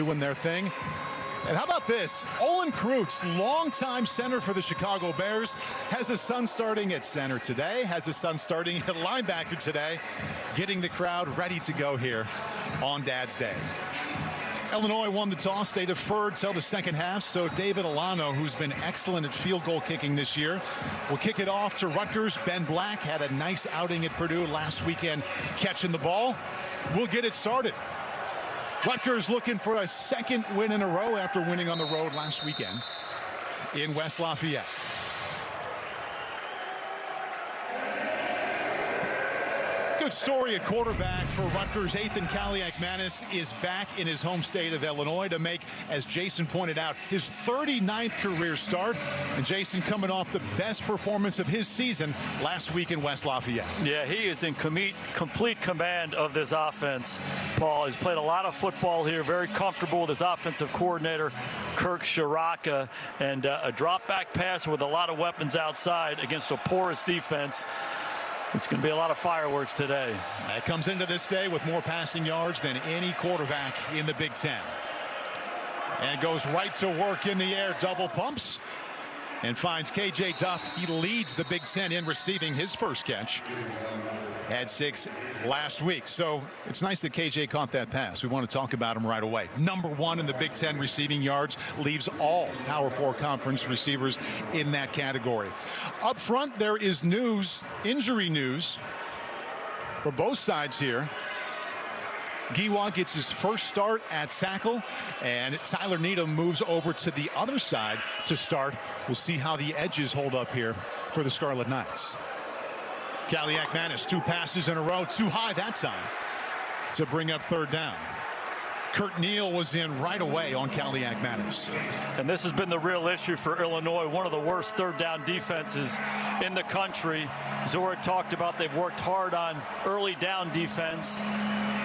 doing their thing. And how about this? Olin Kreutz, longtime center for the Chicago Bears, has his son starting at center today, has his son starting at linebacker today, getting the crowd ready to go here on Dad's Day. Illinois won the toss. They deferred till the second half, so David Alano, who's been excellent at field goal kicking this year, will kick it off to Rutgers. Ben Black had a nice outing at Purdue last weekend catching the ball. We'll get it started. Rutgers looking for a second win in a row after winning on the road last weekend in West Lafayette. Good story at quarterback for Rutgers. Ethan Kaliak-Manis is back in his home state of Illinois to make, as Jason pointed out, his 39th career start. And Jason coming off the best performance of his season last week in West Lafayette. Yeah, he is in complete command of this offense, Paul. He's played a lot of football here, very comfortable with his offensive coordinator, Kirk Shiraka, and a drop-back passer with a lot of weapons outside against a porous defense. It's going to be a lot of fireworks today. It comes into this day with more passing yards than any quarterback in the Big Ten. And goes right to work in the air, double pumps, and finds KJ Duff. He leads the Big Ten in receiving his first catch. Had 6 last week. So it's nice that KJ caught that pass. We want to talk about him right away. #1 in the Big Ten receiving yards, leaves all Power 4 conference receivers in that category. Up front, there is news, injury news for both sides here. Giwa gets his first start at tackle, and Tyler Needham moves over to the other side to start. We'll see how the edges hold up here for the Scarlet Knights. Kaliak-Manis, 2 passes in a row, too high that time to bring up third down. Kurt Neal was in right away on Kaliak-Manis. And this has been the real issue for Illinois, one of the worst third down defenses in the country. Zora talked about they've worked hard on early down defense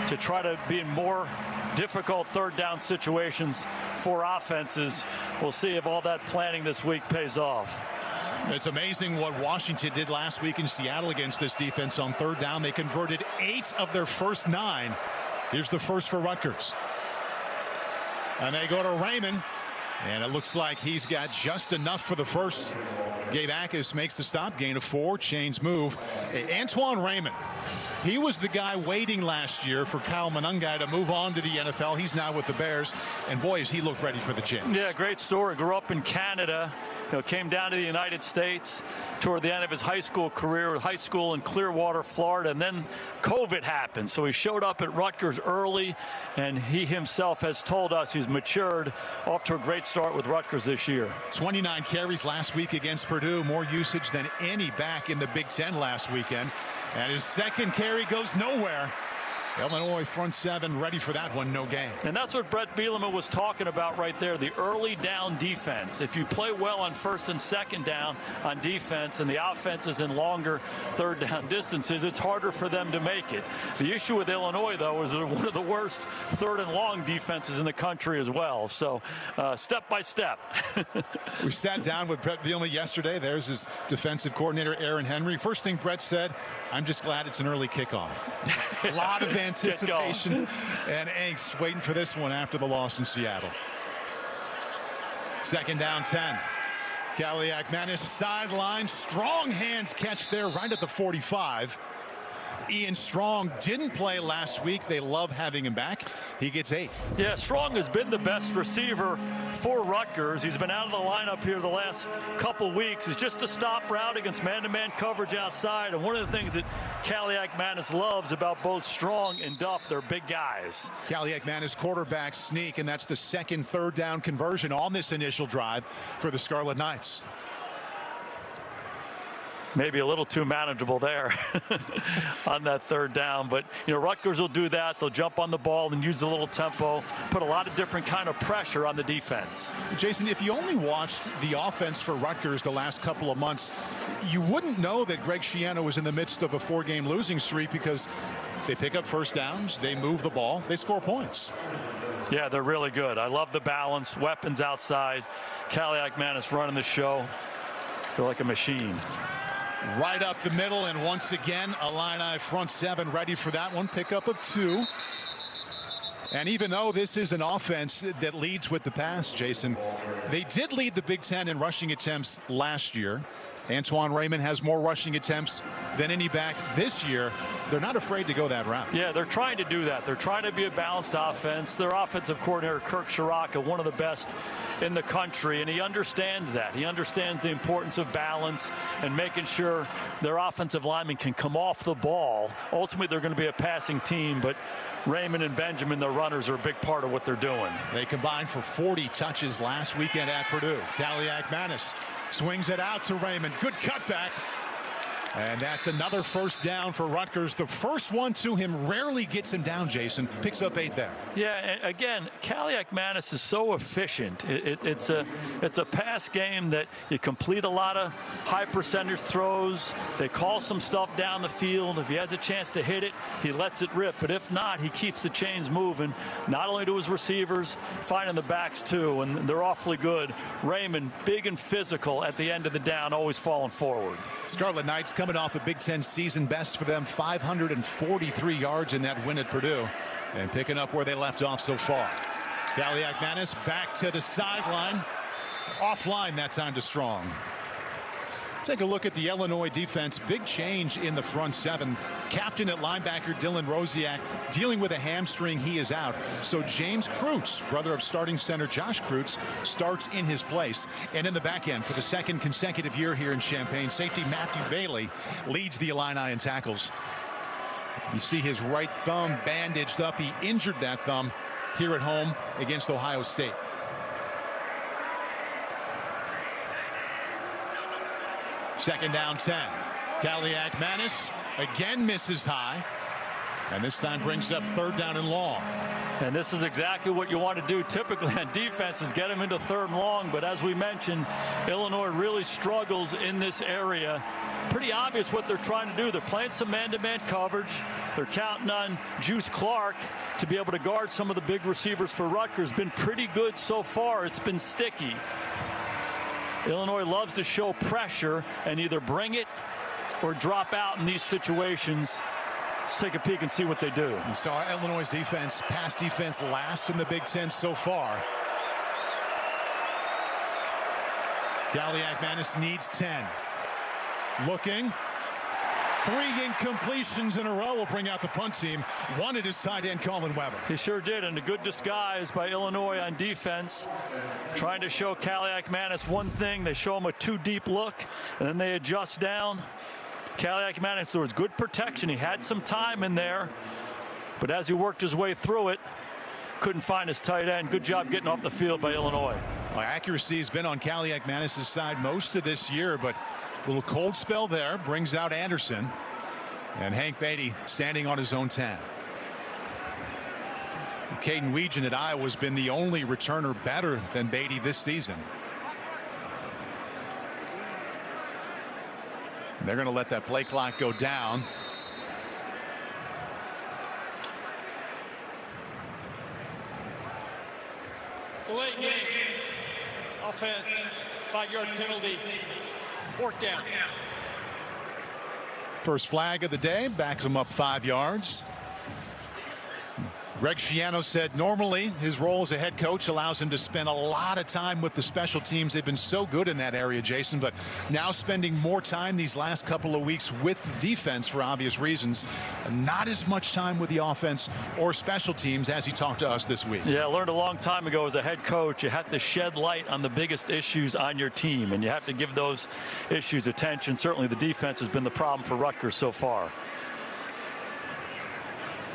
to try to be in more difficult third down situations for offenses. We'll see if all that planning this week pays off. It's amazing what Washington did last week in Seattle against this defense on third down. They converted 8 of their first 9. Here's the first for Rutgers. And they go to Raymond, and it looks like he's got just enough for the first. Gabe Akis makes the stop, gain of 4, chains move. Antoine Raymond, he was the guy waiting last year for Kyle Monangai to move on to the NFL. He's now with the Bears, and boy, has he looked ready for the chance. Yeah, great story. Grew up in Canada. Came down to the United States toward the end of his high school career, high school in Clearwater, Florida, and then COVID happened. So he showed up at Rutgers early, and he himself has told us he's matured, off to a great start with Rutgers this year. 29 carries last week against Purdue, more usage than any back in the Big Ten last weekend. And his second carry goes nowhere. Illinois front 7 ready for that one, no gain. And that's what Brett Bielema was talking about right there, the early down defense. If you play well on first and second down on defense and the offense is in longer third down distances, it's harder for them to make it. The issue with Illinois, though, is they're one of the worst third and long defenses in the country as well. So step by step. We sat down with Brett Bielema yesterday. There's his defensive coordinator, Aaron Henry. First thing Brett said, I'm just glad it's an early kickoff. A lot of anticipation and angst waiting for this one after the loss in Seattle. Second down 10. Kaliak-Manis sideline, strong hands catch there right at the 45. Ian Strong didn't play last week. They love having him back. He gets 8. Yeah, Strong has been the best receiver for Rutgers. He's been out of the lineup here the last couple weeks. It's just a stop route against man-to-man coverage outside. And one of the things that Kaliak-Manis loves about both Strong and Duff, they're big guys. Kaliak-Manis quarterback sneak, and that's the second third down conversion on this initial drive for the Scarlet Knights. Maybe a little too manageable there on that third down. But, Rutgers will do that. They'll jump on the ball and use a little tempo, put a lot of different kind of pressure on the defense. Jason, if you only watched the offense for Rutgers the last couple of months, you wouldn't know that Greg Schiano was in the midst of a 4-game losing streak because they pick up first downs, they move the ball, they score points. Yeah, they're really good. I love the balance, weapons outside. Kaliak-Manis running the show. They're like a machine. Right up the middle, and once again, Illini front 7 ready for that one. Pickup of 2. And even though this is an offense that leads with the pass, Jason, they did lead the Big Ten in rushing attempts last year. Antoine Raymond has more rushing attempts than any back this year. They're not afraid to go that route. Yeah, they're trying to do that. They're trying to be a balanced offense. Their offensive coordinator, Kirk Shiraka, one of the best in the country, and he understands that. He understands the importance of balance and making sure their offensive linemen can come off the ball. Ultimately, they're going to be a passing team, but Raymond and Benjamin, their runners, are a big part of what they're doing. They combined for 40 touches last weekend at Purdue. Kaliakmanis swings it out to Raymond. Good cutback. And that's another first down for Rutgers. The first one to him rarely gets him down, Jason. Picks up 8 there. Yeah, again, Kaliakmanis is so efficient. It's a pass game that you complete a lot of high percentage throws. They call some stuff down the field. If he has a chance to hit it, he lets it rip. But if not, he keeps the chains moving, not only to his receivers, finding the backs too, and they're awfully good. Raymond, big and physical at the end of the down, always falling forward. Scarlet Knights coming off a Big Ten season best for them, 543 yards in that win at Purdue, and picking up where they left off so far. Kaliakmanis back to the sideline, offline that time to Strong. Take a look at the Illinois defense. Big change in the front seven. Captain at linebacker Dylan Rosiak dealing with a hamstring. He is out. So James Kreutz, brother of starting center Josh Kreutz, starts in his place. And in the back end for the second consecutive year here in Champaign, safety Matthew Bailey leads the Illini in tackles. You see his right thumb bandaged up. He injured that thumb here at home against Ohio State. Second down 10. Kaliakmanis again misses high, and this time brings up third down and long. And this is exactly what you want to do typically on defense, is get them into third and long. But as we mentioned, Illinois really struggles in this area. Pretty obvious what they're trying to do. They're playing some man-to-man coverage. They're counting on Juice Clark to be able to guard some of the big receivers for Rutgers. Been pretty good so far. It's been sticky. Illinois loves to show pressure and either bring it or drop out in these situations. Let's take a peek and see what they do. You saw Illinois' defense, pass defense, last in the Big Ten so far. Kaliakmanis needs 10. Looking. 3 incompletions in a row will bring out the punt team. One at his tight end, Colin Weber. He sure did, and a good disguise by Illinois on defense. Trying to show Kaliakmanis one thing. They show him a too deep look, and then they adjust down. Kaliakmanis, there was good protection. He had some time in there, but as he worked his way through it, couldn't find his tight end. Good job getting off the field by Illinois. Well, accuracy has been on Kaliakmanis' side most of this year, but a little cold spell there brings out Anderson, and Hank Beatty standing on his own 10. Kaden Feagin at Iowa has been the only returner better than Beatty this season. They're going to let that play clock go down. Delay game. Offense. 5-yard penalty. 4th down. First flag of the day, backs him up 5 yards. Greg Schiano said normally his role as a head coach allows him to spend a lot of time with the special teams. They've been so good in that area, Jason, but now spending more time these last couple of weeks with defense for obvious reasons. Not as much time with the offense or special teams as he talked to us this week. Yeah, I learned a long time ago as a head coach, you have to shed light on the biggest issues on your team, and you have to give those issues attention. Certainly the defense has been the problem for Rutgers so far.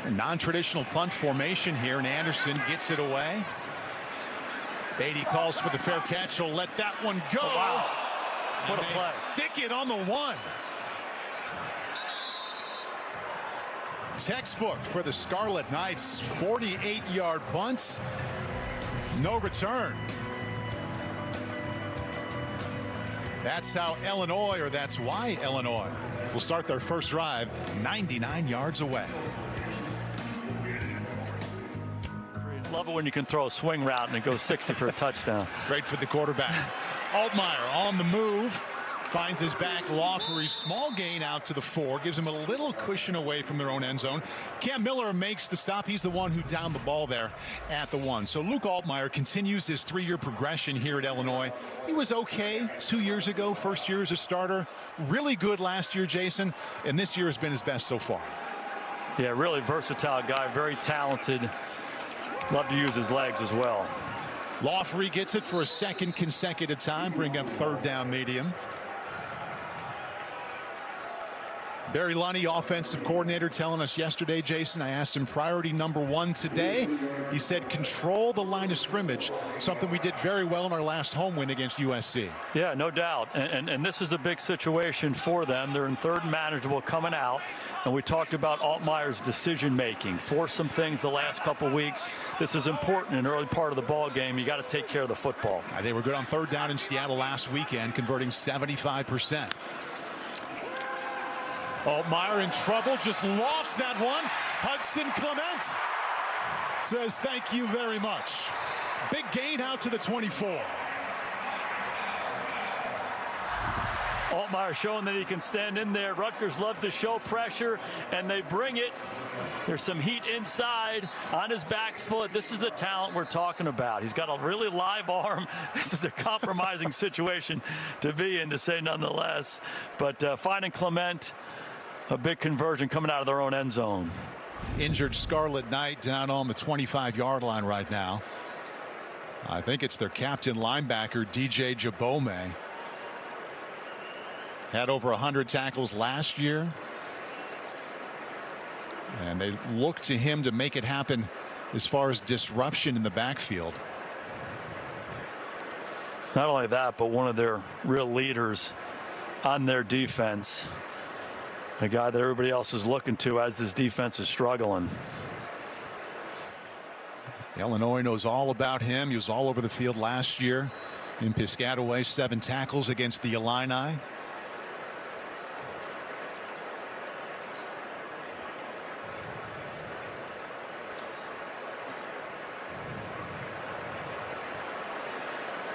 A non-traditional punt formation here, and Anderson gets it away. Beatty calls for the fair catch. He'll let that one go. Oh, wow. What a they play. Stick it on the 1. Textbook for the Scarlet Knights. 48-yard punts. No return. That's how Illinois, or that's why Illinois, will start their first drive 99 yards away. Love it when you can throw a swing route and it goes 60 for a touchdown. Great for the quarterback. Altmyer on the move. Finds his back. Lawfrey, small gain out to the 4. Gives him a little cushion away from their own end zone. Cam Miller makes the stop. He's the one who downed the ball there at the 1. So Luke Altmyer continues his 3-year progression here at Illinois. He was okay 2 years ago, first year as a starter. Really good last year, Jason. And this year has been his best so far. Yeah, really versatile guy, very talented. Love to use his legs as well. Lawfrey gets it for a second consecutive time, bring up 3rd down medium. Barry Lunny, offensive coordinator, telling us yesterday, Jason, I asked him priority number 1 today. He said control the line of scrimmage, something we did very well in our last home win against USC. Yeah, no doubt. And this is a big situation for them. They're in 3rd and manageable coming out. And we talked about Altmyer's decision making. Forced some things the last couple weeks. This is important in the early part of the ball game. You got to take care of the football. They were good on 3rd down in Seattle last weekend, converting 75%. Altmyer in trouble, just lost that one. Hudson Clement says thank you very much. Big gain out to the 24. Altmyer showing that he can stand in there. Rutgers love to show pressure, and they bring it. There's some heat inside on his back foot. This is the talent we're talking about. He's got a really live arm. This is a compromising situation to be in, to say nonetheless. But finding Clement, a big conversion coming out of their own end zone. Injured Scarlet Knight down on the 25-yard line right now. I think it's their captain linebacker, DJ Jabome. Had over 100 tackles last year. And they look to him to make it happen as far as disruption in the backfield. Not only that, but one of their real leaders on their defense. A guy that everybody else is looking to as this defense is struggling. Illinois knows all about him. He was all over the field last year in Piscataway. 7 tackles against the Illini.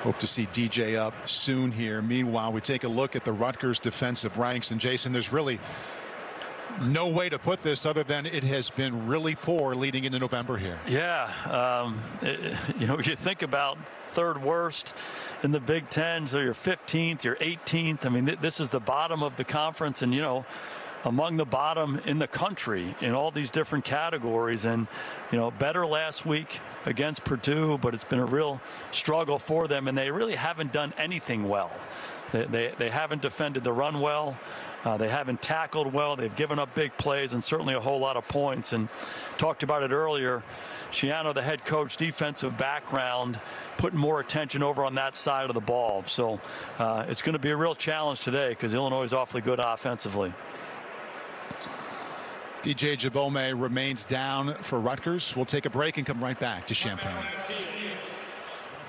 Hope to see DJ up soon here. Meanwhile, we take a look at the Rutgers defensive ranks. And Jason, there's really no way to put this other than it has been really poor leading into November here. Yeah, you know, you think about 3rd worst in the Big Ten, so you're 15th, you're 18th. I mean, this is the bottom of the conference, and you know, among the bottom in the country in all these different categories. And you know, better last week against Purdue, but it's been a real struggle for them, and they really haven't done anything well. They haven't defended the run well. They haven't tackled well. They've given up big plays and certainly a whole lot of points. And talked about it earlier. Schiano, the head coach, defensive background, putting more attention over on that side of the ball. So it's going to be a real challenge today because Illinois is awfully good offensively. DJ Jabome remains down for Rutgers. We'll take a break and come right back to Champaign.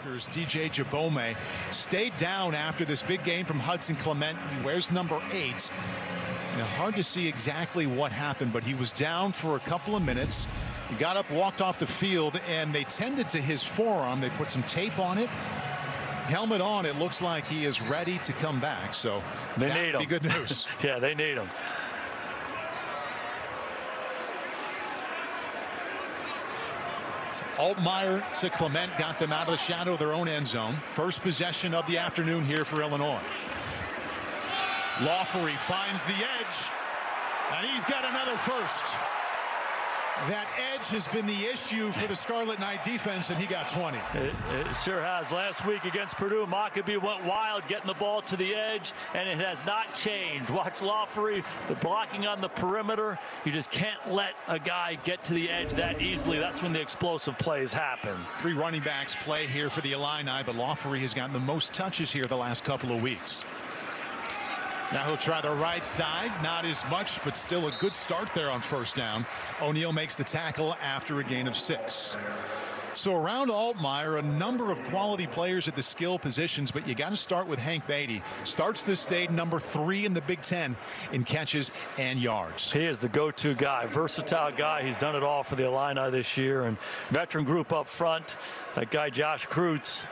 Rutgers DJ Jabome stayed down after this big game from Hudson Clement. He wears number 8. Now, hard to see exactly what happened, but he was down for a couple of minutes. He got up, walked off the field, and they tended to his forearm. They put some tape on it. Helmet on, it looks like he is ready to come back. So they need him. Be good news. Yeah, they need him. Altmyer to Clement got them out of the shadow of their own end zone. First possession of the afternoon here for Illinois. Lawfrey finds the edge, and he's got another first. That edge has been the issue for the Scarlet Knight defense, and he got 20. It sure has. Last week against Purdue, Mockabee went wild getting the ball to the edge, and it has not changed. Watch Lawfrey, the blocking on the perimeter. You just can't let a guy get to the edge that easily. That's when the explosive plays happen. 3 running backs play here for the Illini, but Lawfrey has gotten the most touches here the last couple of weeks. Now he'll try the right side, not as much, but still a good start there on first down. O'Neal makes the tackle after a gain of 6. So around Altmyer, a number of quality players at the skill positions, but you got to start with Hank Beatty. Starts this day number 3 in the Big Ten in catches and yards. He is the go-to guy, versatile guy. He's done it all for the Illini this year, and veteran group up front. That guy Josh Kreutz,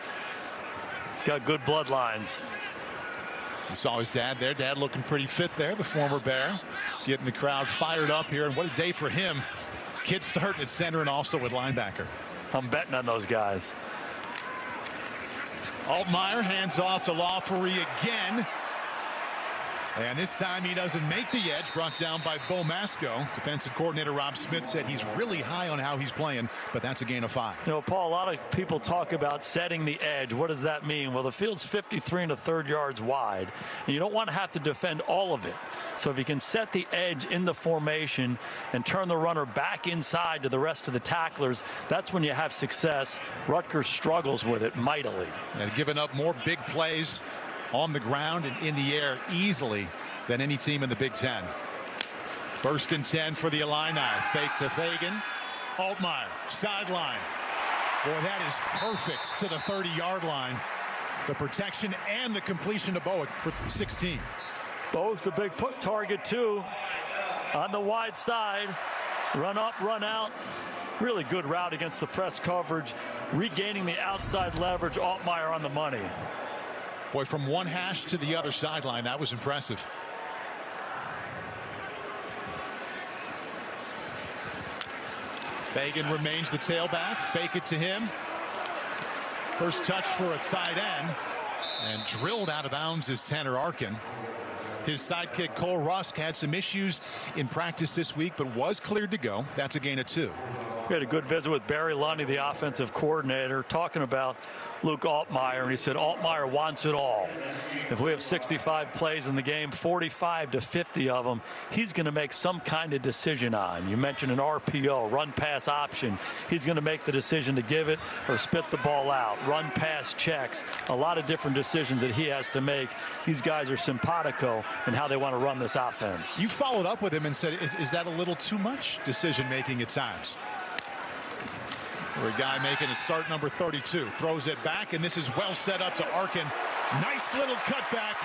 got good bloodlines. You saw his dad there. Dad looking pretty fit there, the former Bear, getting the crowd fired up here. And what a day for him. Kid starting at center and also at linebacker. I'm betting on those guys. Altmyer hands off to Lawfery again. And this time he doesn't make the edge, brought down by Bo Masco. Defensive coordinator Rob Smith said he's really high on how he's playing, but that's a gain of 5. You know, Paul, a lot of people talk about setting the edge. What does that mean? Well, the field's 53 1/3 yards wide, and you don't want to have to defend all of it. So if you can set the edge in the formation and turn the runner back inside to the rest of the tacklers, that's when you have success. Rutgers struggles with it mightily. And giving up more big plays on the ground and in the air easily than any team in the Big Ten. 1st and 10 for the Illini. Fake to Feagin. Altmyer, sideline. Boy, that is perfect to the 30-yard line. The protection and the completion to Bowick for 16. Bo's the big put target, too. On the wide side. Run up, run out. Really good route against the press coverage. Regaining the outside leverage. Altmyer on the money. Boy, from one hash to the other sideline, that was impressive. Feagin remains the tailback. Fake it to him. First touch for a tight end. And drilled out of bounds is Tanner Arkin. His sidekick Cole Rusk had some issues in practice this week, but was cleared to go. That's a gain of 2. We had a good visit with Barry Lundy, the offensive coordinator, talking about Luke Altmyer, and he said Altmyer wants it all. If we have 65 plays in the game, 45 to 50 of them, he's going to make some kind of decision on. You mentioned an RPO, run pass option. He's going to make the decision to give it or spit the ball out. Run pass checks. A lot of different decisions that he has to make. These guys are simpatico in how they want to run this offense. You followed up with him and said, is that a little too much decision making at times? For a guy making a start, number 32, throws it back, and this is well set up to Arkin. Nice little cutback,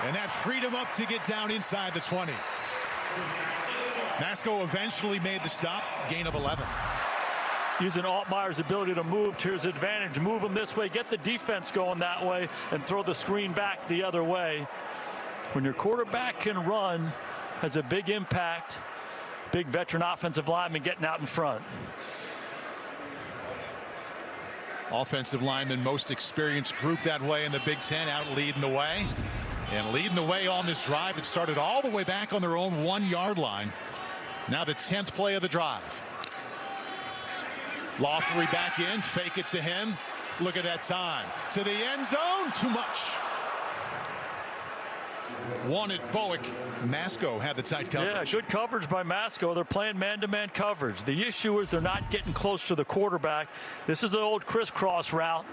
and that freed him up to get down inside the 20. Masco eventually made the stop, gain of 11. Using Altmyer's ability to move to his advantage, move him this way, get the defense going that way, and throw the screen back the other way. When your quarterback can run, has a big impact. Big veteran offensive lineman getting out in front. Offensive lineman, most experienced group that way in the Big Ten, out leading the way. And leading the way on this drive. It started all the way back on their own 1-yard line. Now the 10th play of the drive. Lawfery back in, fake it to him. Look at that time. To the end zone, too much. Wanted Bowick. Masco had the tight coverage. Yeah, good coverage by Masco. They're playing man-to-man coverage. The issue is they're not getting close to the quarterback. This is an old crisscross route.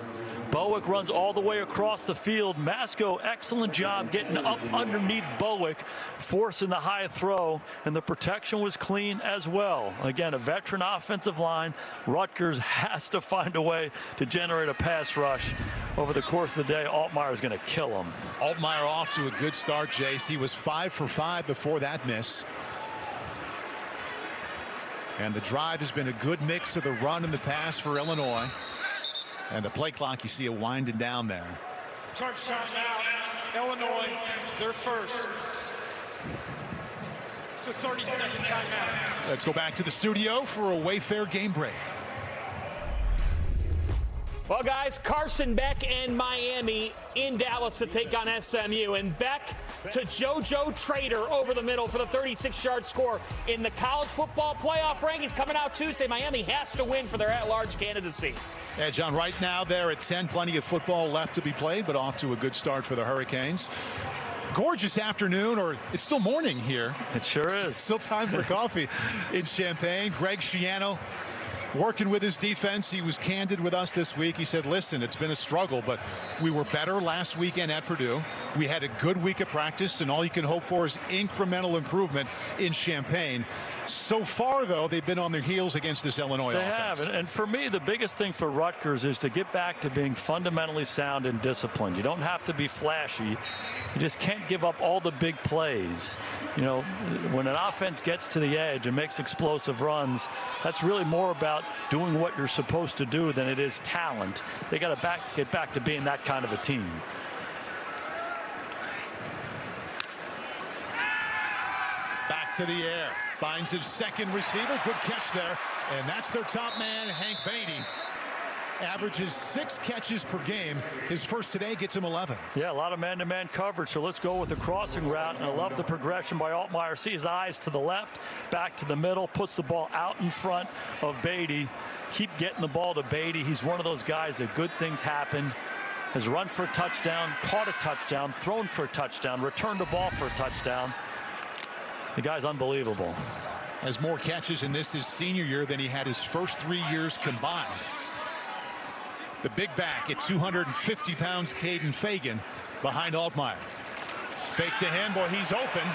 Bowick runs all the way across the field. Masco, excellent job getting up underneath Bowick, forcing the high throw, and the protection was clean as well. Again, a veteran offensive line. Rutgers has to find a way to generate a pass rush. Over the course of the day, Altmyer is going to kill him. Altmyer off to a good start, Jace. He was 5 for 5 before that miss. And the drive has been a good mix of the run and the pass for Illinois. And the play clock, you see it winding down there. Charge time now. Illinois, they're first. It's a 30-second timeout. Let's go back to the studio for a Wayfair game break. Well, guys, Carson Beck and Miami in Dallas to take on SMU. And Beck to JoJo Trader over the middle for the 36-yard score in the college football playoff rankings coming out Tuesday. Miami has to win for their at-large candidacy. Yeah, John, right now they're at 10. Plenty of football left to be played, but off to a good start for the Hurricanes. Gorgeous afternoon, or it's still morning here. It sure is. Still time for coffee in Champaign. Greg Schiano working with his defense. He was candid with us this week. He said, listen, it's been a struggle, but we were better last weekend at Purdue. We had a good week of practice, and all you can hope for is incremental improvement in Champaign. So far, though, they've been on their heels against this Illinois offense. They have, and for me, the biggest thing for Rutgers is to get back to being fundamentally sound and disciplined. You don't have to be flashy. You just can't give up all the big plays. You know, when an offense gets to the edge and makes explosive runs, that's really more about doing what you're supposed to do than it is talent. They got to get back to being that kind of a team. to the air. Finds his second receiver. Good catch there. And that's their top man, Hank Beatty. Averages 6 catches per game. His first today gets him 11. Yeah, a lot of man-to-man coverage, so let's go with the crossing route. And I love the progression by Altmyer. See his eyes to the left, back to the middle, puts the ball out in front of Beatty. Keep getting the ball to Beatty. He's one of those guys that good things happen. Has run for a touchdown, caught a touchdown, thrown for a touchdown, returned the ball for a touchdown. The guy's unbelievable. Has more catches in this his senior year than he had his first 3 years combined. The big back at 250 pounds, Kaden Feagin, behind Altmyer. Fake to him, boy, he's open.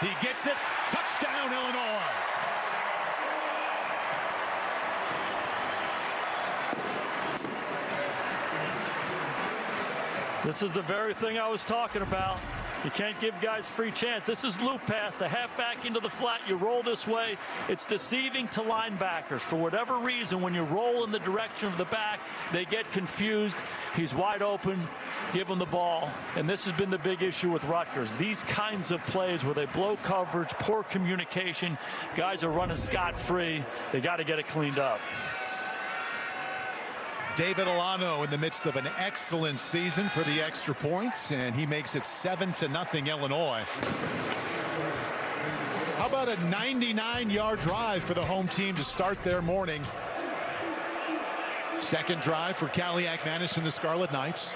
He gets it. Touchdown, Illinois. This is the very thing I was talking about. You can't give guys free chance. This is loop pass, the halfback into the flat. You roll this way. It's deceiving to linebackers. For whatever reason, when you roll in the direction of the back, they get confused. He's wide open. Give him the ball. And this has been the big issue with Rutgers. These kinds of plays where they blow coverage, poor communication, guys are running scot-free. They got to get it cleaned up. David Alano in the midst of an excellent season for the extra points, and he makes it 7-0 Illinois. How about a 99-yard drive for the home team to start their morning? Second drive for Kaliakmanis and the Scarlet Knights.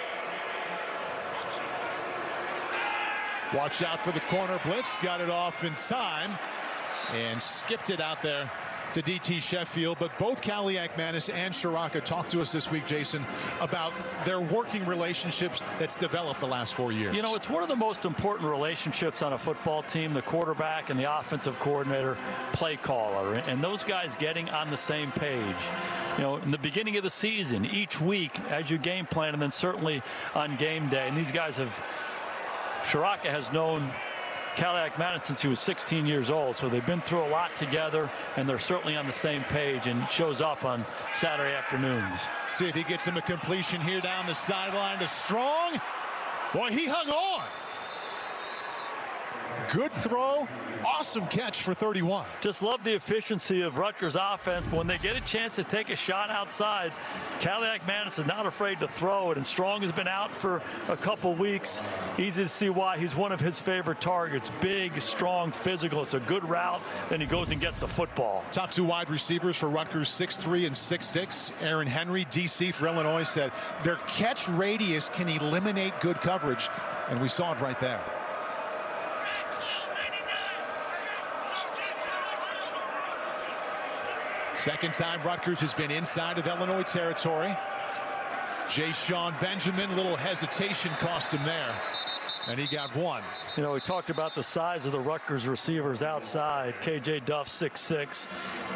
Watch out for the corner blitz. Got it off in time and skipped it out there to DT Sheffield. But both Kaliakmanis and Shiraka talked to us this week, Jason, about their working relationships that's developed the last 4 years. You know, it's one of the most important relationships on a football team, the quarterback and the offensive coordinator, play caller, and those guys getting on the same page. You know, in the beginning of the season, each week as you game plan, and then certainly on game day. And these guys have, Shiraka has known Kaliakmanis since he was 16 years old, so they've been through a lot together, and they're certainly on the same page, and shows up on Saturday afternoons. See if he gets him a completion here down the sideline to Strong. Boy, he hung on. Good throw. Awesome catch for 31. Just love the efficiency of Rutgers offense. But when they get a chance to take a shot outside, Kaliakmanis is not afraid to throw it. And Strong has been out for a couple weeks. Easy to see why. He's one of his favorite targets. Big, strong, physical. It's a good route. Then he goes and gets the football. Top 2 wide receivers for Rutgers, 6'3" and 6'6". Aaron Henry, DC for Illinois, said their catch radius can eliminate good coverage. And we saw it right there. Second time Rutgers has been inside of Illinois territory. Jay-Sean Benjamin, little hesitation cost him there. And he got one. You know, we talked about the size of the Rutgers receivers outside. KJ Duff, 6'6",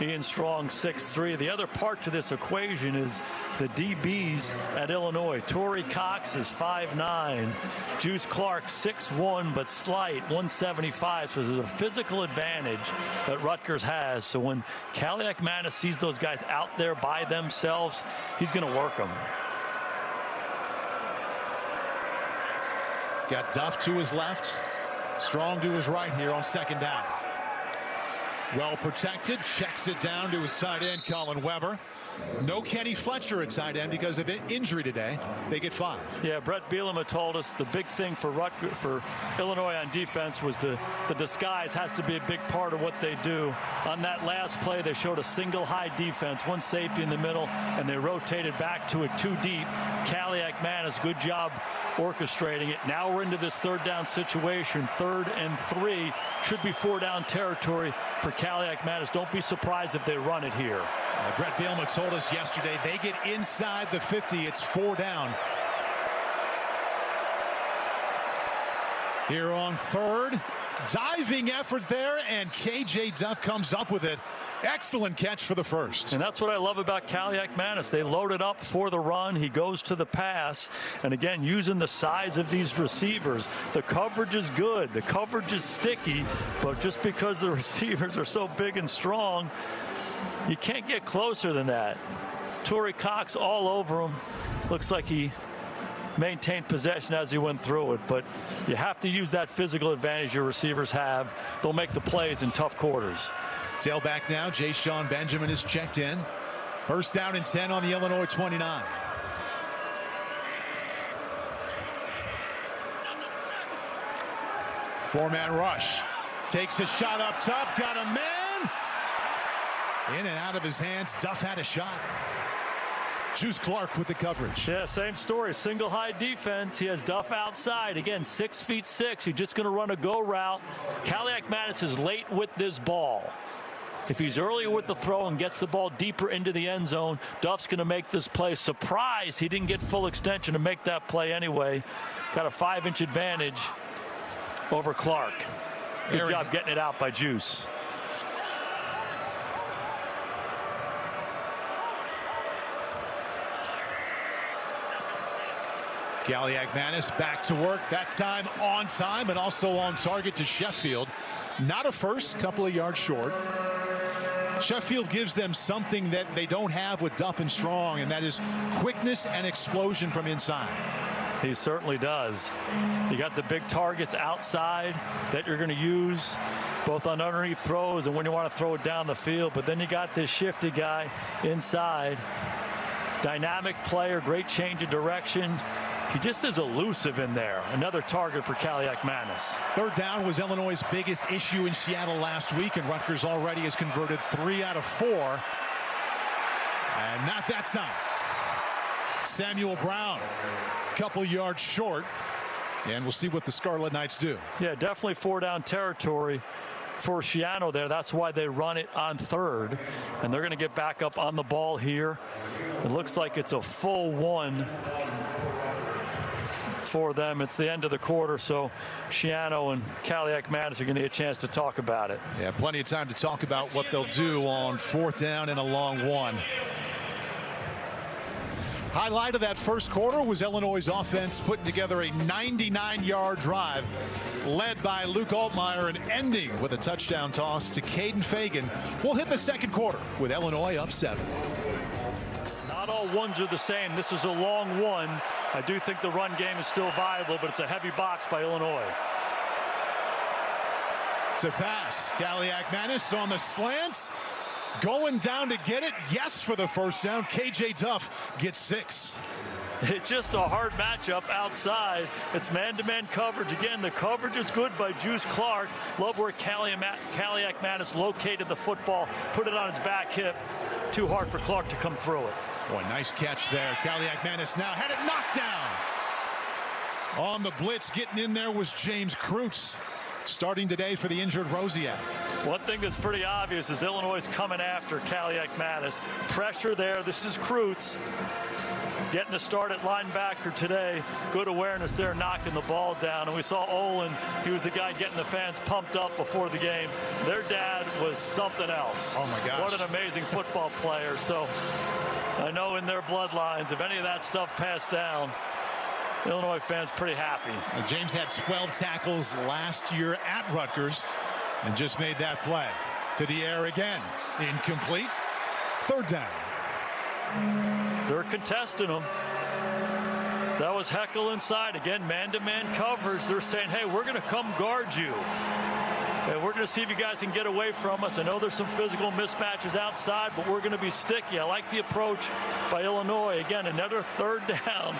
Ian Strong, 6'3". The other part to this equation is the DBs at Illinois. Torrey Cox is 5'9". Juice Clark, 6'1", but slight, 175. So there's a physical advantage that Rutgers has. So when Kaliakmanis sees those guys out there by themselves, he's going to work them. Got Duff to his left, Strong to his right here on second down. Well protected, checks it down to his tight end, Colin Weber. No Kenny Fletcher at tight end because of injury today. They get 5. Yeah, Brett Bielema told us the big thing for Illinois on defense was the disguise has to be a big part of what they do. On that last play, they showed a single high defense, one safety in the middle, and they rotated back to it 2 deep. Kaliakmanis, good job orchestrating it. Now we're into this third down situation. 3rd and 3 should be 4-down territory for Kaliakmanis. Don't be surprised if they run it here. Brett Bielema told us yesterday they get inside the 50. It's 4 down. Here on 3rd, diving effort there, and KJ Duff comes up with it. Excellent catch for the first. And that's what I love about Kaliakmanis. They load it up for the run. He goes to the pass. And again, using the size of these receivers, the coverage is good. The coverage is sticky. But just because the receivers are so big and strong, you can't get closer than that. Torrey Cox all over him. Looks like he maintained possession as he went through it. But you have to use that physical advantage your receivers have. They'll make the plays in tough quarters. Tailback now, Jay-Sean Benjamin is checked in. First down and 10 on the Illinois 29. Four-man rush. Takes a shot up top. Got a man. In and out of his hands. Duff had a shot. Juice Clark with the coverage. Yeah, same story. Single high defense. He has Duff outside. Again, 6'6". He's just going to run a go route. Kaliak-Mattis is late with this ball. If he's earlier with the throw and gets the ball deeper into the end zone, Duff's going to make this play. Surprised he didn't get full extension to make that play anyway. Got a 5-inch advantage over Clark. Good job getting it out by Juice. Kaliak-Mattis back to work, that time on time and also on target to Sheffield. Not a first, couple of yards short. Sheffield gives them something that they don't have with Duff and Strong, and that is quickness and explosion from inside. He certainly does. You got the big targets outside that you're going to use both on underneath throws and when you want to throw it down the field. But then you got this shifty guy inside. Dynamic player, great change of direction. He just is elusive in there. Another target for Kaliak-Mattis. Third down was Illinois' biggest issue in Seattle last week, and Rutgers already has converted 3 out of 4. And not that time. Samuel Brown, a couple yards short, and we'll see what the Scarlet Knights do. Yeah, definitely 4-down territory for Schiano there. That's why they run it on third, and they're going to get back up on the ball here. It looks like it's a full 1 for them. It's the end of the quarter, so Schiano and Kaliak-Mattis are going to get a chance to talk about it. Yeah, plenty of time to talk about what they'll do on 4th down and a long 1. Highlight of that first quarter was Illinois' offense putting together a 99-yard drive led by Luke Altmyer and ending with a touchdown toss to Kaden Feagin. We'll hit the second quarter with Illinois up 7. Not all ones are the same. This is a long 1. I do think the run game is still viable, but it's a heavy box by Illinois. To pass, Kaliak-Mattis on the slant. Going down to get it. Yes, for the first down. KJ Duff gets 6. It's just a hard matchup outside. It's man-to-man coverage. Again, the coverage is good by Juice Clark. Love where Kaliak-Mattis located the football, put it on his back hip. Too hard for Clark to come through it. Boy, nice catch there. Kaliak-Mattis now had it knocked down. On the blitz, getting in there was James Kreutz. Starting today for the injured Rosiak. One thing that's pretty obvious is Illinois is coming after Kaliak-Mattis. Pressure there. This is Kreutz getting the start at linebacker today. Good awareness there, knocking the ball down. And we saw Olin. He was the guy getting the fans pumped up before the game. Their dad was something else. Oh, my gosh. What an amazing football player. So I know in their bloodlines, if any of that stuff passed down, Illinois fans pretty happy. Well, James had 12 tackles last year at Rutgers and just made that play. To the air again. Incomplete. Third down. They're contesting them. That was Heckel inside. Again, man-to-man coverage. They're saying, hey, we're going to come guard you. And we're going to see if you guys can get away from us. I know there's some physical mismatches outside, but we're going to be sticky. I like the approach by Illinois. Again, another third down.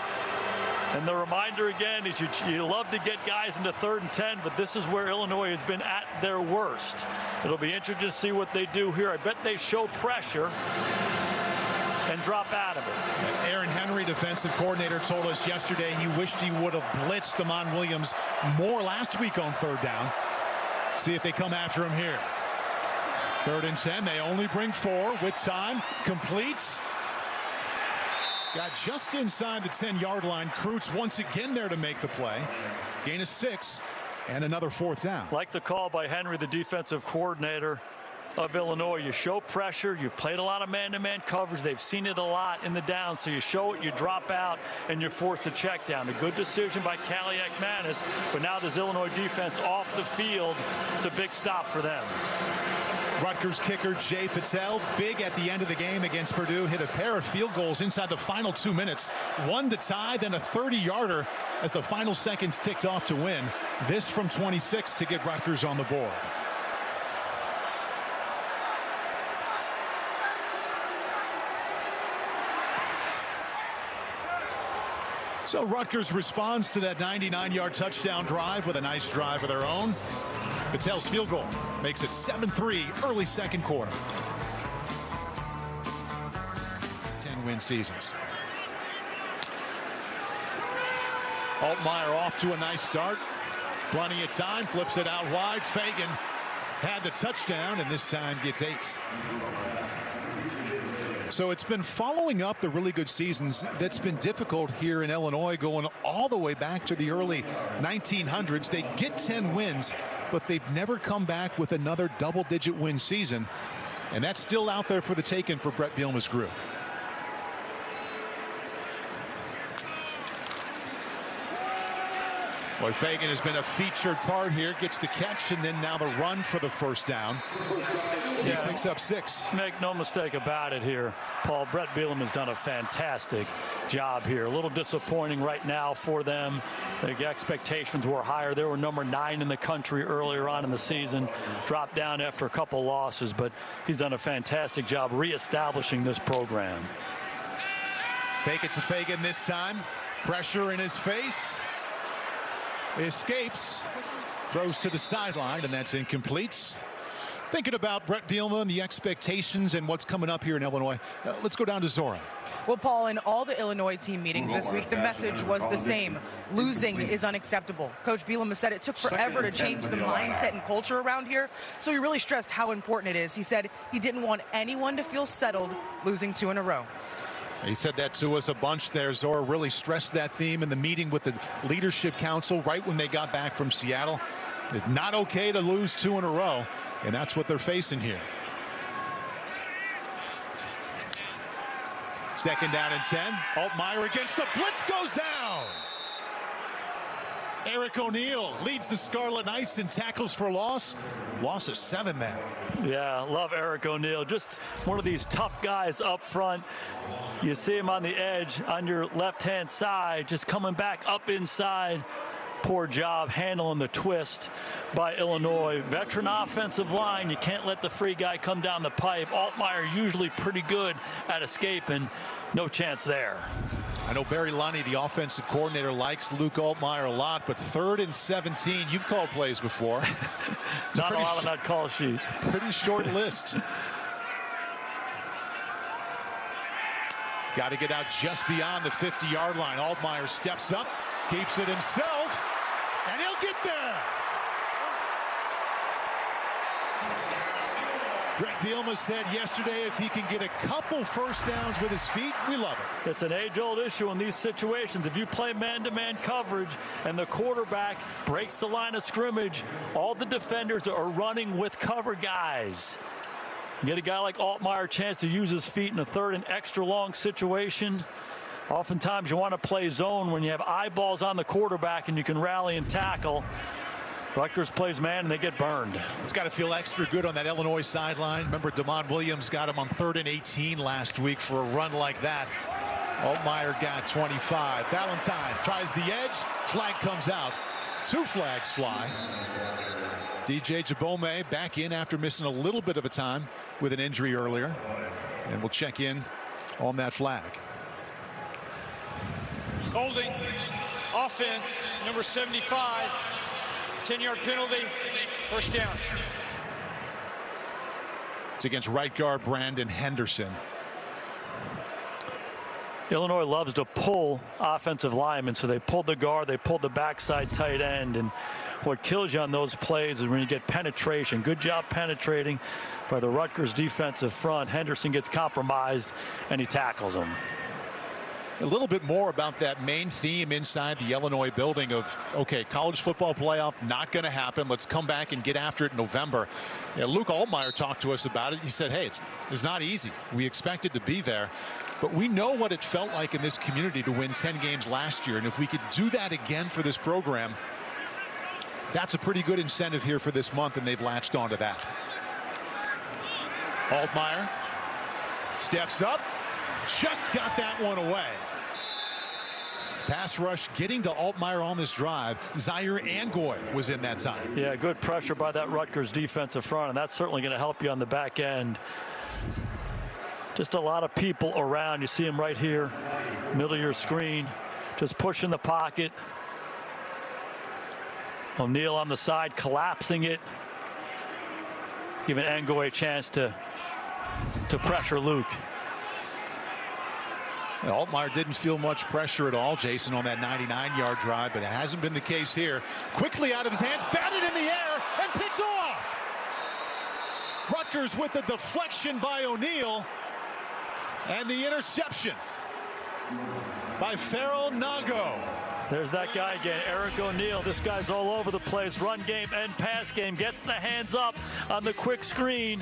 And the reminder again is you love to get guys into 3rd and 10, but this is where Illinois has been at their worst. It'll be interesting to see what they do here. I bet they show pressure and drop out of it. Aaron Henry, defensive coordinator, told us yesterday he wished he would have blitzed Damon Williams more last week on 3rd down. See if they come after him here. 3rd and 10. They only bring 4 with time. Completes. Got just inside the 10-yard line. Kreutz once again there to make the play. Gain of 6 and another 4th down. Like the call by Henry, the defensive coordinator of Illinois. You show pressure. You've played a lot of man-to-man coverage. They've seen it a lot in the down. So you show it, you drop out, and you're forced to check down. A good decision by Kaliak-Mattis. But now this Illinois defense off the field. It's a big stop for them. Rutgers kicker Jay Patel, big at the end of the game against Purdue, hit a pair of field goals inside the final 2 minutes. One to tie, then a 30-yarder as the final seconds ticked off to win. This from 26 to get Rutgers on the board. So Rutgers responds to that 99-yard touchdown drive with a nice drive of their own. Patel's field goal makes it 7-3 early second quarter. 10-win seasons. Altmyer off to a nice start. Plenty of time, flips it out wide. Feagin had the touchdown and this time gets 8. So it's been following up the really good seasons that's been difficult here in Illinois, going all the way back to the early 1900s. They get 10 wins, but they've never come back with another double-digit win season. And that's still out there for the taking for Brett Bielema's group. Boy, Feagin has been a featured part here, gets the catch, and then now the run for the first down. He picks up 6. Make no mistake about it here, Paul. Brett Bielema has done a fantastic job here. A little disappointing right now for them. The expectations were higher. They were number 9 in the country earlier on in the season. Dropped down after a couple losses, but he's done a fantastic job reestablishing this program. Fake it to Feagin this time. Pressure in his face. Escapes, throws to the sideline, and that's incomplete. Thinking about Brett Bielema and the expectations and what's coming up here in Illinois, let's go down to Zora. Well, Paul, in all the Illinois team meetings this week, the message was the same. Losing is unacceptable. Coach Bielema said it took forever to change the mindset and culture around here, so he really stressed how important it is. He said he didn't want anyone to feel settled losing 2 in a row. He said that to us a bunch there. Zora really stressed that theme in the meeting with the Leadership Council right when they got back from Seattle. It's not okay to lose 2 in a row, and that's what they're facing here. Second down and 10. Altmyer against the blitz goes down. Eric O'Neal leads the Scarlet Knights in tackles for loss. Loss of 7 there. Yeah, love Eric O'Neal. Just one of these tough guys up front. You see him on the edge on your left-hand side, just coming back up inside. Poor job handling the twist by Illinois. Veteran offensive line. You can't let the free guy come down the pipe. Altmyer usually pretty good at escaping. No chance there. I know Barry Lunny, the offensive coordinator, likes Luke Altmyer a lot, but 3rd and 17, you've called plays before. Not a lot on that call sheet. Pretty short list. Got to get out just beyond the 50-yard line. Altmyer steps up, keeps it himself, and he'll get there. Brett Bielema said yesterday if he can get a couple first downs with his feet, we love it. It's an age-old issue in these situations. If you play man-to-man coverage and the quarterback breaks the line of scrimmage, all the defenders are running with cover guys. You get a guy like Altmyer a chance to use his feet in a 3rd and extra long situation. Oftentimes you want to play zone when you have eyeballs on the quarterback and you can rally and tackle. Rutgers plays man and they get burned. It's got to feel extra good on that Illinois sideline. Remember, Damon Williams got him on 3rd and 18 last week for a run like that. Altmyer got 25. Valentine tries the edge. Flag comes out. 2 flags fly. DJ Jabome back in after missing a little bit of a time with an injury earlier. And we'll check in on that flag. Holding. Offense, number 75. 10-yard penalty, first down. It's against right guard Brandon Henderson. Illinois loves to pull offensive linemen, so they pulled the guard, they pulled the backside tight end, and what kills you on those plays is when you get penetration. Good job penetrating by the Rutgers defensive front. Henderson gets compromised, and he tackles him. A little bit more about that main theme inside the Illinois building of, okay, college football playoff, not going to happen. Let's come back and get after it in November. Yeah, Luke Altmyer talked to us about it. He said, hey, it's not easy. We expected to be there, but we know what it felt like in this community to win 10 games last year. And if we could do that again for this program, that's a pretty good incentive here for this month, and they've latched onto that. Altmyer steps up, just got that one away. Pass rush getting to Altmyer on this drive. Zaire Angoy was in that time. Yeah, good pressure by that Rutgers defensive front, and that's certainly going to help you on the back end. Just a lot of people around. You see him right here, middle of your screen, just pushing the pocket. O'Neal on the side, collapsing it, giving Angoy a chance to pressure Luke. Altmyer didn't feel much pressure at all, Jason, on that 99-yard drive, but it hasn't been the case here. Quickly out of his hands, batted in the air, and picked off. Rutgers with the deflection by O'Neal, and the interception by Farrell Nago. There's that guy again, Eric O'Neal. This guy's all over the place. Run game and pass game. Gets the hands up on the quick screen.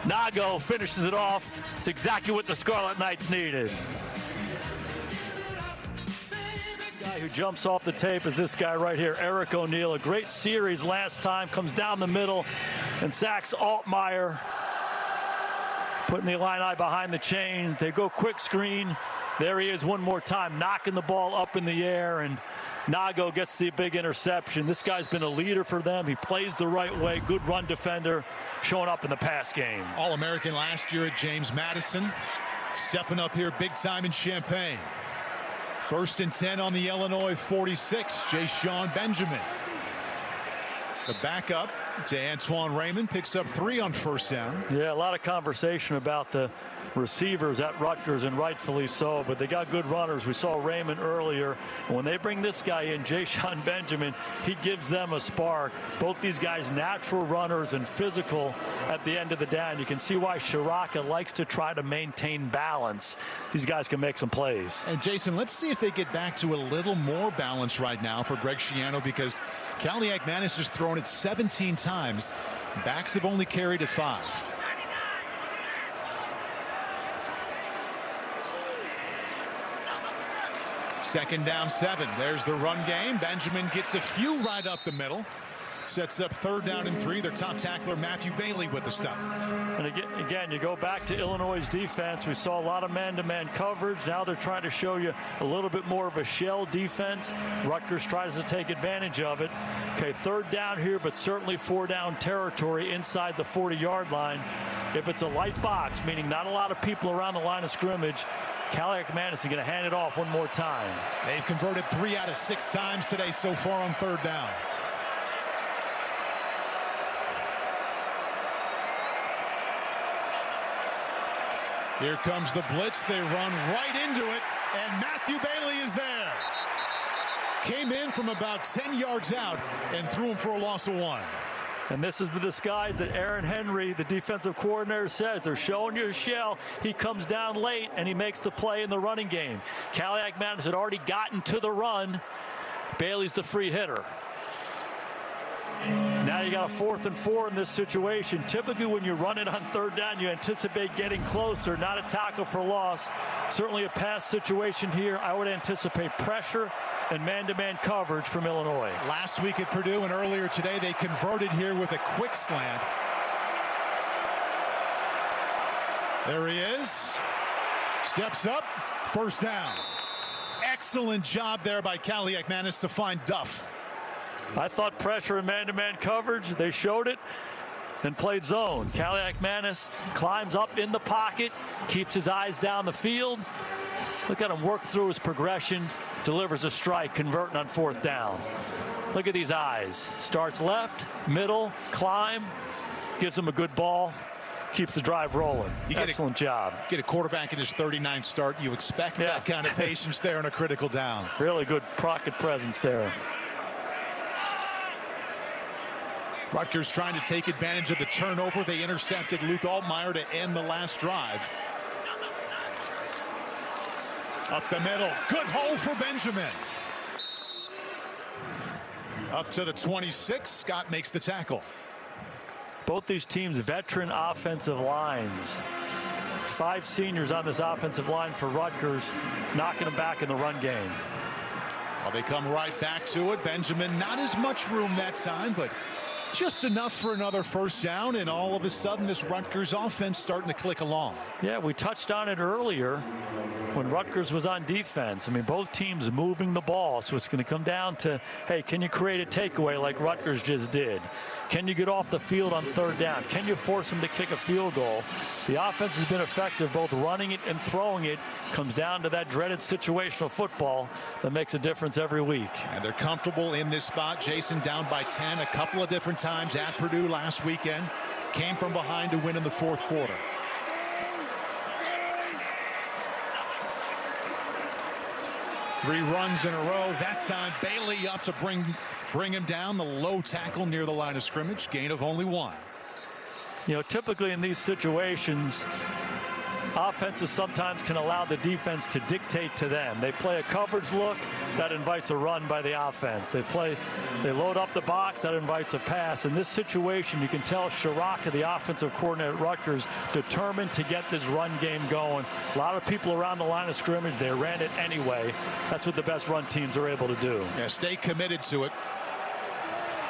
Nago finishes it off. It's exactly what the Scarlet Knights needed. The guy who jumps off the tape is this guy right here, Eric O'Neal. A great series last time. Comes down the middle and sacks Altmyer. Putting the Illini behind the chains. They go quick screen. There he is one more time, knocking the ball up in the air, and Nago gets the big interception. This guy's been a leader for them. He plays the right way. Good run defender, showing up in the pass game. All-American last year at James Madison. Stepping up here big time in Champaign. 1st and 10 on the Illinois 46. Jay-Sean Benjamin. The backup to Antoine Raymond picks up 3 on 1st down. Yeah, a lot of conversation about the receivers at Rutgers, and rightfully so, but they got good runners. We saw Raymond earlier, and when they bring this guy in, Jay-Sean Benjamin, he gives them a spark. Both these guys natural runners and physical at the end of the down. You can see why Shiraka likes to try to maintain balance. These guys can make some plays. And Jason, let's see if they get back to a little more balance right now for Greg Schiano, because Kaliakmanis has thrown it 17 times. Backs have only carried it 5. Second down 7. There's the run game. Benjamin gets a few right up the middle. Sets up 3rd down and 3. Their top tackler, Matthew Bailey, with the stop. And again, you go back to Illinois' defense. We saw a lot of man-to-man coverage. Now they're trying to show you a little bit more of a shell defense. Rutgers tries to take advantage of it. Okay, 3rd down here, but certainly 4-down territory inside the 40-yard line. If it's a light box, meaning not a lot of people around the line of scrimmage, Kaliakmanis is going to hand it off one more time. They've converted 3 out of 6 times today so far on 3rd down. Here comes the blitz. They run right into it, and Matthew Bailey is there. Came in from about 10 yards out and threw him for a loss of 1. And this is the disguise that Aaron Henry, the defensive coordinator, says. They're showing you a shell. He comes down late, and he makes the play in the running game. Kaliakmanis had already gotten to the run. Bailey's the free hitter. Now you got a 4th and 4 in this situation. Typically when you run it on 3rd down, you anticipate getting closer, not a tackle for loss. Certainly a pass situation here. I would anticipate pressure and man-to-man coverage from Illinois. Last week at Purdue and earlier today, they converted here with a quick slant. There he is. Steps up. 1st down. Excellent job there by Kaliakmanis to find Duff. I thought pressure and man-to-man coverage. They showed it and played zone. Kaliakmanis climbs up in the pocket, keeps his eyes down the field. Look at him work through his progression, delivers a strike, converting on 4th down. Look at these eyes. Starts left, middle, climb, gives him a good ball, keeps the drive rolling. Excellent job. Get a quarterback in his 39th start. You expect that kind of patience there on a critical down. Really good pocket presence there. Rutgers trying to take advantage of the turnover. They intercepted Luke Altmyer to end the last drive. Up the middle. Good hole for Benjamin. Up to the 26. Scott makes the tackle. Both these teams veteran offensive lines. 5 seniors on this offensive line for Rutgers, knocking them back in the run game. Well, they come right back to it. Benjamin, not as much room that time, but Just enough for another first down, and all of a sudden this Rutgers offense starting to click along. Yeah, we touched on it earlier when Rutgers was on defense. I mean, both teams moving the ball, so it's going to come down to, hey, can you create a takeaway like Rutgers just did? Can you get off the field on third down? Can you force them to kick a field goal? The offense has been effective, both running it and throwing it. Comes down to that dreaded situational football that makes a difference every week. And they're comfortable in this spot. Jason down by 10 a couple of different times at Purdue last weekend. Came from behind to win in the fourth quarter. Three runs in a row. That time Bailey up to bring him down. The low tackle near the line of scrimmage. Gain of only 1. You know, typically in these situations, offenses sometimes can allow the defense to dictate to them. They play a coverage look that invites a run by the offense. They load up the box that invites a pass. In this situation, you can tell Shiraka, the offensive coordinator at Rutgers, determined to get this run game going. A lot of people around the line of scrimmage, they ran it anyway. That's what the best run teams are able to do. Yeah, stay committed to it.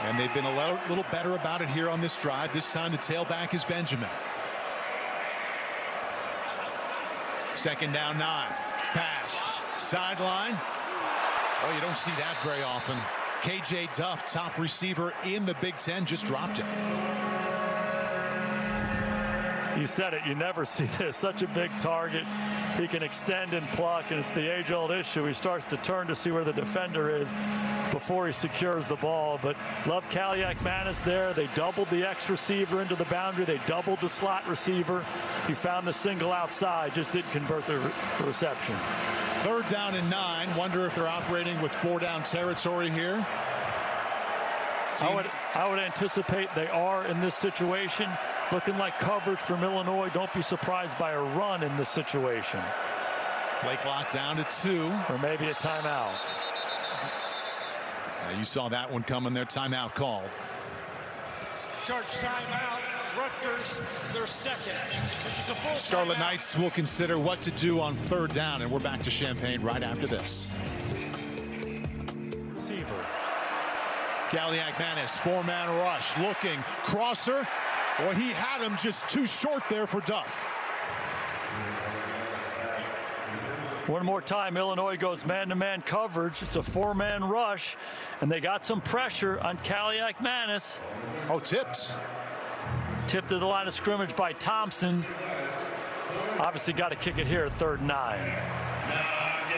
And they've been a little better about it here on this drive. This time the tailback is Benjamin. Second down 9. Pass. Sideline. Oh, you don't see that very often. KJ Duff, top receiver in the Big Ten, just dropped it. You said it. You never see this. Such a big target. He can extend and pluck, and it's the age-old issue. He starts to turn to see where the defender is before he secures the ball. But love Kaliak-Manis there. They doubled the X receiver into the boundary. They doubled the slot receiver. He found the single outside, just didn't convert the reception. Third down and 9. Wonder if they're operating with 4-down territory here. I would anticipate they are in this situation. Looking like coverage from Illinois. Don't be surprised by a run in this situation. Play clock down to 2. Or maybe a timeout. You saw that one coming there. Timeout called. Charge timeout. Rutgers, their second. This is a full Scarlet timeout. Knights will consider what to do on third down, and we're back to Champaign right after this. Receiver. Kaliak-Manis, 4-man rush, looking, crosser. Well, he had him just too short there for Duff. One more time, Illinois goes man-to-man coverage. It's a 4-man rush, and they got some pressure on Kaliak-Manis. Oh, tipped. Tipped to the line of scrimmage by Thompson. Obviously got to kick it here at 3rd and 9.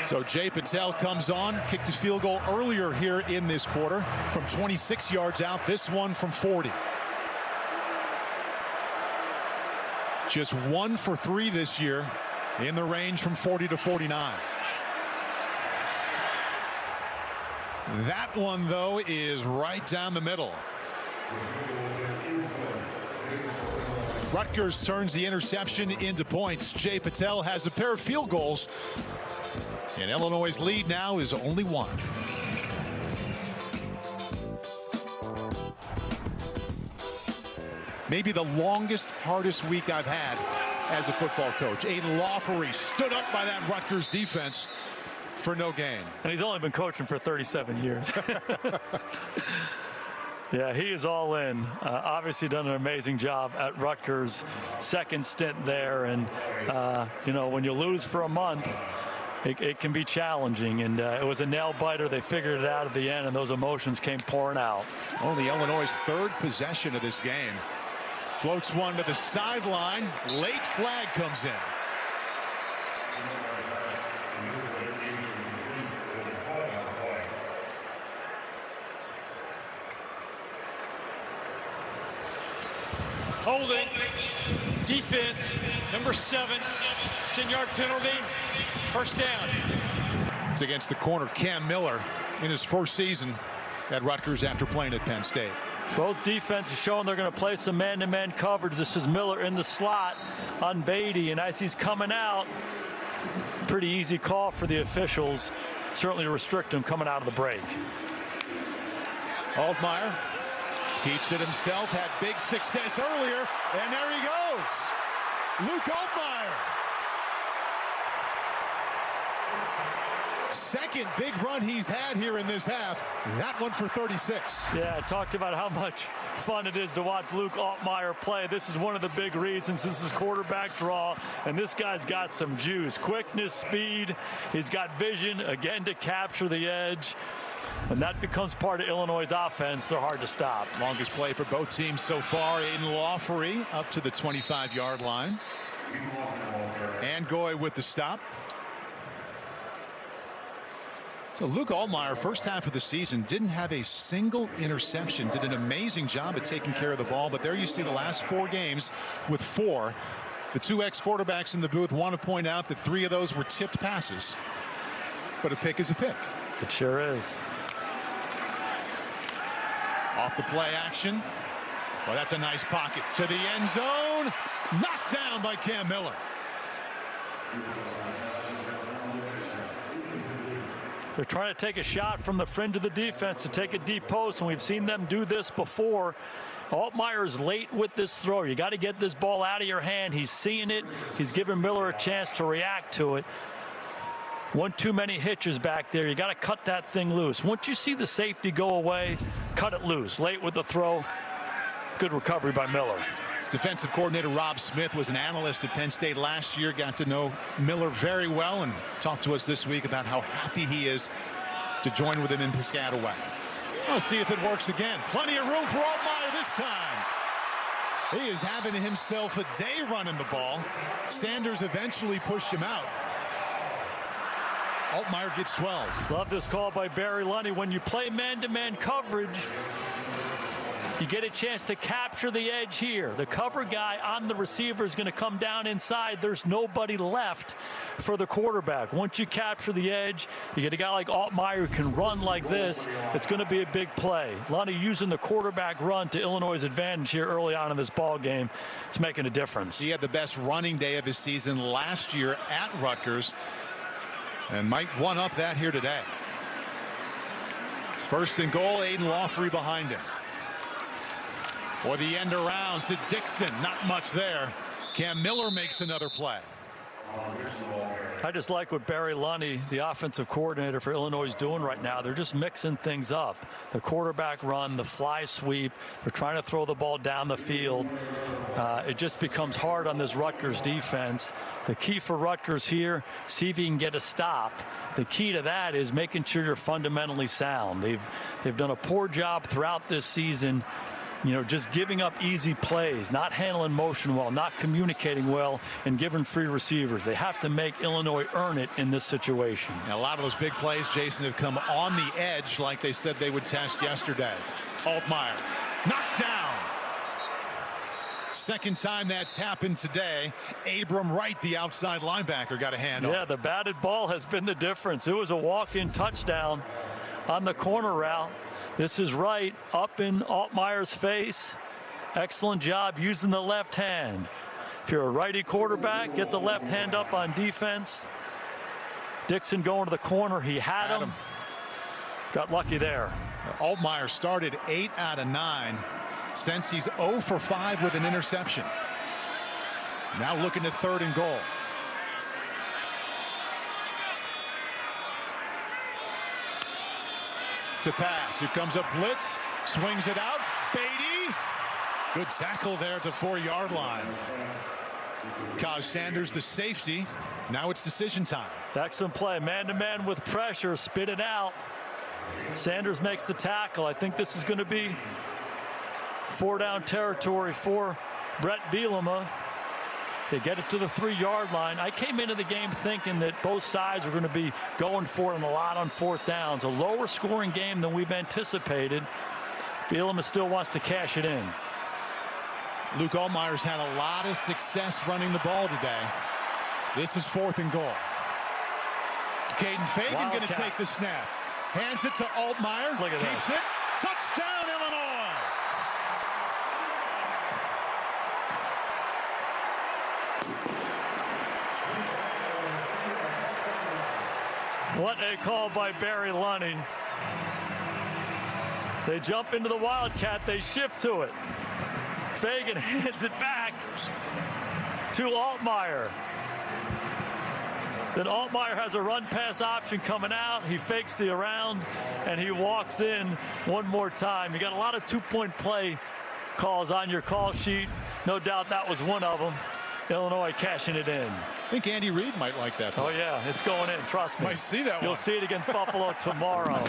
So Jay Patel comes on, kicked his field goal earlier here in this quarter from 26 yards out. This one from 40. Just 1 for 3 this year in the range from 40 to 49. That one, though, is right down the middle. Rutgers turns the interception into points. Jay Patel has a pair of field goals, and Illinois' lead now is only 1. Maybe the longest, hardest week I've had as a football coach. Aiden Lawfery stood up by that Rutgers defense for no gain. And he's only been coaching for 37 years. Yeah, he is all in. Obviously done an amazing job at Rutgers. Second stint there. And, you know, when you lose for a month, it can be challenging. And it was a nail-biter. They figured it out at the end, and those emotions came pouring out. Only Illinois' 3rd possession of this game. Floats one to the sideline. Late flag comes in. Holding. Defense. Number 7. 10-yard penalty. First down. It's against the corner, Cam Miller, in his first season at Rutgers after playing at Penn State. Both defenses showing they're going to play some man-to-man coverage. This is Miller in the slot on Beatty, and as he's coming out, pretty easy call for the officials, certainly to restrict him coming out of the break. Altmyer keeps it himself, had big success earlier, and there he goes. Luke Altmyer. Second big run he's had here in this half. That one for 36. Yeah, I talked about how much fun it is to watch Luke Altmyer play. This is one of the big reasons. This is quarterback draw, and this guy's got some juice. Quickness, speed. He's got vision, again, to capture the edge. And that becomes part of Illinois' offense. They're hard to stop. Longest play for both teams so far. Aiden Lawfrey up to the 25-yard line. And Goy with the stop. So Luke Altmyer, first half of the season, didn't have a single interception. Did an amazing job at taking care of the ball. But there you see the last 4 games with 4. The 2 ex-quarterbacks in the booth want to point out that 3 of those were tipped passes. But a pick is a pick. It sure is. Off the play action. Well, that's a nice pocket to the end zone. Knocked down by Cam Miller. They're trying to take a shot from the fringe of the defense to take a deep post, and we've seen them do this before. Altmyer's late with this throw. You got to get this ball out of your hand. He's seeing it. He's giving Miller a chance to react to it. One too many hitches back there. You got to cut that thing loose. Once you see the safety go away, cut it loose. Late with the throw. Good recovery by Miller. Defensive coordinator Rob Smith was an analyst at Penn State last year. Got to know Miller very well and talked to us this week about how happy he is to join with him in Piscataway. We'll see if it works again. Plenty of room for Altmyer this time. He is having himself a day running the ball. Sanders eventually pushed him out. Altmyer gets 12. Love this call by Barry Lunny. When you play man-to-man coverage, you get a chance to capture the edge here. The cover guy on the receiver is going to come down inside. There's nobody left for the quarterback. Once you capture the edge, you get a guy like Altmyer who can run like this. It's going to be a big play. Lunny using the quarterback run to Illinois' advantage here early on in this ball game. It's making a difference. He had the best running day of his season last year at Rutgers and might one-up that here today. First and goal, Aiden Lawfrey behind him. Or the end around to Dixon. Not much there. Cam Miller makes another play. I just like what Barry Lunny, the offensive coordinator for Illinois, is doing right now. They're just mixing things up. The quarterback run, the fly sweep. They're trying to throw the ball down the field. It just becomes hard on this Rutgers defense. The key for Rutgers here, see if you can get a stop. The key to that is making sure you're fundamentally sound. They've done a poor job throughout this season, just giving up easy plays, not handling motion well, not communicating well, and giving free receivers. They have to make Illinois earn it in this situation. Now, a lot of those big plays, Jason, have come on the edge like they said they would test yesterday. Altmyer knocked down. Second time that's happened today. Abram Wright, the outside linebacker, got a hand on. Yeah, the batted ball has been the difference. It was a walk-in touchdown on the corner route. This is Wright up in Altmyer's face. Excellent job using the left hand. If you're a righty quarterback, get the left hand up on defense. Dixon going to the corner. He had him. Got lucky there. Altmyer started 8 out of 9 since he's 0 for 5 with an interception. Now looking at 3rd and goal. To pass. Here comes a blitz. Swings it out. Beatty. Good tackle there at the 4-yard line. Kaj Sanders, the safety. Now it's decision time. Excellent play. Man-to-man with pressure. Spit it out. Sanders makes the tackle. I think this is going to be 4-down territory for Brett Bielema. They get it to the 3-yard line. I came into the game thinking that both sides were going to be going for it a lot on 4th downs. A lower scoring game than we've anticipated. Bielema still wants to cash it in. Luke Altmyer's had a lot of success running the ball today. This is 4th and goal. Kaden Feagin going to take the snap. Hands it to Altmyer. Look at Keeps that. it. Touchdown, Illinois. What a call by Barry Lunny. They jump into the Wildcat. They shift to it. Feagin hands it back to Altmyer. Then Altmyer has a run-pass option coming out. He fakes the around, and he walks in one more time. You got a lot of two-point play calls on your call sheet. No doubt that was one of them. Illinois cashing it in. I think Andy Reid might like that play. Oh, yeah, it's going in. Trust me. Might see that one. You'll see it against Buffalo tomorrow.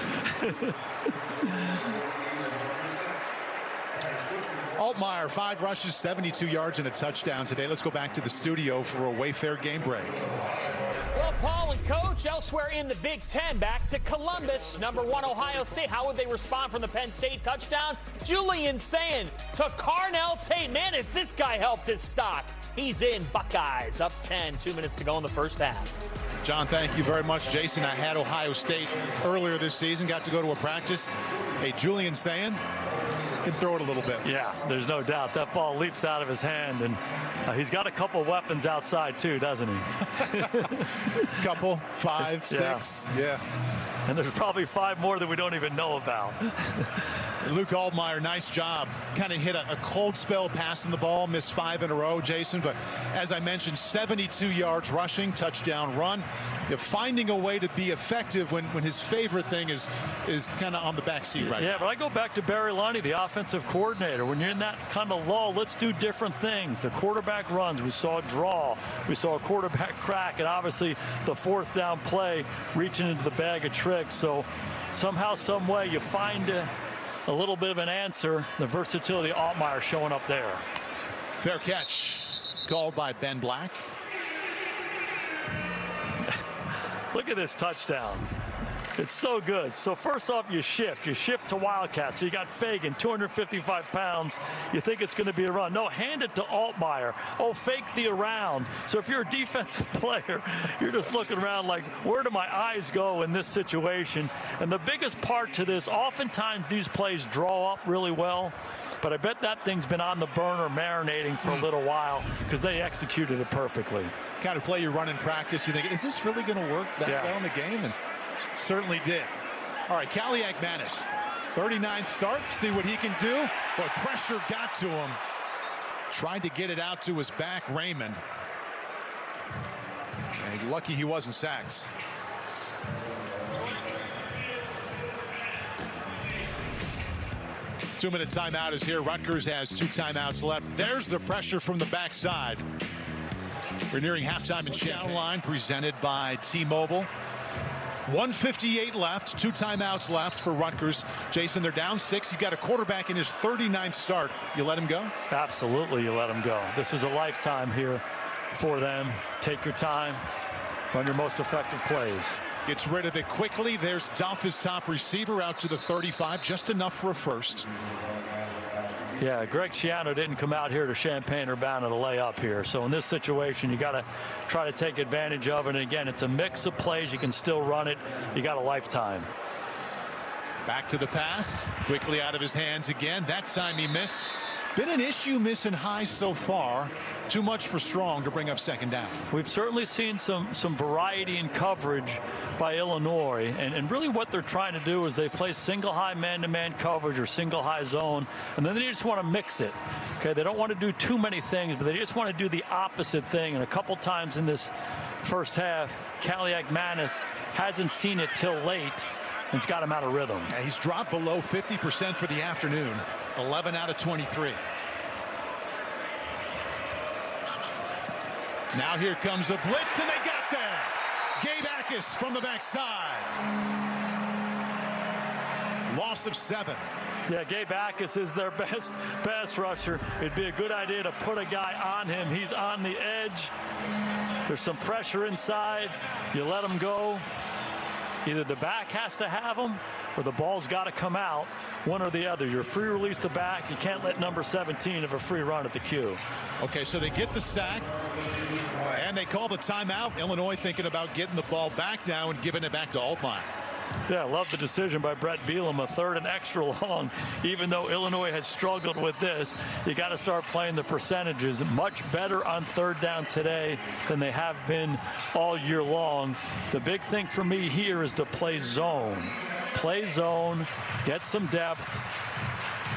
Altmyer, 5 rushes, 72 yards, and a touchdown today. Let's go back to the studio for a Wayfair game break. Well, Paul and Coach, elsewhere in the Big Ten, back to Columbus, #1 Ohio State. How would they respond from the Penn State touchdown? Julian saying to Carnell Tate, man, has this guy helped his stock? He's in. Buckeyes up 10, 2 minutes to go in the first half. John, thank you very much. Jason, I had Ohio State earlier this season, got to go to a practice. Hey, Julian saying can throw it a little bit. Yeah, there's no doubt. That ball leaps out of his hand, and he's got a couple weapons outside, too, doesn't he? Couple, 5, 6, yeah. And there's probably 5 more that we don't even know about. Luke Altmyer, nice job. Kind of hit a cold spell passing the ball, missed 5 in a row, Jason. But as I mentioned, 72 yards rushing, touchdown run. Finding a way to be effective when his favorite thing is kind of on the back seat right now. Yeah, but I go back to Barry Lonnie, the offensive coordinator. When you're in that kind of lull, let's do different things. The quarterback runs, we saw a draw, we saw a quarterback crack, and obviously the 4th down play reaching into the bag of tricks. So somehow, some way, you find a little bit of an answer. The versatility of Altmyer showing up there. Fair catch called by Ben Black. Look at this touchdown. It's so good. So first off, you shift to Wildcat. So you got Feagin, 255 pounds. You think it's going to be a run. No, hand it to Altmyer. Oh, fake the around. So if you're a defensive player, you're just looking around like, where do my eyes go in this situation? And the biggest part to this, oftentimes these plays draw up really well, but I bet that thing's been on the burner marinating for a little while because they executed it perfectly. Kind of play you run in practice. You think, is this really going to work that well in the game? And certainly did. All right, Kaliak Manis, 39 start. See what he can do. But pressure got to him. Tried to get it out to his back, Raymond. And lucky he wasn't sacked. Two-minute timeout is here. Rutgers has 2 timeouts left. There's the pressure from the backside. We're nearing halftime in Champaign. Line presented by T-Mobile. 1:58 left, 2 timeouts left for Rutgers. Jason, they're down 6. You got a quarterback in his 39th start. You let him go? Absolutely, you let him go. This is a lifetime here for them. Take your time, run your most effective plays. Gets rid of it quickly. There's Duff, his top receiver, out to the 35, just enough for a first. Yeah, Greg Schiano didn't come out here to Champaign-Urbana to lay up here. So in this situation, you got to try to take advantage of it. And again, it's a mix of plays. You can still run it. You got a lifetime. Back to the pass. Quickly out of his hands again. That time he missed. Been an issue missing high so far. Too much for Strong to bring up second down. We've certainly seen some variety in coverage by Illinois, and really what they're trying to do is they play single high man-to-man coverage or single high zone, and then they just want to mix it. Okay, they don't want to do too many things, but they just want to do the opposite thing. And a couple times in this first half, Kaliak Manis hasn't seen it till late. It's got him out of rhythm. Yeah, he's dropped below 50% for the afternoon. 11 out of 23. Now here comes a blitz, and they got there. Gabe Akis from the backside. Loss of 7. Yeah, Gabe Akis is their best pass rusher. It'd be a good idea to put a guy on him. He's on the edge. There's some pressure inside. You let him go. Either the back has to have him or the ball's got to come out, one or the other. You're free release the back. You can't let number 17 have a free run at the Q. Okay, so they get the sack and they call the timeout. Illinois thinking about getting the ball back now and giving it back to Altmyer. Yeah, I love the decision by Brett Bielema, a 3rd and extra long. Even though Illinois has struggled with this, you got to start playing the percentages. Much better on 3rd down today than they have been all year long. The big thing for me here is to play zone. Play zone, get some depth,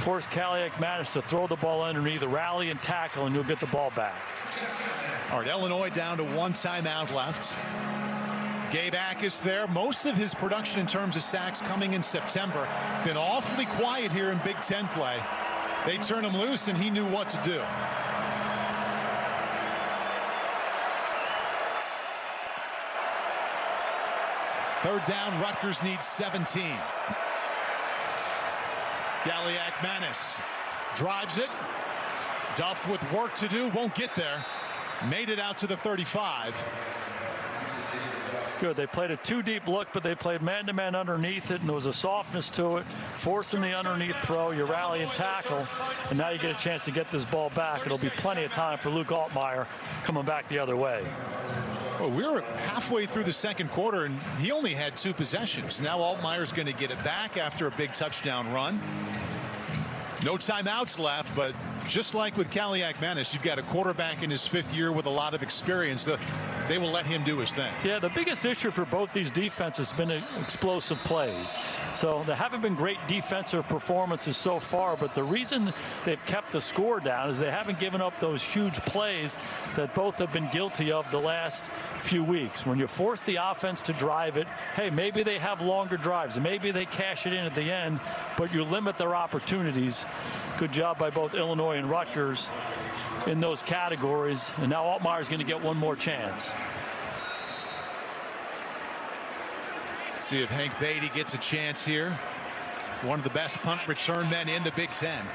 force Kaliak Manis to throw the ball underneath, rally and tackle, and you'll get the ball back. All right, Illinois down to 1 timeout left. Gabe Akis there. Most of his production in terms of sacks coming in September. Been awfully quiet here in Big Ten play. They turned him loose, and he knew what to do. Third down, Rutgers needs 17. Galiak-Manis drives it. Duff with work to do, won't get there. Made it out to the 35. Good. They played a two-deep look, but they played man-to-man underneath it, and there was a softness to it, forcing the underneath throw. You rally and tackle, and now you get a chance to get this ball back. It'll be plenty of time for Luke Altmyer coming back the other way. Well, we're halfway through the second quarter, and he only had 2 possessions. Now Altmyer's going to get it back after a big touchdown run. No timeouts left, but just like with Galiak-Manis, you've got a quarterback in his 5th year with a lot of experience. They will let him do his thing. Yeah, the biggest issue for both these defenses has been explosive plays. So there haven't been great defensive performances so far, but the reason they've kept the score down is they haven't given up those huge plays that both have been guilty of the last few weeks. When you force the offense to drive it, hey, maybe they have longer drives. Maybe they cash it in at the end, but you limit their opportunities. Good job by both Illinois and Rutgers in those categories, and now Altmyer's going to get one more chance. See if Hank Beatty gets a chance here. One of the best punt return men in the Big Ten.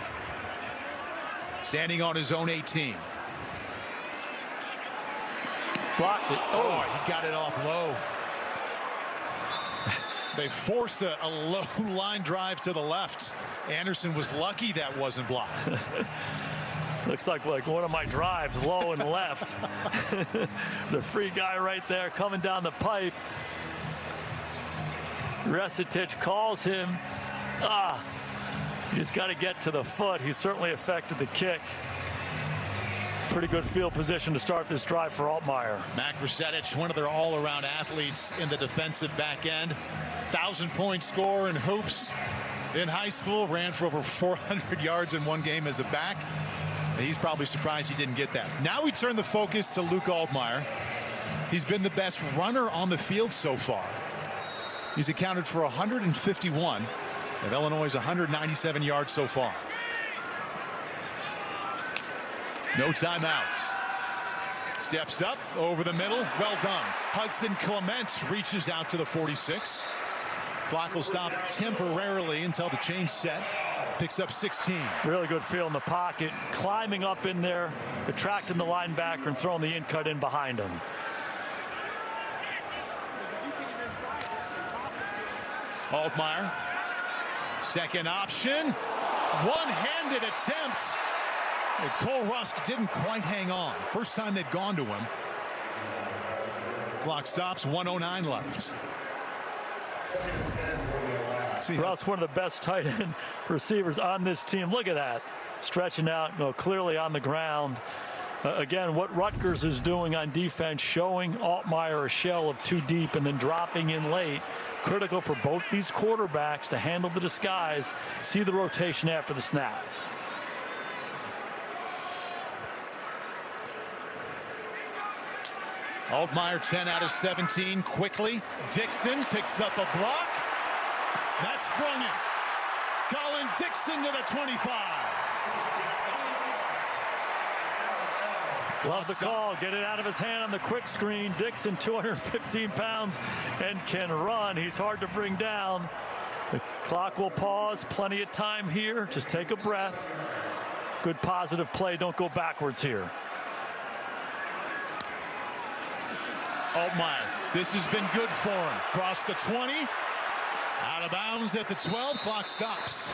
Standing on his own 18. Blocked it. Oh, he got it off low. They forced a low line drive to the left. Anderson was lucky that wasn't blocked. Looks like one of my drives, low and left. There's a free guy right there coming down the pipe. Resitich calls him. You just got to get to the foot. He certainly affected the kick. Pretty good field position to start this drive for Altmyer. Mac Resitich, one of their all-around athletes in the defensive back end. 1,000-point scorer in hoops in high school. Ran for over 400 yards in one game as a back. He's probably surprised he didn't get that. Now we turn the focus to Luke Altmyer. He's been the best runner on the field so far. He's accounted for 151 of Illinois' 197 yards so far. No timeouts. Steps up over the middle. Well done. Hudson Clements reaches out to the 46. Clock will stop temporarily until the change set. Picks up 16. Really good feel in the pocket, climbing up in there, attracting the linebacker and throwing the in-cut in behind him. Altmyer, second option, one-handed attempt. And Cole Rusk didn't quite hang on. First time they've gone to him. Clock stops, 1:09 left. Russ, one of the best tight end receivers on this team. Look at that. Stretching out, clearly on the ground. Again, what Rutgers is doing on defense, showing Altmyer a shell of 2 deep and then dropping in late. Critical for both these quarterbacks to handle the disguise, see the rotation after the snap. Altmyer 10 out of 17 quickly. Dixon picks up a block. That's sprung in. Colin Dixon to the 25. Love the call. Get it out of his hand on the quick screen. Dixon, 215 pounds and can run. He's hard to bring down. The clock will pause. Plenty of time here. Just take a breath. Good positive play. Don't go backwards here. Altmyer, this has been good for him. Across the 20. Out of bounds at the 12. Clock stops.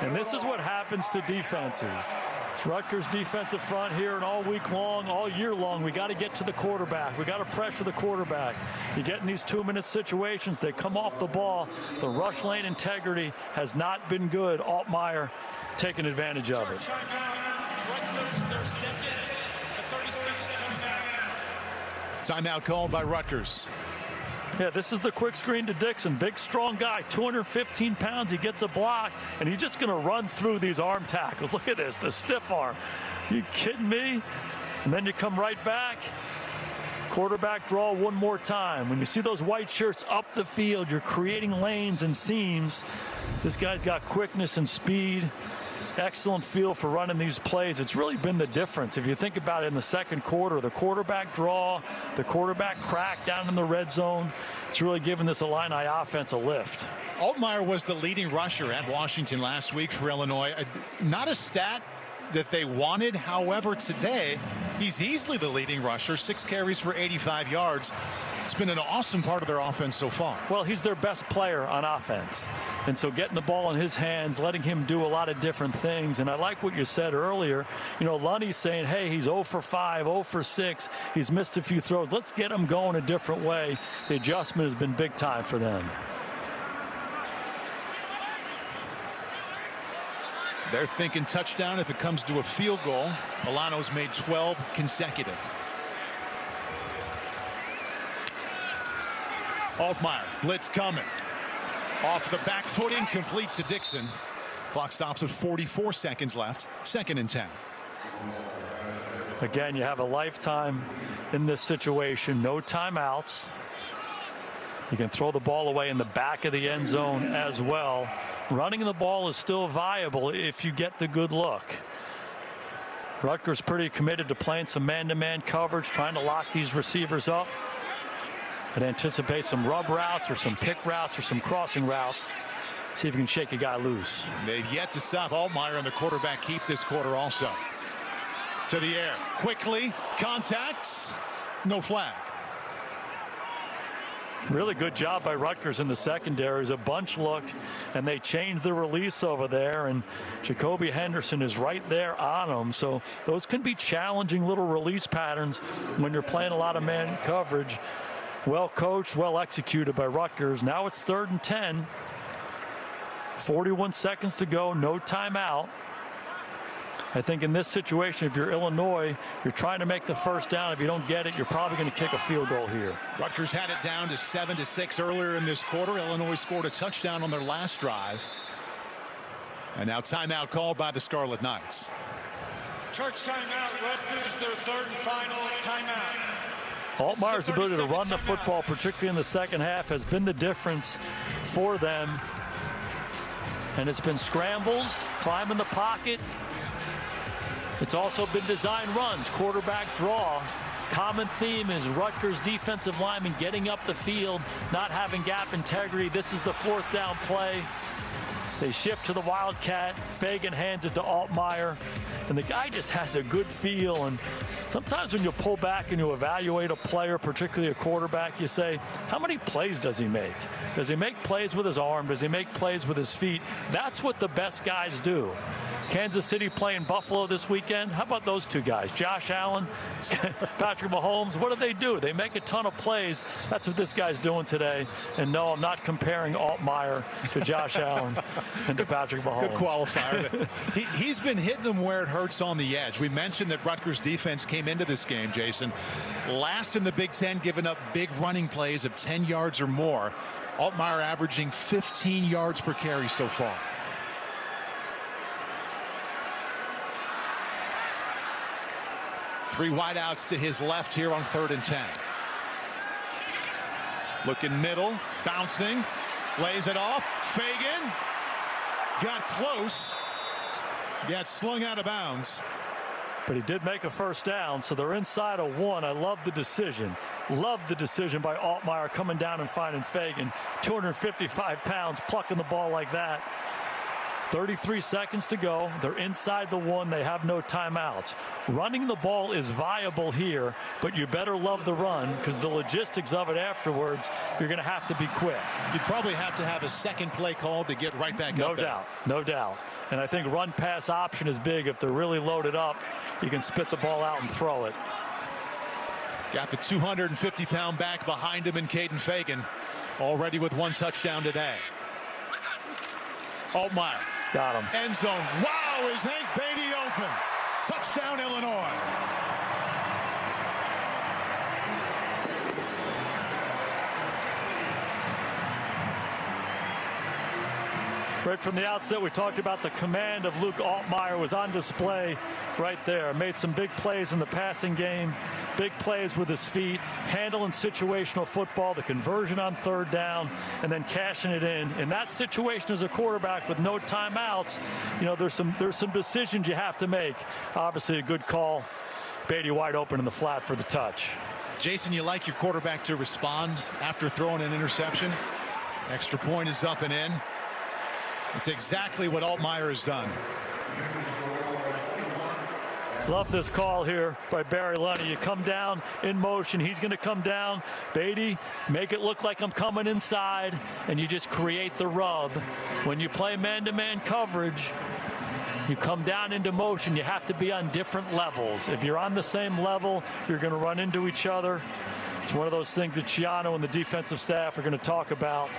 And this is what happens to defenses. It's Rutgers defensive front here, and all week long, all year long, we got to get to the quarterback. We got to pressure the quarterback. You get in these 2-minute situations, they come off the ball. The rush lane integrity has not been good. Altmyer taking advantage of it. Rutgers, their second, the 36th timeout. Timeout called by Rutgers. Yeah, this is the quick screen to Dixon. Big, strong guy, 215 pounds. He gets a block, and he's just going to run through these arm tackles. Look at this, the stiff arm. You kidding me? And then you come right back. Quarterback draw one more time. When you see those white shirts up the field, you're creating lanes and seams. This guy's got quickness and speed. Excellent feel for running these plays. It's really been the difference. If you think about it in the second quarter, the quarterback draw, the quarterback crack down in the red zone, it's really given this Illini offense a lift. Altmyer was the leading rusher at Washington last week for Illinois. Not a stat that they wanted. However, today, he's easily the leading rusher, 6 carries for 85 yards. It's been an awesome part of their offense so far. Well, he's their best player on offense. And so getting the ball in his hands, letting him do a lot of different things. And I like what you said earlier. You know, Lunny's saying, hey, he's 0 for 5, 0 for 6. He's missed a few throws. Let's get him going a different way. The adjustment has been big time for them. They're thinking touchdown if it comes to a field goal. Milano's made 12 consecutive. Altmyer, blitz coming. Off the back foot, incomplete to Dixon. Clock stops at 44 seconds left. 2nd and 10. Again, you have a lifetime in this situation. No timeouts. You can throw the ball away in the back of the end zone as well. Running the ball is still viable if you get the good look. Rutgers pretty committed to playing some man-to-man coverage, trying to lock these receivers up. And anticipate some rub routes or some pick routes or some crossing routes. See if you can shake a guy loose. They've yet to stop Altmyer on the quarterback keep this quarter also. To the air. Quickly. Contacts. No flag. Really good job by Rutgers in the secondary. It's a bunch look, and they changed the release over there, and Jacoby Henderson is right there on them. So those can be challenging little release patterns when you're playing a lot of man coverage. Well coached, well executed by Rutgers. Now it's 3rd and 10. 41 seconds to go, no timeout. I think in this situation, if you're Illinois, you're trying to make the first down. If you don't get it, you're probably going to kick a field goal here. Rutgers had it down to 7-6 earlier in this quarter. Illinois scored a touchdown on their last drive. And now timeout called by the Scarlet Knights. Church timeout, Rutgers, their 3rd and final timeout. Altmyer's ability to run the football, particularly in the second half, has been the difference for them. And it's been scrambles, climb in the pocket. It's also been design runs, quarterback draw. Common theme is Rutgers defensive linemen getting up the field, not having gap integrity. This is the 4th down play. They shift to the Wildcat. Feagin hands it to Altmyer. And the guy just has a good feel. And sometimes when you pull back and you evaluate a player, particularly a quarterback, you say, how many plays does he make? Does he make plays with his arm? Does he make plays with his feet? That's what the best guys do. Kansas City playing Buffalo this weekend. How about those two guys? Josh Allen, Patrick Mahomes. What do? They make a ton of plays. That's what this guy's doing today. And no, I'm not comparing Altmyer to Josh Allen and to Patrick Mahomes. Good qualifier. He's been hitting them where it hurts on the edge. We mentioned that Rutgers defense came into this game, Jason, last in the Big Ten, giving up big running plays of 10 yards or more. Altmyer averaging 15 yards per carry so far. Three wideouts to his left here on 3rd and 10. Looking middle, bouncing, lays it off. Feagin got close, got slung out of bounds. But he did make a first down, so they're inside of 1. I love the decision. Love the decision by Altmyer coming down and finding Feagin. 255 pounds, plucking the ball like that. 33 seconds to go. They're inside the 1. They have no timeouts. Running the ball is viable here, but you better love the run because the logistics of it afterwards, you're going to have to be quick. You'd probably have to have a second play called to get right back up there. No doubt. No doubt. And I think run-pass option is big. If they're really loaded up, you can spit the ball out and throw it. Got the 250-pound back behind him in Kaden Feagin, already with 1 touchdown today. Altmyer. Got him. End zone. Wow, is Hank Beatty open. Touchdown, Illinois. Right from the outset, we talked about the command of Luke Altmyer was on display right there. Made some big plays in the passing game, big plays with his feet, handling situational football, the conversion on third down, and then cashing it in. In that situation as a quarterback with no timeouts, you know, there's some decisions you have to make. Obviously a good call. Beatty wide open in the flat for the touch. Jason, you like your quarterback to respond after throwing an interception? Extra point is up and in. It's exactly what Altmyer has done. Love this call here by Barry Lunny. You come down in motion. He's going to come down. Beatty, make it look like I'm coming inside, and you just create the rub. When you play man-to-man coverage, you come down into motion. You have to be on different levels. If you're on the same level, you're going to run into each other. It's one of those things that Chiano and the defensive staff are going to talk about.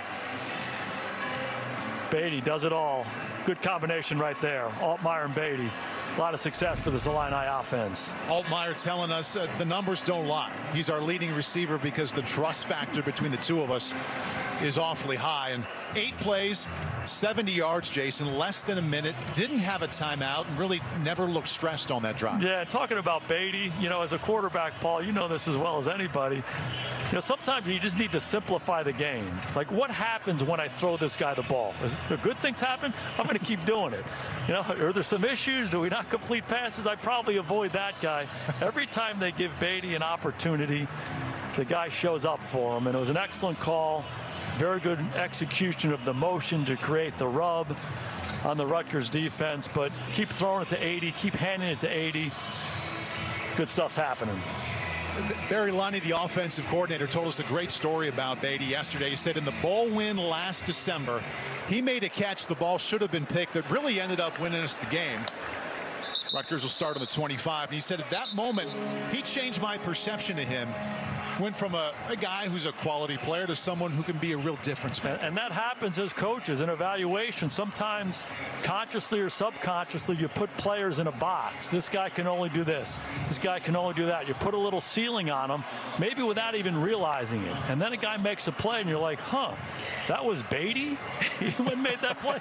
Beatty does it all. Good combination right there. Altmyer and Beatty. A lot of success for this Illini offense. Altmyer telling us the numbers don't lie. He's our leading receiver because the trust factor between the two of us is awfully high. And 8 plays, 70 yards, Jason, less than a minute, didn't have a timeout, and really never looked stressed on that drive. Yeah, talking about Beatty, you know, as a quarterback, Paul, you know this as well as anybody. You know, sometimes you just need to simplify the game. Like, what happens when I throw this guy the ball? Is there good things happen? I'm going to keep doing it. You know, are there some issues? Do we not complete passes? I probably avoid that guy. Every time they give Beatty an opportunity, the guy shows up for him, and it was an excellent call. Very good execution of the motion to create the rub on the Rutgers defense, but keep throwing it to 80, keep handing it to 80. Good stuff's happening. Barry Lunny, the offensive coordinator, told us a great story about Beatty yesterday. He said in the bowl win last December, he made a catch, the ball should have been picked, that really ended up winning us the game. Rutgers will start on the 25, and he said at that moment, he changed my perception of him. Went from a guy who's a quality player to someone who can be a real difference maker. And that happens as coaches in evaluation. Sometimes consciously or subconsciously you put players in a box. This guy can only do this. This guy can only do that. You put a little ceiling on him, maybe without even realizing it. And then a guy makes a play and you're like, huh, that was Beatty? He went and made that play.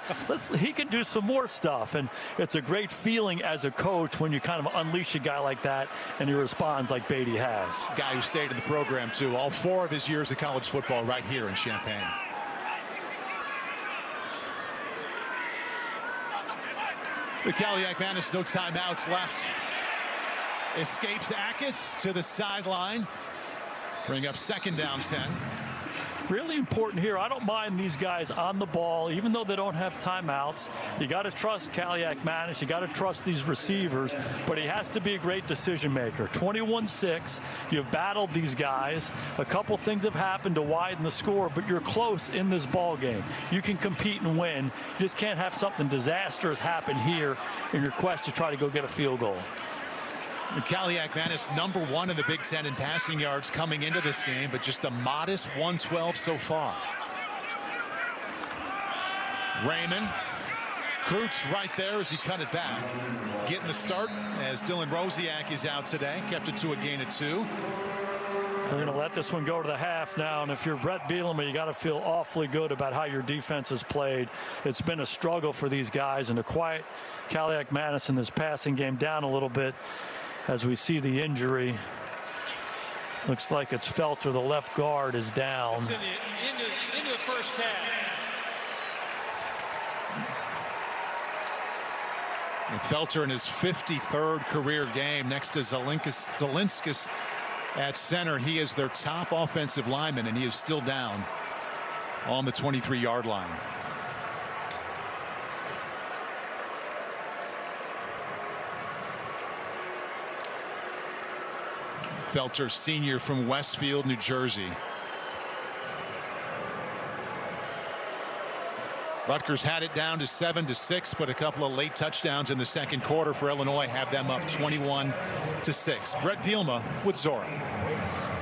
He can do some more stuff. And it's a great feeling as a coach when you kind of unleash a guy like that and he responds like Beatty has. Guy who stayed in the program too, all 4 of his years of college football right here in Champaign. The Kaliak-Manis, no timeouts left. Escapes Akis to the sideline. Bring up 2nd down 10. Really important here. I don't mind these guys on the ball, even though they don't have timeouts. You got to trust Kaliak-Manis. You got to trust these receivers, but he has to be a great decision maker. 21-6. You've battled these guys. A couple things have happened to widen the score, but you're close in this ball game. You can compete and win. You just can't have something disastrous happen here in your quest to try to go get a field goal. Kaliak-Manis #1 in the Big Ten in passing yards coming into this game, but just a modest 112 so far. Raymond, Kreutz right there as he cut it back. Getting the start as Dylan Rosiak is out today. Kept it to a gain of 2. They're going to let this one go to the half now, and if you're Brett Bielema, you got to feel awfully good about how your defense has played. It's been a struggle for these guys, and to quiet Kaliak-Manis in this passing game down a little bit as we see the injury. Looks like it's Felter, the left guard, is down. It's into the first half. It's Felter in his 53rd career game next to Zelinskas at center. He is their top offensive lineman, and he is still down on the 23-yard line. Felter, senior from Westfield, New Jersey. Rutgers had it down to 7-6, but a couple of late touchdowns in the second quarter for Illinois have them up 21-6. Brett Bielema with Zora.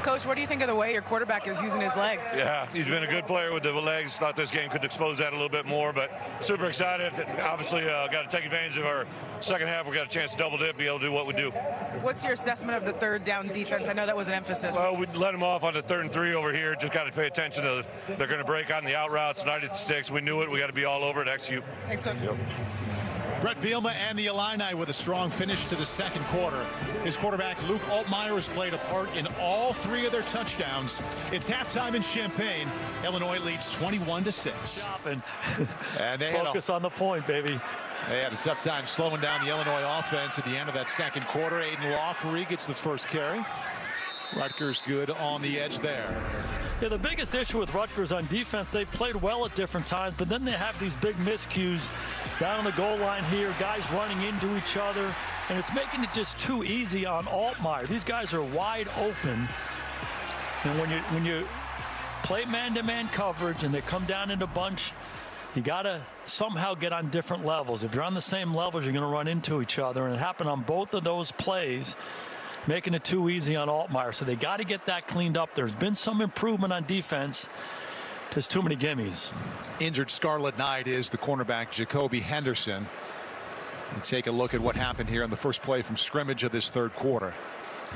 Coach, what do you think of the way your quarterback is using his legs? Yeah, he's been a good player with the legs. Thought this game could expose that a little bit more, but super excited. Obviously, got to take advantage of our second half. We got a chance to double dip, be able to do what we do. What's your assessment of the third down defense? I know that was an emphasis. Well, we let them off on the 3rd and 3 over here. Just got to pay attention to they're going to break on the out routes, 90 sticks. We knew it. We got to be all over it, execute. Thanks, Coach. Yep. Brett Bielema and the Illini with a strong finish to the second quarter. His quarterback, Luke Altmyer, has played a part in all 3 of their touchdowns. It's halftime in Champaign. Illinois leads 21-6. And they focus on the point, baby. They had a tough time slowing down the Illinois offense at the end of that second quarter. Aiden Lawfrey gets the first carry. Rutgers good on the edge there. Yeah, the biggest issue with Rutgers on defense, they've played well at different times, but then they have these big miscues down on the goal line here, guys running into each other, and it's making it just too easy on Altmyer. These guys are wide open, and when you play man-to-man coverage and they come down in a bunch, you got to somehow get on different levels. If you're on the same levels, you're going to run into each other, and it happened on both of those plays, making it too easy on Altmyer. So they got to get that cleaned up. There's been some improvement on defense. Just too many gimmies. Injured Scarlet Knight is the cornerback Jacoby Henderson. And take a look at what happened here on the first play from scrimmage of this third quarter.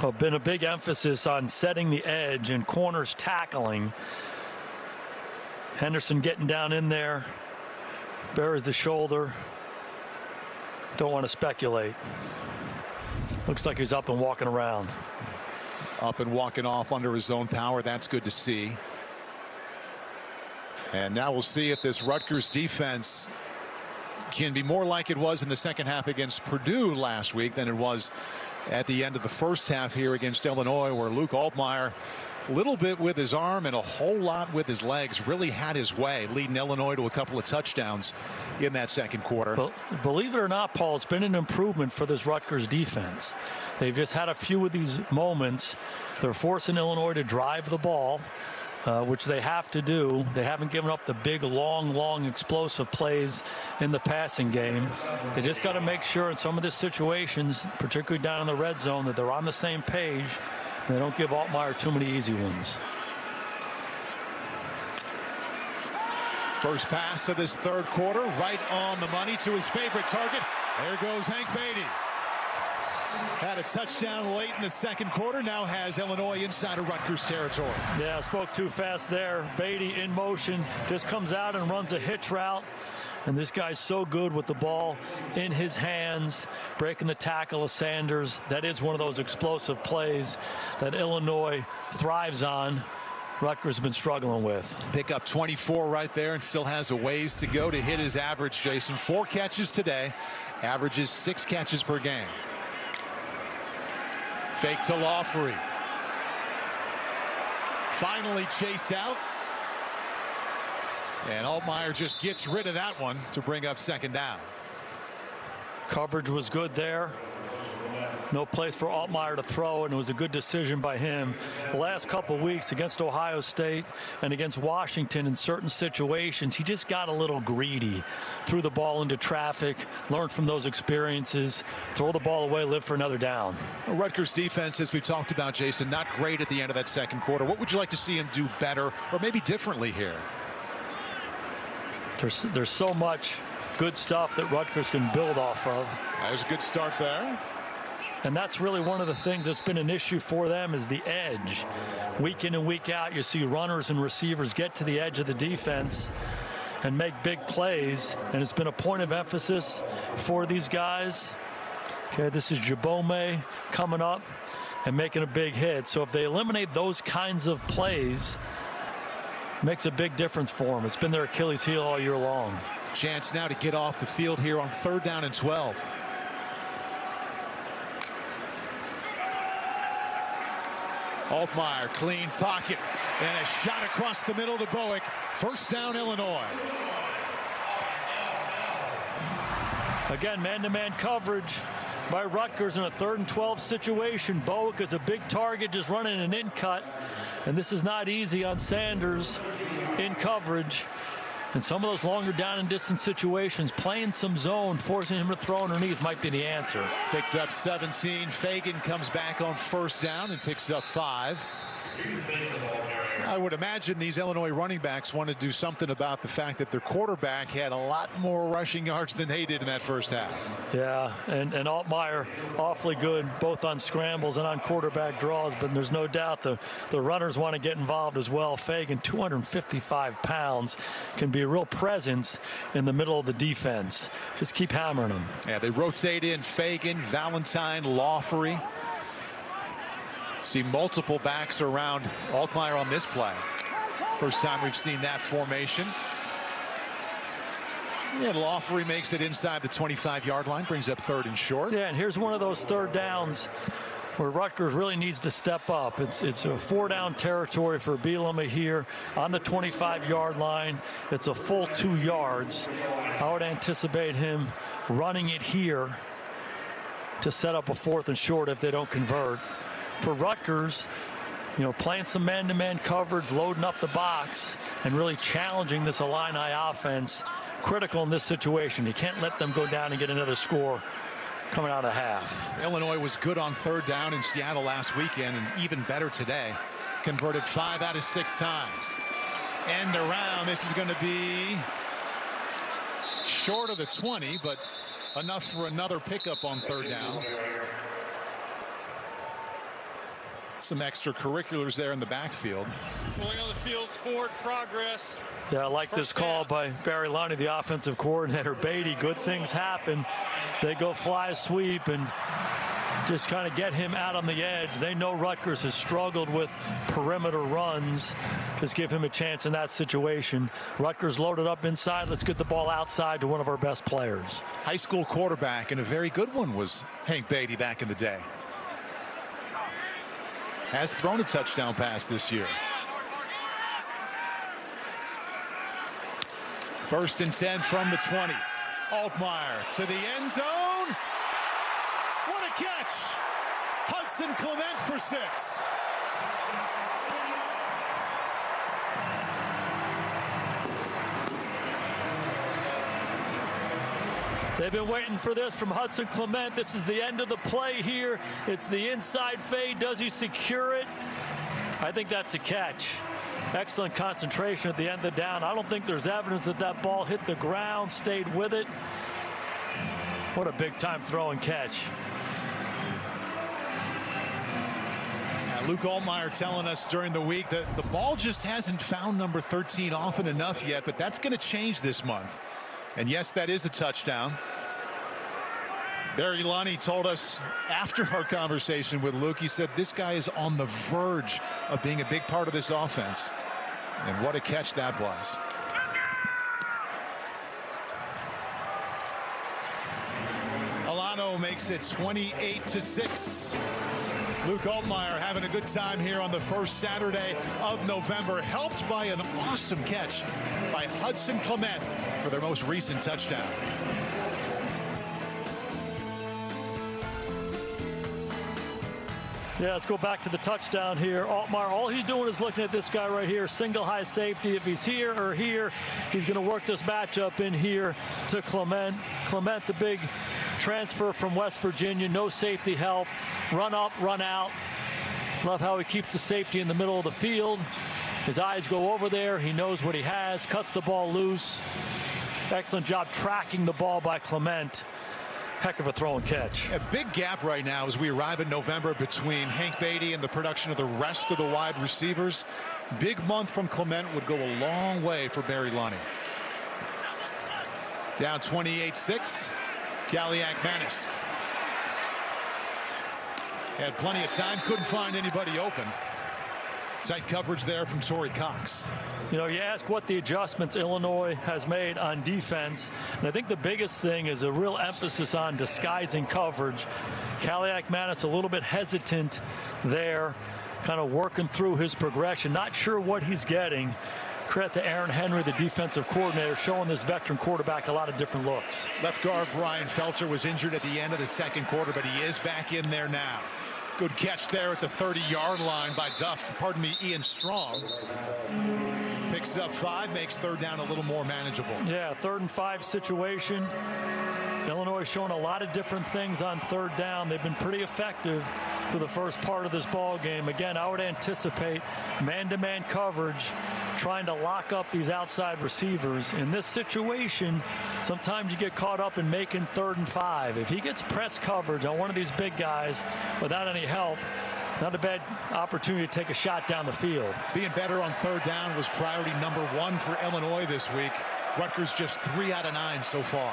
Well, been a big emphasis on setting the edge and corners tackling. Henderson getting down in there, buries the shoulder. Don't want to speculate. Looks like he's up and walking around. Up and walking off under his own power. That's good to see. And now we'll see if this Rutgers defense can be more like it was in the second half against Purdue last week than it was at the end of the first half here against Illinois, where Luke Altmyer, a little bit with his arm and a whole lot with his legs, really had his way, leading Illinois to a couple of touchdowns in that second quarter. But believe it or not, Paul, it's been an improvement for this Rutgers defense. They've just had a few of these moments. They're forcing Illinois to drive the ball, which they have to do. They haven't given up the big, long explosive plays in the passing game. They just got to make sure in some of these situations, particularly down in the red zone, that they're on the same page. They don't give Altmyer too many easy ones. First pass of this third quarter, right on the money to his favorite target. There goes Hank Beatty. Had a touchdown late in the second quarter, now has Illinois inside of Rutgers territory. Yeah, I spoke too fast there. Beatty in motion, just comes out and runs a hitch route. And this guy's so good with the ball in his hands, breaking the tackle of Sanders. That is one of those explosive plays that Illinois thrives on. Rutgers has been struggling with. Pick up 24 right there and still has a ways to go to hit his average, Jason. 4 catches today, averages 6 catches per game. Fake to Lawfrey. Finally chased out. And Altmyer just gets rid of that one to bring up second down. Coverage was good there. No place for Altmyer to throw, and it was a good decision by him. The last couple of weeks against Ohio State and against Washington in certain situations, he just got a little greedy. Threw the ball into traffic, learned from those experiences, throw the ball away, live for another down. Rutgers defense, as we talked about, Jason, not great at the end of that second quarter. What would you like to see him do better or maybe differently here? There's so much good stuff that Rutgers can build off of. There's a good start there. And that's really one of the things that's been an issue for them is the edge. Week in and week out, you see runners and receivers get to the edge of the defense and make big plays. And it's been a point of emphasis for these guys. Okay, this is Jabome coming up and making a big hit. So if they eliminate those kinds of plays, it makes a big difference for them. It's been their Achilles heel all year long. Chance now to get off the field here on 3rd down and 12. Altmyer, clean pocket, and a shot across the middle to Bowick. First down, Illinois. Again, man-to-man coverage by Rutgers in a 3rd and 12 situation. Bowick is a big target, just running an in-cut, and this is not easy on Sanders in coverage. And some of those longer down and distance situations, playing some zone, forcing him to throw underneath might be the answer. Picked up 17. Feagin comes back on 1st down and picks up 5. I would imagine these Illinois running backs want to do something about the fact that their quarterback had a lot more rushing yards than they did in that first half. Yeah, and Altmyer awfully good both on scrambles and on quarterback draws, but there's no doubt the runners want to get involved as well. Feagin, 255 pounds, can be a real presence in the middle of the defense. Just keep hammering them. Yeah, they rotate in Feagin, Valentine, Lawfrey. See multiple backs around Altmyer on this play. First time we've seen that formation. And Lawfrey makes it inside the 25-yard line, brings up 3rd and short. Yeah, and here's one of those 3rd downs where Rutgers really needs to step up. It's a 4-down territory for Bielema here on the 25-yard line. It's a full 2 yards. I would anticipate him running it here to set up a 4th and short if they don't convert. For Rutgers, you know, playing some man-to-man coverage, loading up the box, and really challenging this Illini offense, critical in this situation. You can't let them go down and get another score coming out of half. Illinois was good on 3rd down in Seattle last weekend, and even better today. Converted 5 out of 6 times. End around. This is going to be short of the 20, but enough for another pickup on 3rd down. Some extracurriculars there in the backfield. Going on the field's forward progress. Yeah, I like this call by Barry Lonnie, the offensive coordinator. Beatty, good things happen. They go fly sweep and just kind of get him out on the edge. They know Rutgers has struggled with perimeter runs. Just give him a chance in that situation. Rutgers loaded up inside. Let's get the ball outside to one of our best players. High school quarterback, and a very good one, was Hank Beatty back in the day. Has thrown a touchdown pass this year. 1st and 10 from the 20. Altmyer to the end zone. What a catch! Hudson Clement for 6. They've been waiting for this from Hudson Clement. This is the end of the play here. It's the inside fade. Does he secure it? I think that's a catch. Excellent concentration at the end of the down. I don't think there's evidence that that ball hit the ground, stayed with it. What a big-time throw and catch. Luke Altmyer telling us during the week that the ball just hasn't found number 13 often enough yet, but that's going to change this month. And yes, that is a touchdown. Barry Lonnie told us after our conversation with Luke, he said this guy is on the verge of being a big part of this offense. And what a catch that was. Alano makes it 28-6. Luke Altmyer having a good time here on the first Saturday of November, helped by an awesome catch by Hudson Clement for their most recent touchdown. Yeah, let's go back to the touchdown here. Altmyer, all he's doing is looking at this guy right here, single high safety. If he's here or here, he's going to work this matchup in here to Clement. Clement, the big transfer from West Virginia, no safety help. Run up, run out. Love how he keeps the safety in the middle of the field. His eyes go over there. He knows what he has, cuts the ball loose. Excellent job tracking the ball by Clement. Heck of a throw and catch. A big gap right now as we arrive in November between Hank Beatty and the production of the rest of the wide receivers. Big month from Clement would go a long way for Barry Lonnie. Down 28-6. Galiak-Manis had plenty of time, couldn't find anybody open. Tight coverage there from Torrey Cox. You know, you ask what the adjustments Illinois has made on defense, and I think the biggest thing is a real emphasis on disguising coverage. Galiak-Manis a little bit hesitant there, kind of working through his progression, not sure what he's getting. Credit to Aaron Henry, the defensive coordinator, showing this veteran quarterback a lot of different looks. Left guard Brian Felcher was injured at the end of the second quarter, but he is back in there now. Good catch there at the 30-yard line by Ian Strong. picks up 5, makes third down a little more manageable. Yeah, 3rd and 5 situation. Illinois showing a lot of different things on third down. They've been pretty effective for the first part of this ball game. Again, I would anticipate man-to-man coverage, trying to lock up these outside receivers. In this situation, sometimes you get caught up in making 3rd and 5. If he gets press coverage on one of these big guys without any help, not a bad opportunity to take a shot down the field. Being better on third down was priority number 1 for Illinois this week. Rutgers just 3 out of 9 so far.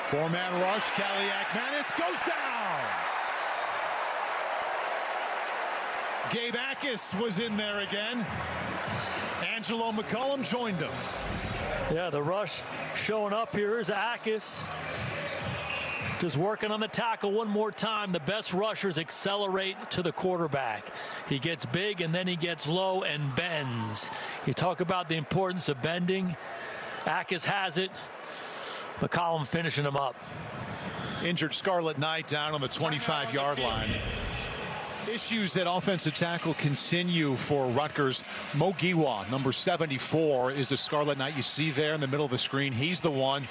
4-man rush. Kaliak-Manis goes down. Gabe Akis was in there again. Angelo McCullum joined him. Yeah, the rush showing up here is Akis. Just working on the tackle one more time. The best rushers accelerate to the quarterback. He gets big and then he gets low and bends. You talk about the importance of bending. Akis has it. McCollum finishing him up. Injured Scarlett Knight down on the 25-yard line. Issues at offensive tackle continue for Rutgers. Mo Giwa, number 74, is the Scarlet Knight you see there in the middle of the screen. He's the one.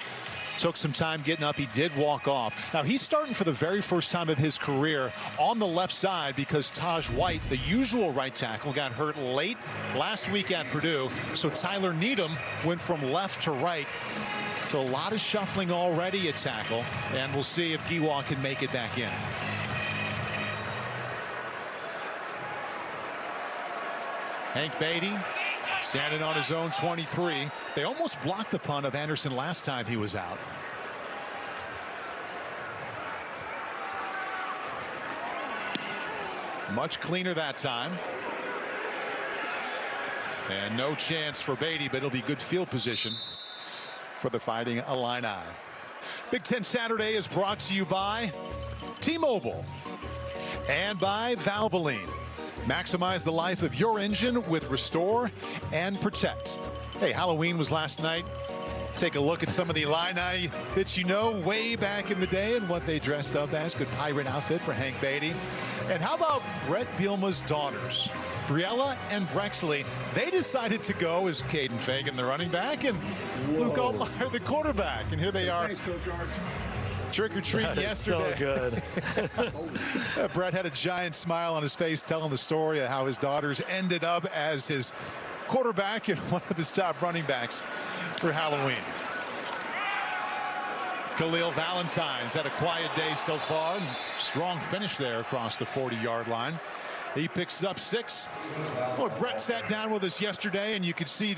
Took some time getting up. He did walk off. Now he's starting for the very first time of his career on the left side because Taj White, the usual right tackle, got hurt late last week at Purdue. So Tyler Needham went from left to right. So a lot of shuffling already at tackle, and we'll see if Giwa can make it back in. Hank Beatty standing on his own 23. They almost blocked the punt of Anderson last time he was out. Much cleaner that time. And no chance for Beatty, but it'll be good field position for the Fighting Illini. Big Ten Saturday is brought to you by T-Mobile and by Valvoline. Maximize the life of your engine with Restore and Protect. Hey, Halloween was last night. Take a look at some of the Illini that you know way back in the day and what they dressed up as. Good pirate outfit for Hank Beatty. And how about Brett Bielema's daughters, Briella and Brexley? They decided to go as Kaden Feagin, the running back, and Luke Altmyer, the quarterback. And here they are. Thanks, Coach Arch. Trick or treat yesterday. So good. Brett had a giant smile on his face telling the story of how his daughters ended up as his quarterback and one of his top running backs for Halloween. Khalil Valentine's had a quiet day so far. Strong finish there across the 40-yard line. He picks up 6. Boy, Brett sat down with us yesterday, and you could see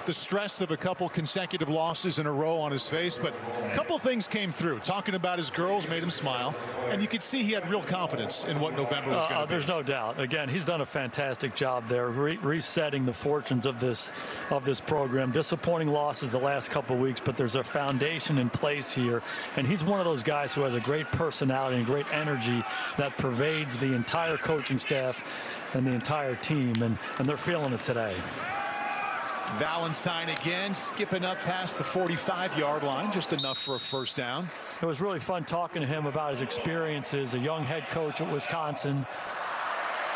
the stress of a couple consecutive losses in a row on his face. But a couple things came through. Talking about his girls made him smile, and you could see he had real confidence in what November was going to be. There's no doubt. Again, he's done a fantastic job there, resetting the fortunes of this program. Disappointing losses the last couple of weeks, but there's a foundation in place here, and he's one of those guys who has a great personality and great energy that pervades the entire coaching staff and the entire team, and they're feeling it today. Valentine again skipping up past the 45-yard line, just enough for a first down. It was really fun talking to him about his experiences, a young head coach at Wisconsin,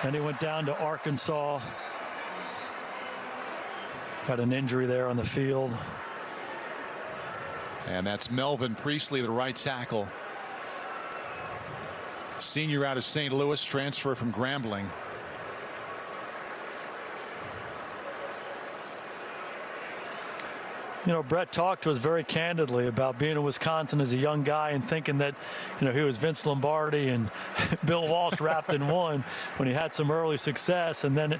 and he went down to Arkansas, got an injury there on the field. And that's Melvin Priestley, the right tackle. Senior out of St. Louis, transfer from Grambling. You know, Brett talked to us very candidly about being in Wisconsin as a young guy and thinking that, you know, he was Vince Lombardi and Bill Walsh wrapped in one when he had some early success. And then,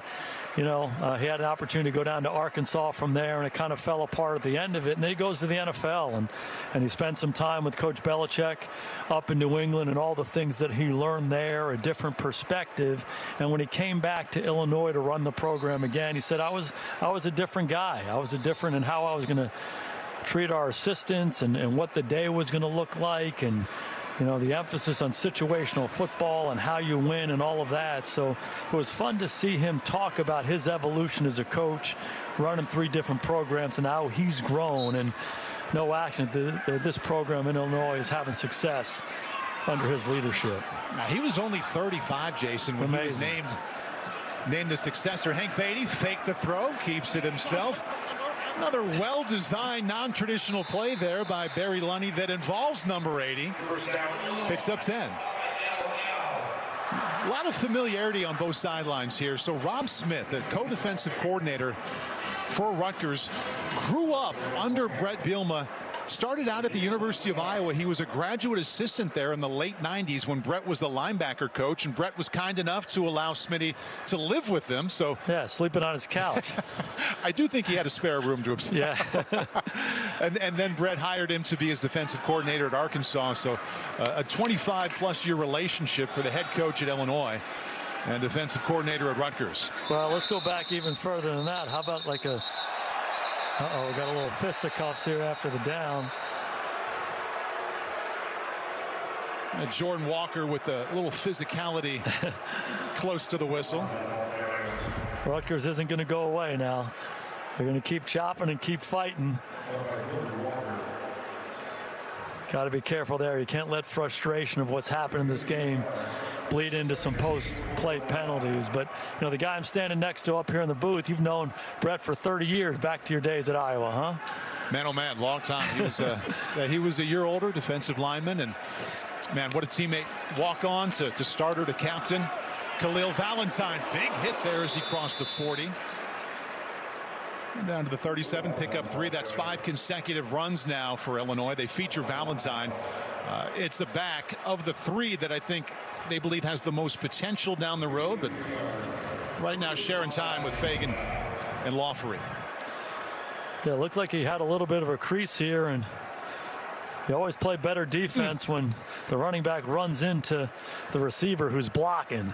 you know, he had an opportunity to go down to Arkansas from there, and it kind of fell apart at the end of it. And then he goes to the NFL, and he spent some time with Coach Belichick up in New England and all the things that he learned there, a different perspective. And when he came back to Illinois to run the program again, he said, I was a different guy. I was a different in how I was going to treat our assistants and what the day was going to look like, and you know, the emphasis on situational football and how you win and all of that. So it was fun to see him talk about his evolution as a coach, running 3 different programs and how he's grown, and no action. This program in Illinois is having success under his leadership. Now, he was only 35, Jason, when he was named named the successor. Hank Beatty faked the throw, keeps it himself. Another well-designed, non-traditional play there by Barry Lunny that involves number 80. Picks up 10. A lot of familiarity on both sidelines here. So Rob Smith, the co-defensive coordinator for Rutgers, grew up under Brett Bielema. Started out at the University of Iowa. He was a graduate assistant there in the late 90s when Brett was the linebacker coach, and Brett was kind enough to allow Smitty to live with them. So yeah, sleeping on his couch. I do think he had a spare room to himself. Yeah. and then Brett hired him to be his defensive coordinator at Arkansas. So a 25-plus year relationship for the head coach at Illinois and defensive coordinator at Rutgers. Well, let's go back even further than that. How about like a we got a little fisticuffs here after the down. Jordan Walker with a little physicality close to the whistle. Rutgers isn't going to go away now. They're going to keep chopping and keep fighting. Got to be careful there. You can't let frustration of what's happened in this game bleed into some post-play penalties. But, you know, the guy I'm standing next to up here in the booth, you've known Brett for 30 years, back to your days at Iowa, huh? Man, oh man, long time. He was a year older, defensive lineman, and man, what a teammate. Walk on to starter to captain. Khalil Valentine, big hit there as he crossed the 40. Down to the 37, pick up 3. That's 5 consecutive runs now for Illinois. They feature Valentine. It's a back of the 3 that I think they believe has the most potential down the road, but right now sharing time with Feagin and Lawfery. Yeah, it looked like he had a little bit of a crease here, and you always play better defense when the running back runs into the receiver who's blocking.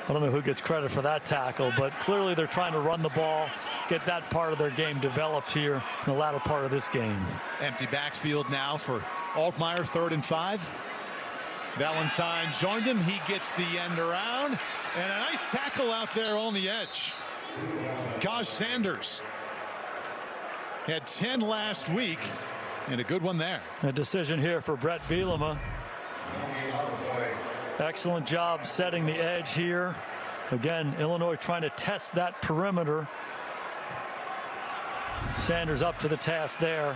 I don't know who gets credit for that tackle, but clearly they're trying to run the ball, get that part of their game developed here in the latter part of this game. Empty backfield now for Altmyer, 3rd and 5. Valentine joined him. He gets the end around, and a nice tackle out there on the edge. Gosh Sanders had 10 last week, and a good one there. A decision here for Brett Bielema. Excellent job setting the edge here. Again, Illinois trying to test that perimeter. Sanders up to the task there.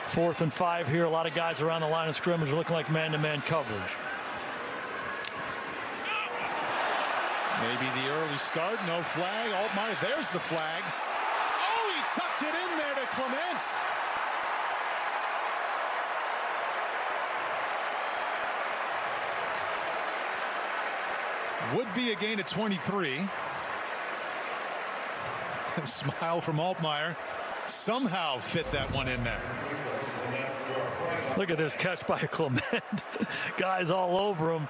4th and 5 here. A lot of guys around the line of scrimmage looking like man-to-man coverage. Maybe the early start, no flag. Altmyer, there's the flag. Oh, he tucked it in there to Clements. Would be a gain of 23. Smile from Altmyer. Somehow fit that one in there. Look at this catch by Clement. Guys all over him.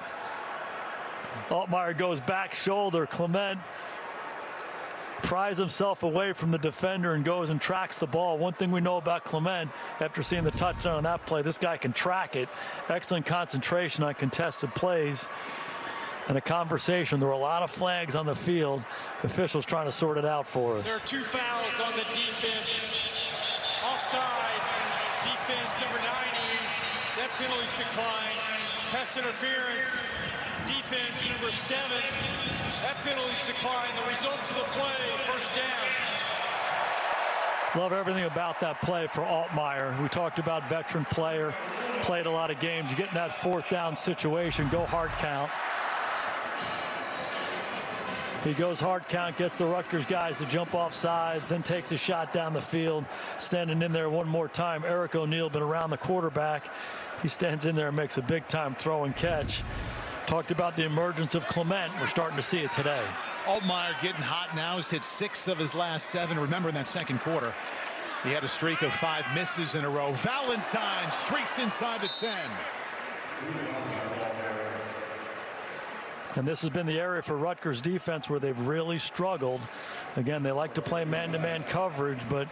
Altmyer goes back shoulder. Clement pries himself away from the defender and goes and tracks the ball. One thing we know about Clement, after seeing the touchdown on that play, this guy can track it. Excellent concentration on contested plays. And a conversation. There were a lot of flags on the field. Officials trying to sort it out for us. There are 2 fouls on the defense. Offside. Defense number 90. That penalty's declined. Pass interference. Defense number 7. That penalty's declined. The results of the play, 1st down. Love everything about that play for Altmyer. We talked about veteran player. Played a lot of games. You get in that 4th down situation. Go hard count. He goes hard count, gets the Rutgers guys to jump off sides, then takes a shot down the field, standing in there one more time. Eric O'Neal been around the quarterback. He stands in there and makes a big-time throw and catch. Talked about the emergence of Clement. We're starting to see it today. Altmyer getting hot now. He's hit 6 of his last 7. Remember in that 2nd quarter, he had a streak of 5 misses in a row. Valentine streaks inside the 10. And this has been the area for Rutgers defense where they've really struggled. Again, they like to play man-to-man coverage, but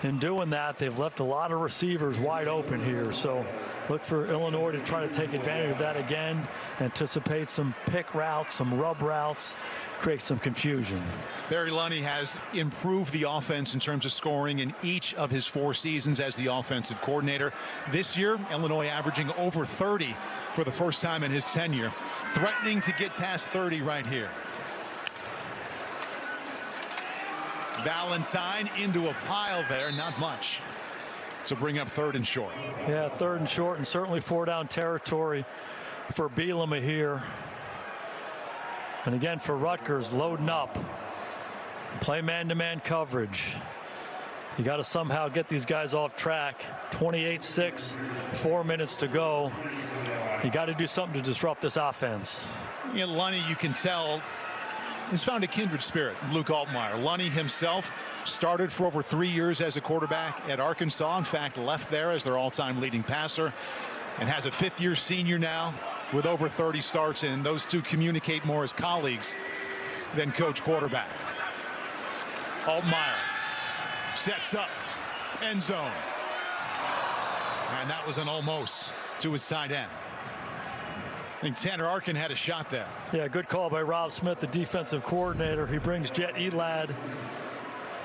in doing that, they've left a lot of receivers wide open here. So look for Illinois to try to take advantage of that again. Anticipate some pick routes, some rub routes, create some confusion. Barry Lunney has improved the offense in terms of scoring in each of his 4 seasons as the offensive coordinator. This year, Illinois averaging over 30 for the first time in his tenure, threatening to get past 30 right here. Valentine into a pile there, not much to bring up 3rd and short. Yeah, 3rd and short, and certainly 4-down territory for Bielema here. And again for Rutgers, loading up. Play man-to-man coverage. You got to somehow get these guys off track. 28-6, 4 minutes to go. You got to do something to disrupt this offense. You know, Lunney, you can tell, has found a kindred spirit. Luke Altmyer. Lunney himself started for over 3 years as a quarterback at Arkansas. In fact, left there as their all-time leading passer, and has a 5th-year senior now with over 30 starts, and those two communicate more as colleagues than coach quarterback. Altmyer sets up, end zone, and that was an almost to his tight end. I think Tanner Arkin had a shot there. Yeah, good call by Rob Smith, the defensive coordinator. He brings Jet Elad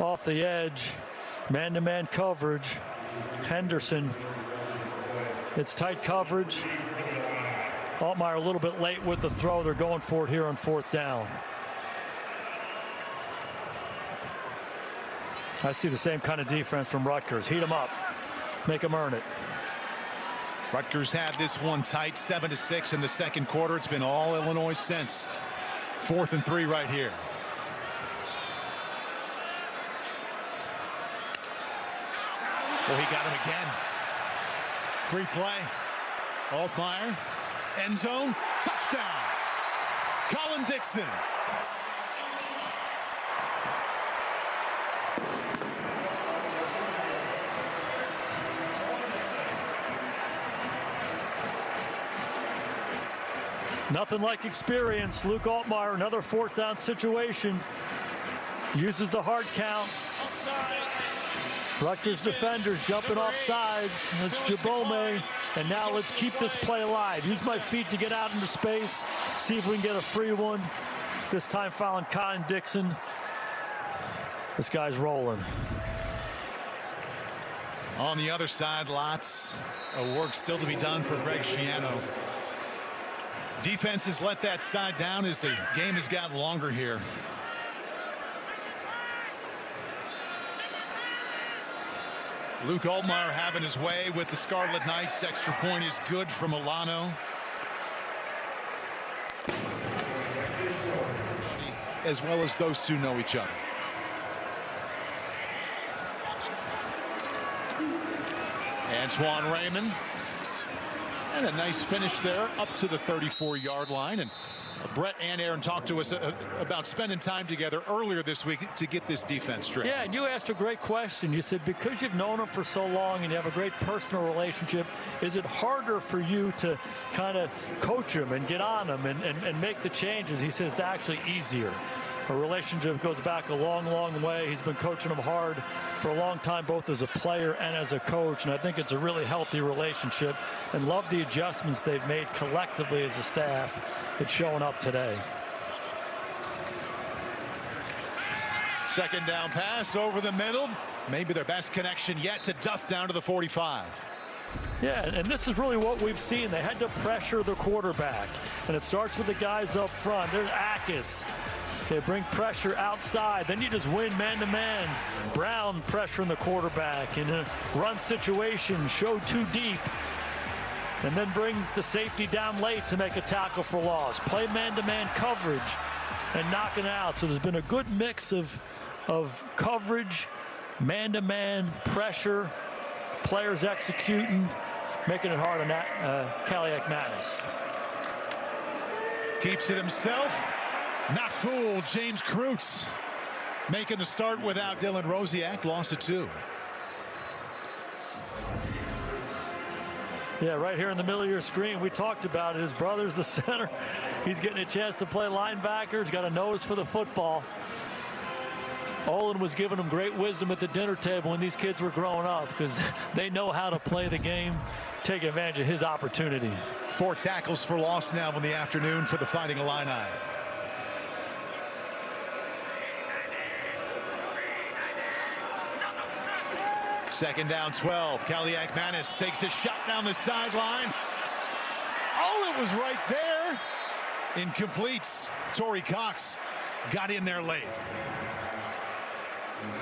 off the edge, man-to-man coverage. Henderson, it's tight coverage. Altmyer a little bit late with the throw. They're going for it here on 4th down. I see the same kind of defense from Rutgers. Heat them up, make them earn it. Rutgers had this one tight, 7-6 in the 2nd quarter. It's been all Illinois since. 4th and 3 right here. Well, he got him again. Free play. Altmyer. End zone. Touchdown. Colin Dixon. Nothing like experience. Luke Altmyer, another 4th down situation. Uses the hard count. Rutgers defenders jumping off sides. It's Jabome. And now let's keep this play alive. Use my feet to get out into space. See if we can get a free one. This time fouling Colin Dixon. This guy's rolling. On the other side, lots of work still to be done for Greg Schiano. Defense has let that side down as the game has gotten longer here. Luke Altmyer having his way with the Scarlet Knights. Extra point is good for Milano. As well as those two know each other. Antoine Raymond. And a nice finish there up to the 34-yard line. And Brett and Aaron talked to us about spending time together earlier this week to get this defense straight. Yeah, and you asked a great question. You said, because you've known him for so long and you have a great personal relationship, is it harder for you to kind of coach him and get on him and make the changes? He says it's actually easier. A relationship goes back a long, long way. He's been coaching him hard for a long time, both as a player and as a coach, and I think it's a really healthy relationship, and love the adjustments they've made collectively as a staff. It's showing up today. 2nd down pass over the middle. Maybe their best connection yet to Duff down to the 45. Yeah, and this is really what we've seen. They had to pressure the quarterback, and it starts with the guys up front. There's Akis. Okay, bring pressure outside. Then you just win man-to-man. Brown pressuring the quarterback in a run situation. Show too deep. And then bring the safety down late to make a tackle for loss. Play man-to-man coverage and knock it out. So there's been a good mix of coverage, man-to-man, pressure, players executing, making it hard on Kaliak Mattis. Keeps it himself. Not fooled. James Kreutz making the start without Dylan Rosiak. Loss of 2. Yeah, right here in the middle of your screen, we talked about it. His brother's the center. He's getting a chance to play linebacker. He's got a nose for the football. Olin was giving them great wisdom at the dinner table when these kids were growing up, because they know how to play the game, take advantage of his opportunity. 4 tackles for loss now in the afternoon for the Fighting Illini. Second down 12. Kaliakmanis takes a shot down the sideline. Oh, it was right there. Incomplete. Torrey Cox got in there late.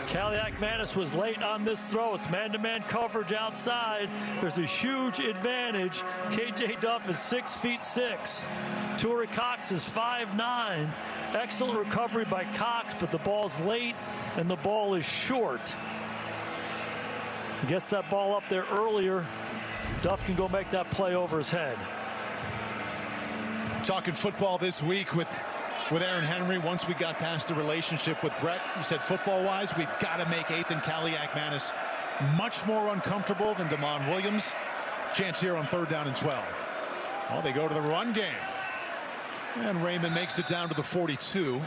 Kaliakmanis was late on this throw. It's man-to-man coverage outside. There's a huge advantage. KJ Duff is 6'6". Torrey Cox is 5'9". Excellent recovery by Cox, but the ball's late and the ball is short. He gets that ball up there earlier. Duff can go make that play over his head. Talking football this week with Aaron Henry. Once we got past the relationship with Brett, he said football-wise, we've got to make Ethan Kaliakmanis much more uncomfortable than Damon Williams. Chance here on 3rd down and 12. Well, they go to the run game. And Raymond makes it down to the 42.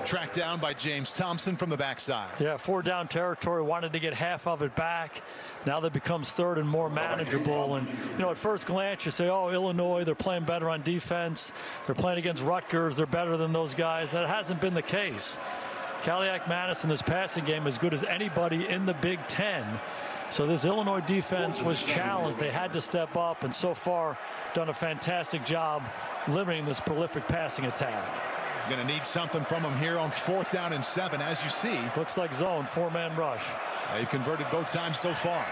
Tracked down by James Thompson from the backside. Yeah, 4-down territory, wanted to get half of it back. Now that becomes 3rd and more manageable. And, you know, at first glance, you say, oh, Illinois, they're playing better on defense. They're playing against Rutgers. They're better than those guys. That hasn't been the case. Kaliakmanis in this passing game as good as anybody in the Big Ten. So this Illinois defense was challenged. They had to step up, and so far done a fantastic job limiting this prolific passing attack. Going to need something from him here on 4th down and 7, as you see. Looks like zone, 4-man rush. They've converted both times so far.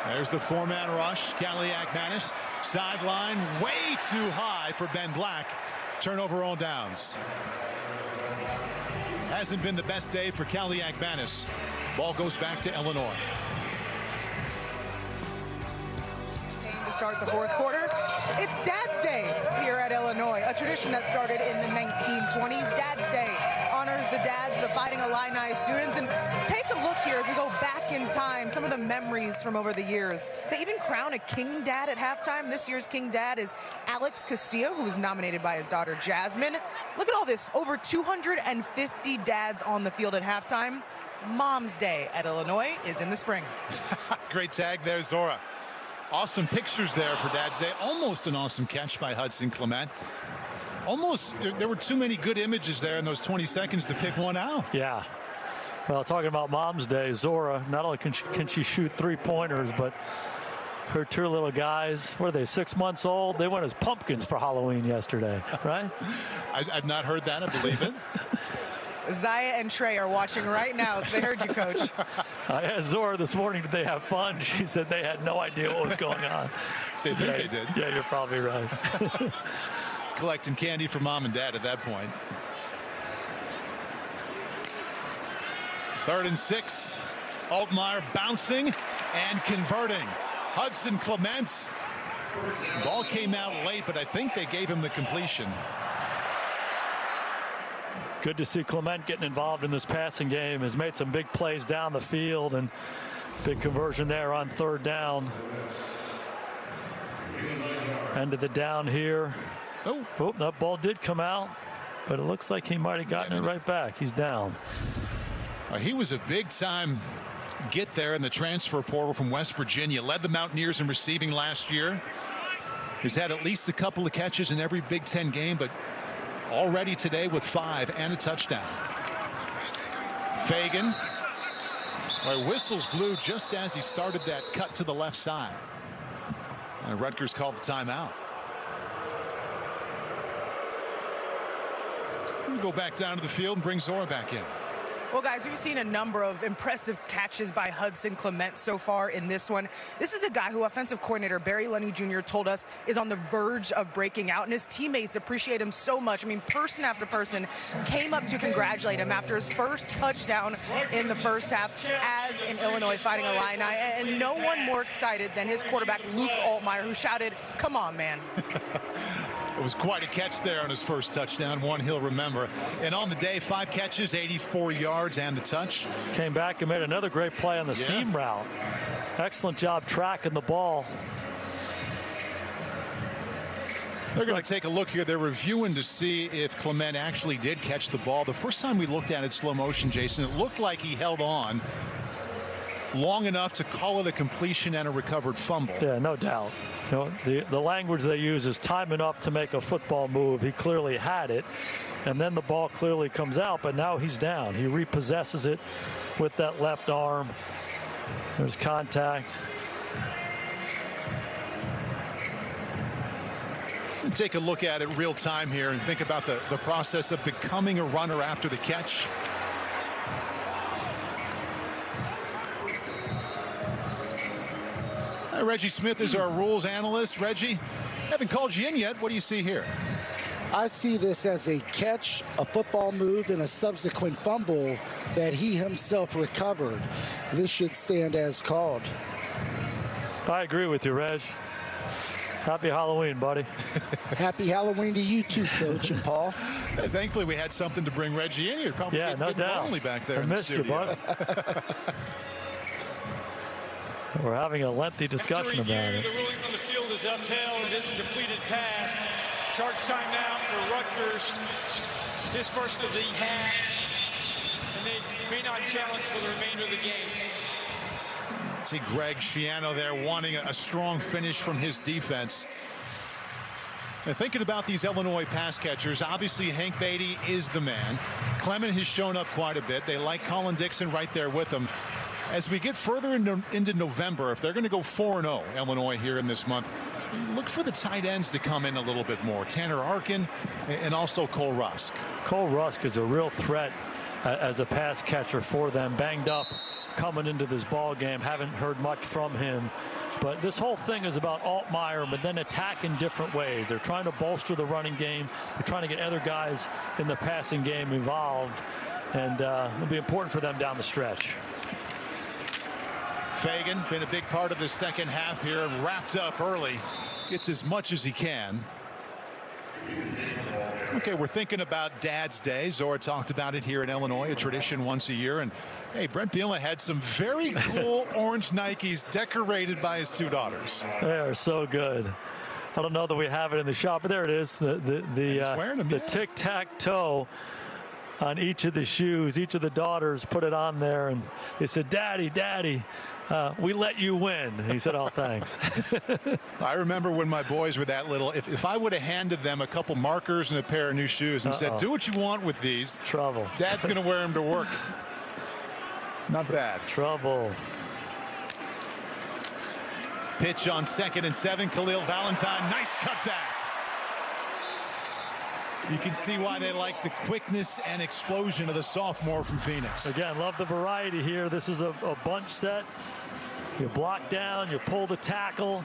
There's the 4-man rush. Kaliakmanis, sideline, way too high for Ben Black. Turnover on downs. Hasn't been the best day for Kaliakmanis. Ball goes back to Illinois. To start the 4th quarter, it's Dad's Day here at Illinois, a tradition that started in the 1920s. Dad's Day honors the dads, the Fighting Illini students, and take a look here as we go back in time, some of the memories from over the years. They even crown a King Dad at halftime. This year's King Dad is Alex Castillo, who was nominated by his daughter Jasmine. Look at all this, over 250 dads on the field at halftime. Mom's Day at Illinois is in the spring. Great tag there, Zora. Awesome pictures there for Dad's Day. Almost an awesome catch by Hudson Clement. Almost, there were too many good images there in those 20 seconds to pick one out. Yeah. Well, talking about Mom's Day, Zora, not only can she shoot 3-pointers, but her 2 little guys, what are they, 6 months old? They went as pumpkins for Halloween yesterday, right? I've not heard that. I believe it. Zaya and Trey are watching right now, so they heard you, Coach. I asked Zora this morning, did they have fun? She said they had no idea what was going on. They think they did. Yeah, you're probably right. Collecting candy for Mom and Dad at that point. 3rd and 6. Altmyer bouncing and converting. Hudson Clement. Ball came out late, but I think they gave him the completion. Good to see Clement getting involved in this passing game. Has made some big plays down the field, and big conversion there on 3rd down. End of the down here. Oh, that ball did come out, but it looks like he might have gotten it right back. He's down. He was a big-time get there in the transfer portal from West Virginia. Led the Mountaineers in receiving last year. He's had at least a couple of catches in every Big Ten game, but already today with 5 and a touchdown. Feagin. Whistles blew just as he started that cut to the left side. And Rutgers called the timeout. We'll go back down to the field and bring Zora back in. Well, guys, we've seen a number of impressive catches by Hudson Clement so far in this one. This is a guy who offensive coordinator Barry Lenny Jr. told us is on the verge of breaking out, and his teammates appreciate him so much. I mean, person after person came up to congratulate him after his first touchdown in the first half as an Illinois Fighting Illini, and no one more excited than his quarterback, Luke Altmyer, who shouted, "Come on, man." It was quite a catch there on his first touchdown, one he'll remember. And on the day, 5 catches, 84 yards, and the touch. Came back and made another great play on the seam route. Excellent job tracking the ball. They're going to take a look here. They're reviewing to see if Clement actually did catch the ball. The first time we looked at it slow motion, Jason, it looked like he held on long enough to call it a completion and a recovered fumble. Yeah, no doubt. You know, the language they use is time enough to make a football move. He clearly had it, and then the ball clearly comes out, but now he's down. He repossesses it with that left arm. There's contact. Take a look at it real time here and think about the process of becoming a runner after the catch. Reggie Smith is our rules analyst. Reggie, haven't called you in yet. What do you see here? I see this as a catch, a football move, and a subsequent fumble that he himself recovered. This should stand as called. I agree with you, Reg. Happy Halloween, buddy. Happy Halloween to you too, Coach and Paul. Thankfully, we had something to bring Reggie in here. Probably no doubt. Lonely back there. I missed you, bud. We're having a lengthy discussion about it. The ruling on the field is upheld. It is a completed pass. Charge timeout for Rutgers. His first of the half. And they may not challenge for the remainder of the game. See Greg Schiano there wanting a strong finish from his defense. And thinking about these Illinois pass catchers, obviously Hank Beatty is the man. Clement has shown up quite a bit. They like Colin Dixon right there with him. As we get further into November, if they're going to go 4-0, Illinois here in this month, look for the tight ends to come in a little bit more. Tanner Arkin and also Cole Rusk. Cole Rusk is a real threat as a pass catcher for them. Banged up coming into this ball game. Haven't heard much from him. But this whole thing is about Altmyer, but then attack in different ways. They're trying to bolster the running game. They're trying to get other guys in the passing game involved. And it'll be important for them down the stretch. Feagin been a big part of the second half here and wrapped up early. Gets as much as he can. Okay, we're thinking about Dad's Day. Zora talked about it here in Illinois, a tradition once a year. And hey, Brent Bielema had some very cool orange Nikes decorated by his two daughters. They are so good. I don't know that we have it in the shop, but there it is. The tic-tac-toe on each of the shoes. Each of the daughters put it on there, and they said, "Daddy, Daddy, we let you win." He said, "Oh, thanks." I remember when my boys were that little, if I would have handed them a couple markers and a pair of new shoes and said, "Do what you want with these," trouble. Dad's going to wear them to work. Not bad. Trouble. Pitch on 2nd and 7. Khalil Valentine, nice cutback. You can see why they like the quickness and explosion of the sophomore from Phoenix. Again, love the variety here. This is a bunch set. You block down, you pull the tackle.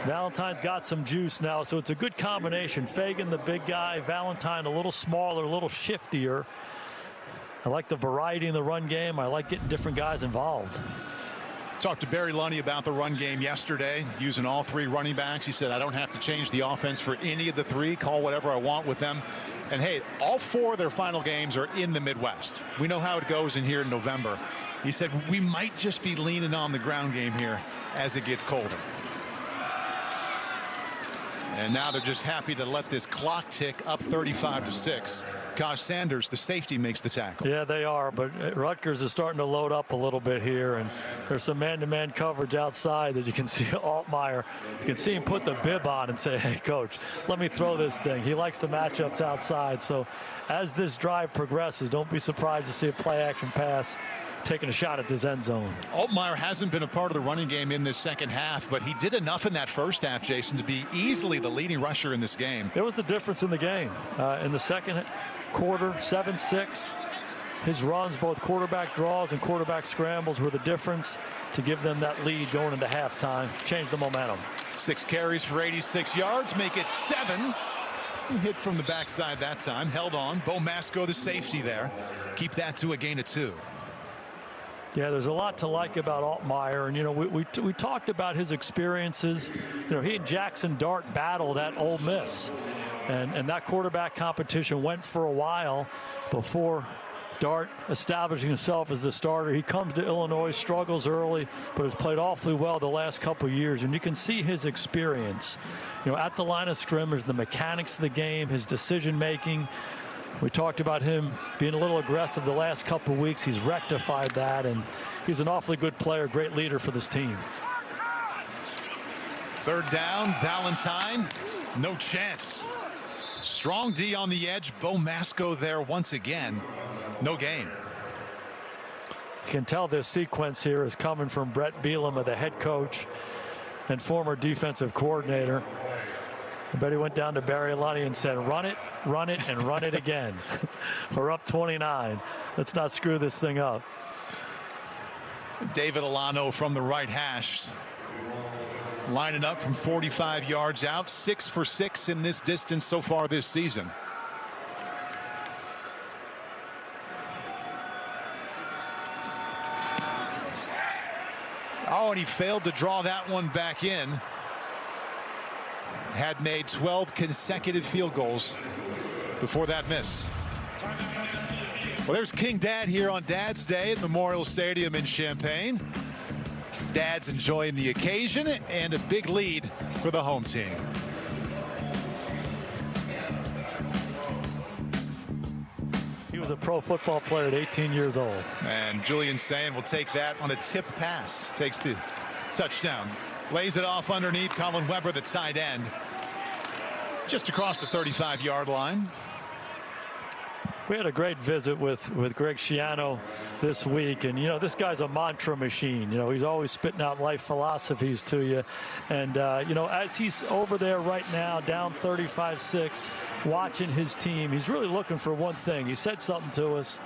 Valentine's got some juice now, so it's a good combination. Feagin, the big guy. Valentine, a little smaller, a little shiftier. I like the variety in the run game. I like getting different guys involved. Talked to Barry Lunny about the run game yesterday, using all three running backs. He said, I don't have to change the offense for any of the three, call whatever I want with them. And hey, all 4 of their final games are in the Midwest. We know how it goes in here in November. He said, we might just be leaning on the ground game here as it gets colder. And now they're just happy to let this clock tick up 35-6. Josh Sanders, the safety, makes the tackle. Yeah, they are, but Rutgers is starting to load up a little bit here, and there's some man-to-man coverage outside that you can see Altmyer. You can see him put the bib on and say, "Hey, coach, let me throw this thing." He likes the matchups outside, so as this drive progresses, don't be surprised to see a play-action pass taking a shot at this end zone. Altmyer hasn't been a part of the running game in this second half, but he did enough in that first half, Jason, to be easily the leading rusher in this game. It was the difference in the game. In the second quarter, 7-6. His runs, both quarterback draws and quarterback scrambles, were the difference to give them that lead going into halftime. Changed the momentum. 6 carries for 86 yards, make it 7. He hit from the backside that time, held on. Bo Masco, the safety there. Keep that to a gain of 2. Yeah, there's a lot to like about Altmyer, and you know we talked about his experiences. You know, he and Jackson Dart battled at Ole Miss, and that quarterback competition went for a while before Dart establishing himself as the starter. He comes to Illinois, struggles early, but has played awfully well the last couple of years. And you can see his experience, at the line of scrimmage, the mechanics of the game, his decision making. We talked about him being a little aggressive the last couple of weeks. He's rectified that, and he's an awfully good player, great leader for this team. Third down, Valentine, no chance. Strong D on the edge. Bo Masco there once again. No gain. You can tell this sequence here is coming from Brett Bielema, the head coach and former defensive coordinator. I bet he went down to Barry Lunny and said, run it, and run it again. We're up 29. Let's not screw this thing up. David Alano from the right hash. Lining up from 45 yards out. 6 for 6 in this distance so far this season. Oh, and he failed to draw that one back in. Had made 12 consecutive field goals before that miss. Well, there's King Dad here on Dad's Day at Memorial Stadium in Champaign. Dad's enjoying the occasion and a big lead for the home team. He was a pro football player at 18 years old. And Julian Sayin will take that on a tipped pass. Takes the touchdown. Lays it off underneath Colin Weber, the tight end. Just across the 35-yard line. We had a great visit with Greg Schiano this week, and this guy's a mantra machine. He's always spitting out life philosophies to you, and as he's over there right now, down 35-6, watching his team, he's really looking for one thing. He said something to us.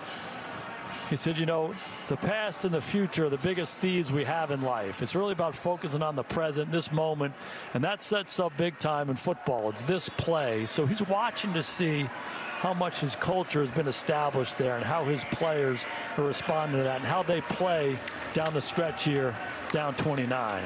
He said, the past and the future are the biggest thieves we have in life. It's really about focusing on the present, this moment, and that sets up big time in football. It's this play. So he's watching to see how much his culture has been established there and how his players are responding to that and how they play down the stretch here, down 29.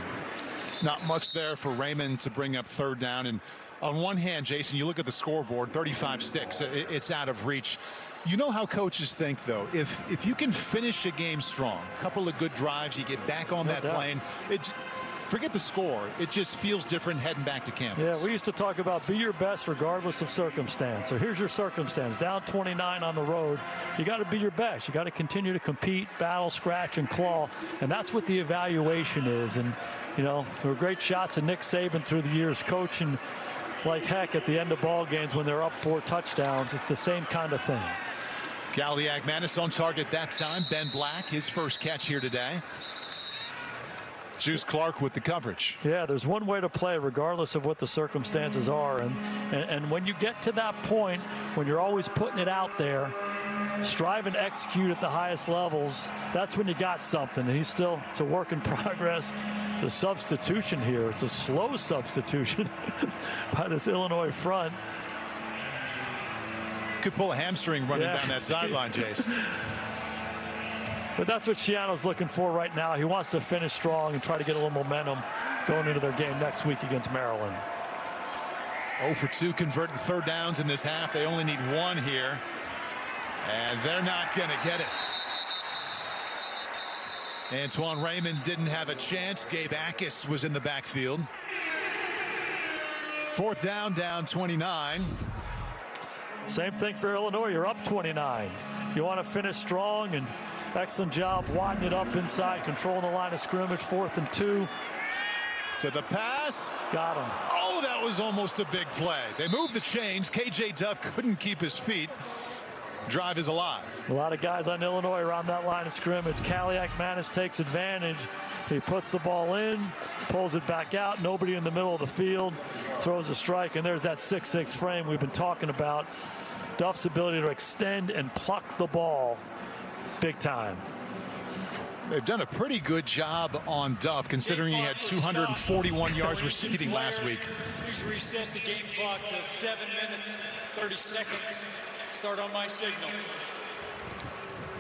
Not much there for Raymond to bring up third down. And on one hand, Jason, you look at the scoreboard, 35-6, it's out of reach. You know how coaches think, though. If you can finish a game strong, a couple of good drives, you get back on that plane, forget the score. It just feels different heading back to campus. Yeah, we used to talk about be your best regardless of circumstance. So here's your circumstance. Down 29 on the road. You got to be your best. You got to continue to compete, battle, scratch, and claw. And that's what the evaluation is. And, there were great shots of Nick Saban through the years coaching like heck at the end of ball games when they're up 4 touchdowns. It's the same kind of thing. Galiak-Manis on target that time. Ben Black, his first catch here today. Juice Clark with the coverage. Yeah, there's one way to play regardless of what the circumstances are. And when you get to that point, when you're always putting it out there, strive and execute at the highest levels, that's when you got something. And it's a work in progress. The substitution here, it's a slow substitution by this Illinois front. Could pull a hamstring running down that sideline, Jace. But that's what Schiano's looking for right now. He wants to finish strong and try to get a little momentum going into their game next week against Maryland. 0 for 2 converted third downs in this half. They only need 1 here. And they're not going to get it. Antoine Raymond didn't have a chance. Gabe Akis was in the backfield. Fourth down, down 29. Same thing for Illinois. You're up 29. You want to finish strong, and excellent job wadding it up inside, controlling the line of scrimmage. 4th and 2. To the pass. Got him. Oh, that was almost a big play. They moved the chains. KJ Duff couldn't keep his feet. Drive is alive. A lot of guys on Illinois around that line of scrimmage. Galiak-Manis takes advantage. He puts the ball in, pulls it back out. Nobody in the middle of the field, throws a strike, and there's that 6'6" frame we've been talking about. Duff's ability to extend and pluck the ball big time. They've done a pretty good job on Duff, considering he had 241 yards receiving last week. Please reset the game clock to 7 minutes, 30 seconds. Start on my signal.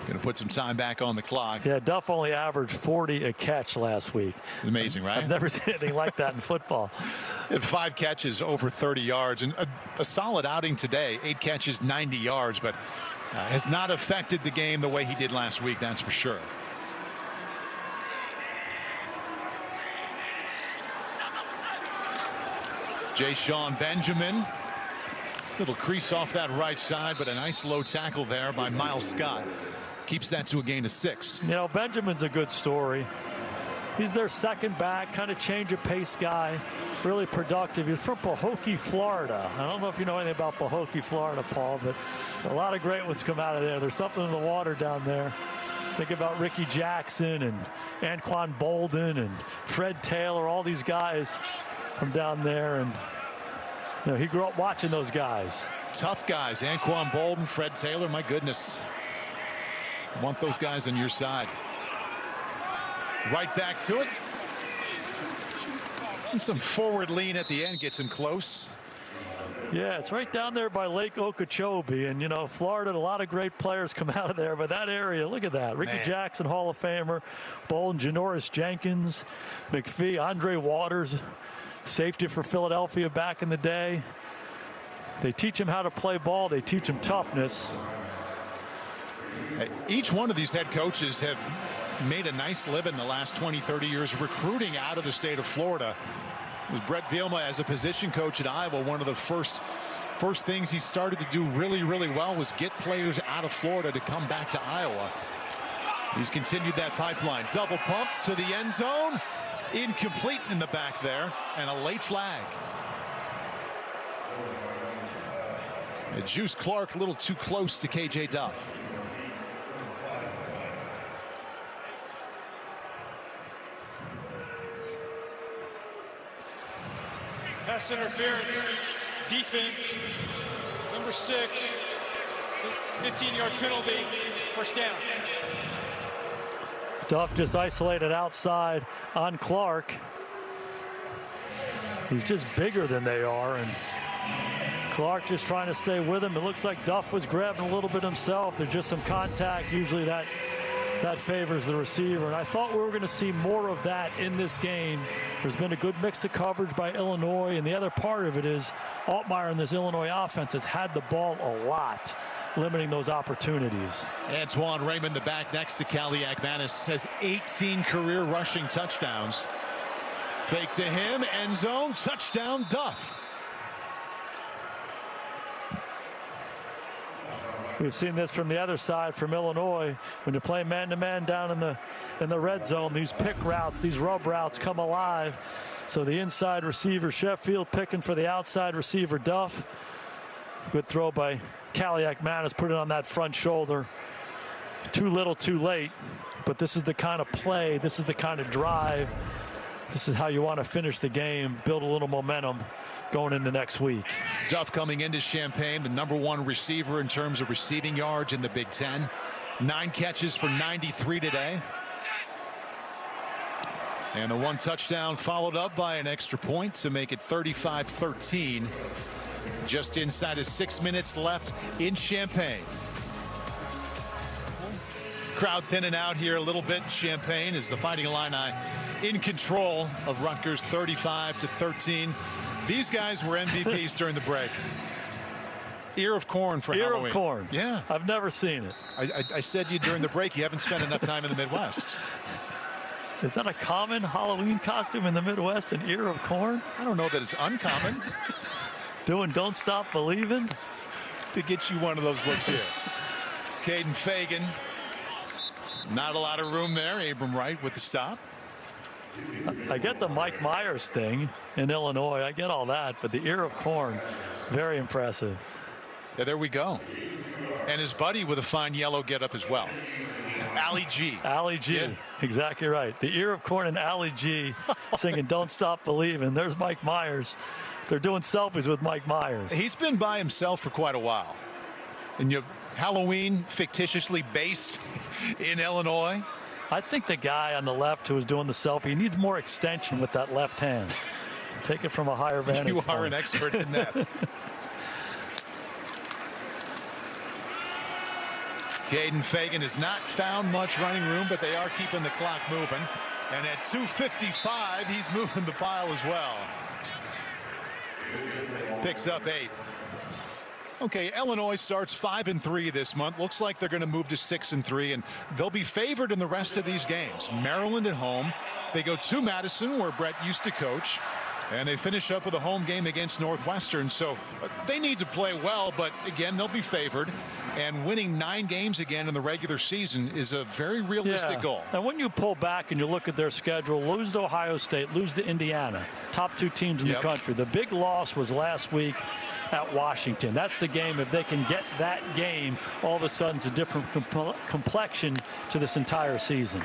Going to put some time back on the clock. Yeah, Duff only averaged 40 a catch last week. Amazing, right? I've never seen anything like that in football. 5 catches, over 30 yards, and a solid outing today. 8 catches, 90 yards, but Has not affected the game the way he did last week, that's for sure. Jay-Sean Benjamin. Little crease off that right side, but a nice low tackle there by Miles Scott. Keeps that to a gain of 6. You know, Benjamin's a good story. He's their second back, kind of change of pace guy, really productive. He's from Pahokee, Florida. I don't know if you know anything about Pahokee, Florida, Paul, but a lot of great ones come out of there. There's something in the water down there. Think about Ricky Jackson and Anquan Bolden and Fred Taylor, all these guys from down there. And you know, he grew up watching those guys. Tough guys. Anquan Bolden, Fred Taylor, my goodness. Want those guys on your side. Right back to it. And some forward lean at the end gets him close. Yeah, it's right down there by Lake Okeechobee. And, you know, Florida, a lot of great players come out of there. But that area, look at that. Ricky Jackson, Hall of Famer. Bolden, Janoris Jenkins, McPhee, Andre Waters, safety for Philadelphia back in the day. They teach him how to play ball. They teach him toughness. Each one of these head coaches have made a nice living the last 20, 30 years recruiting out of the state of Florida. It was Brett Bielema as a position coach at Iowa. One of the first things he started to do really, really well was get players out of Florida to come back to Iowa. He's continued that pipeline. Double pump to the end zone. Incomplete in the back there, and a late flag. Juice Clark a little too close to KJ Duff. Pass interference, defense, number 6, 15-yard penalty, first down. Duff just isolated outside on Clark. He's just bigger than they are, and Clark just trying to stay with him. It looks like Duff was grabbing a little bit himself. There's just some contact. Usually that favors the receiver, and I thought we were going to see more of that in this game. There's been a good mix of coverage by Illinois, and the other part of it is Altmyer and this Illinois offense has had the ball a lot, limiting those opportunities. Antoine Raymond, the back next to Kaliak Manis, has 18 career rushing touchdowns. Fake to him, end zone, touchdown Duff. We've seen this from the other side from Illinois. When you play man-to-man down in the red zone, these pick routes, these rub routes come alive. So the inside receiver Sheffield picking for the outside receiver Duff. Good throw by Kaliak Manis, put it on that front shoulder. Too little, too late. But this is the kind of play, this is the kind of drive. This is how you want to finish the game, build a little momentum going into next week. Duff coming into Champaign, the #1 receiver in terms of receiving yards in the Big Ten. 9 catches for 93 today. And the 1 touchdown followed up by an extra point to make it 35-13. Just inside of 6 minutes left in Champaign. Crowd thinning out here a little bit in Champaign as the Fighting Illini in control of Rutgers 35-13. These guys were MVPs during the break. Ear of corn for Halloween. Ear of corn. Yeah. I've never seen it. I said to you during the break, you haven't spent enough time in the Midwest. Is that a common Halloween costume in the Midwest, an ear of corn? I don't know that it's uncommon. Doing Don't Stop Believing? To get you one of those looks here. Kaden Feagin. Not a lot of room there. Abram Wright with the stop. I get the Mike Myers thing in Illinois. I get all that, but the ear of corn, very impressive. Yeah, there we go. And his buddy with a fine yellow getup as well. Ali G. Ali G. Yeah. Exactly right. The ear of corn and Ali G singing Don't Stop Believing. There's Mike Myers. They're doing selfies with Mike Myers. He's been by himself for quite a while. And Halloween fictitiously based in Illinois. I think the guy on the left who was doing the selfie needs more extension with that left hand. Take it from a higher vantage You are point. an expert in that. Kaden Feagin has not found much running room, but they are keeping the clock moving. And at 2:55, he's moving the pile as well. Picks up 8. Okay, Illinois starts 5-3 this month. Looks like they're going to move to 6-3, and they'll be favored in the rest of these games. Maryland at home. They go to Madison, where Brett used to coach, and they finish up with a home game against Northwestern. So they need to play well, but again, they'll be favored. And winning 9 games again in the regular season is a very realistic goal. And when you pull back and you look at their schedule, lose to Ohio State, lose to Indiana, top 2 teams in the country. The big loss was last week at Washington. That's the game. If they can get that game, all of a sudden it's a different complexion to this entire season.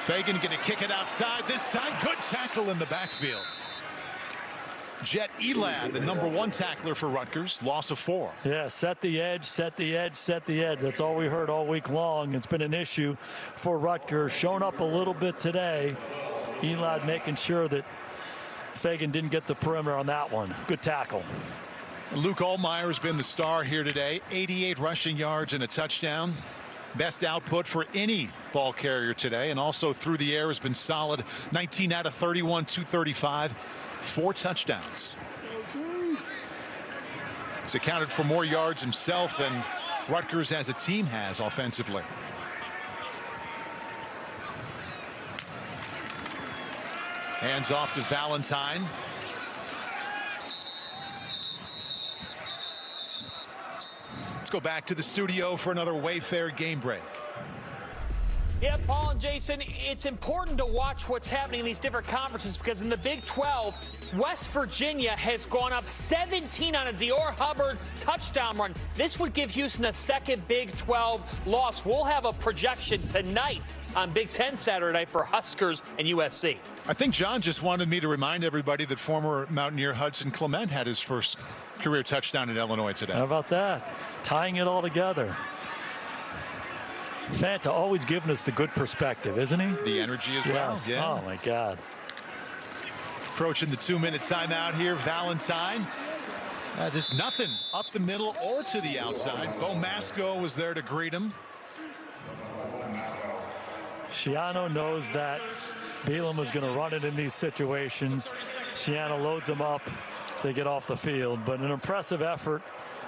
Feagin going to kick it outside this time. Good tackle in the backfield. Jet Elad, the #1 tackler for Rutgers, loss of 4. Yeah, set the edge, set the edge, set the edge. That's all we heard all week long. It's been an issue for Rutgers. Shown up a little bit today. Elad making sure that Feagin didn't get the perimeter on that one. Good tackle. Luke Altmyer has been the star here today. 88 rushing yards and a touchdown. Best output for any ball carrier today, and also through the air has been solid. 19 out of 31, 235, 4 touchdowns. He's accounted for more yards himself than Rutgers as a team has offensively. Hands off to Valentine. Let's go back to the studio for another Wayfair game break. Yeah, Paul and Jason, it's important to watch what's happening in these different conferences, because in the Big 12, West Virginia has gone up 17 on a Dior Hubbard touchdown run. This would give Houston a second Big 12 loss. We'll have a projection tonight on Big 10 Saturday night for Huskers and USC. I think John just wanted me to remind everybody that former Mountaineer Hudson Clement had his first career touchdown in Illinois today. How about that? Tying it all together. Fanta always giving us the good perspective, isn't he? The energy as well. Yeah. Oh, my God. Approaching the 2-minute timeout here. Valentine. Just nothing up the middle or to the outside. Bo Masco was there to greet him. Schiano knows that Bielema was going to run it in these situations. Schiano loads him up. They get off the field. But an impressive effort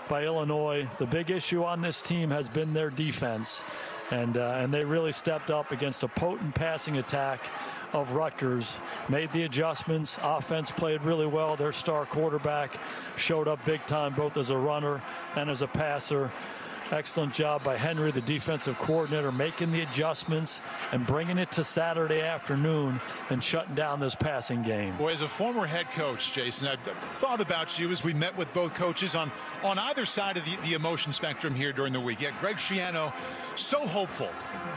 by Illinois. The big issue on this team has been their defense. And they really stepped up against a potent passing attack of Rutgers. Made the adjustments. Offense played really well. Their star quarterback showed up big time, both as a runner and as a passer. Excellent job by Henry, the defensive coordinator, making the adjustments and bringing it to Saturday afternoon and shutting down this passing game. Boy, as a former head coach, Jason, I've thought about you as we met with both coaches on either side of the emotion spectrum here during the week. Yeah, Greg Schiano, so hopeful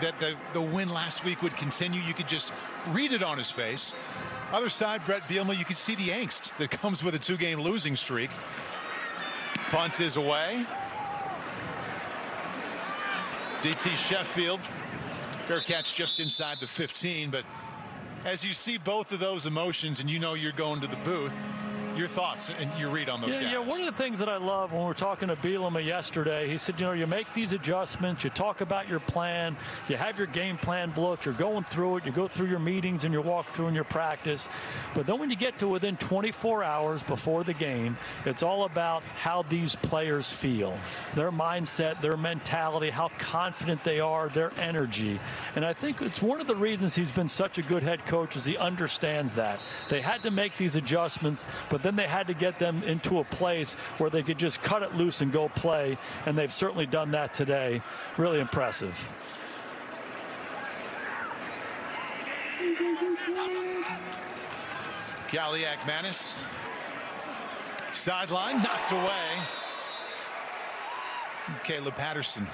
that the win last week would continue. You could just read it on his face. Other side, Brett Bielema, you could see the angst that comes with a 2-game losing streak. Punt is away. DT Sheffield, fair catch just inside the 15, but as you see both of those emotions and you know you're going to the booth, your thoughts and your read on those guys. Yeah, one of the things that I love when we were talking to Bielema yesterday, he said, you know, you make these adjustments, you talk about your plan, you have your game plan book, you're going through it, you go through your meetings and your walk through and your practice. But then when you get to within 24 hours before the game, it's all about how these players feel, their mindset, their mentality, how confident they are, their energy. And I think it's one of the reasons he's been such a good head coach is he understands that. They had to make these adjustments, but then they had to get them into a place where they could just cut it loose and go play, and they've certainly done that today. Really impressive. Galiak Manis, sideline, knocked away. Caleb Patterson.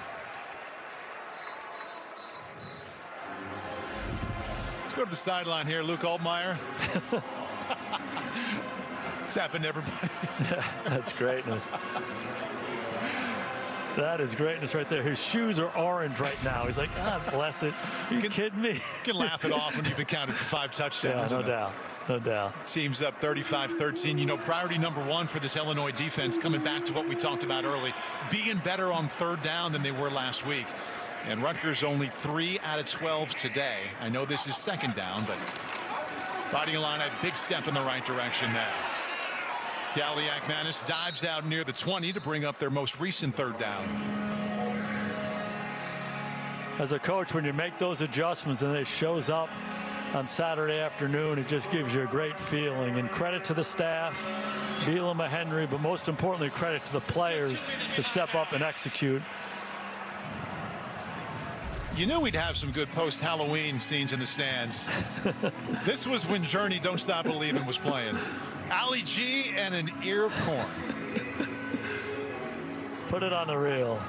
Let's go to the sideline here, Luke Altmyer. It's happened to everybody. Yeah, that's greatness. That is greatness right there. His shoes are orange right now. He's like, ah, bless it. You kidding me? You can laugh it off when you've accounted for 5 touchdowns. Yeah, no doubt. No doubt. Team's up 35-13. You know, priority #1 for this Illinois defense, coming back to what we talked about early, being better on 3rd down than they were last week. And Rutgers only 3 out of 12 today. I know this is 2nd down, but Fighting Illini, a big step in the right direction there. Kaliakmanis dives out near the 20 to bring up their most recent third down. As a coach, when you make those adjustments and it shows up on Saturday afternoon, it just gives you a great feeling. And credit to the staff, Bielema, Henry, but most importantly, credit to the players to step up and execute. You knew we'd have some good post-Halloween scenes in the stands. This was when Journey Don't Stop Believin' was playing. Ali G and an ear of corn. Put it on the reel.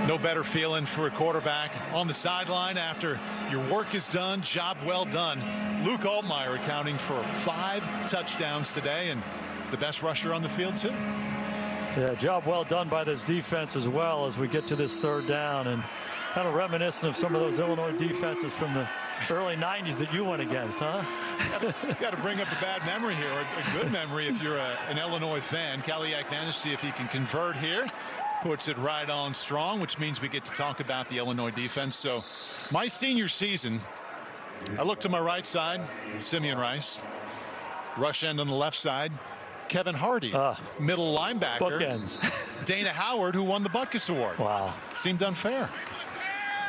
No better feeling for a quarterback on the sideline after your work is done, job well done. Luke Altmyer accounting for 5 touchdowns today and the best rusher on the field too. Yeah, job well done by this defense as well as we get to this third down, and kind of reminiscent of some of those Illinois defenses from the early 90s that you went against, huh? Got to bring up a bad memory here, or a good memory if you're an Illinois fan. Kaliakmanis, see if he can convert here. Puts it right on strong, which means we get to talk about the Illinois defense. So my senior season, I look to my right side, Simeon Rice. Rush end on the left side, Kevin Hardy. Middle linebacker, bookends. Dana Howard, who won the Butkus Award. Wow. Seemed unfair.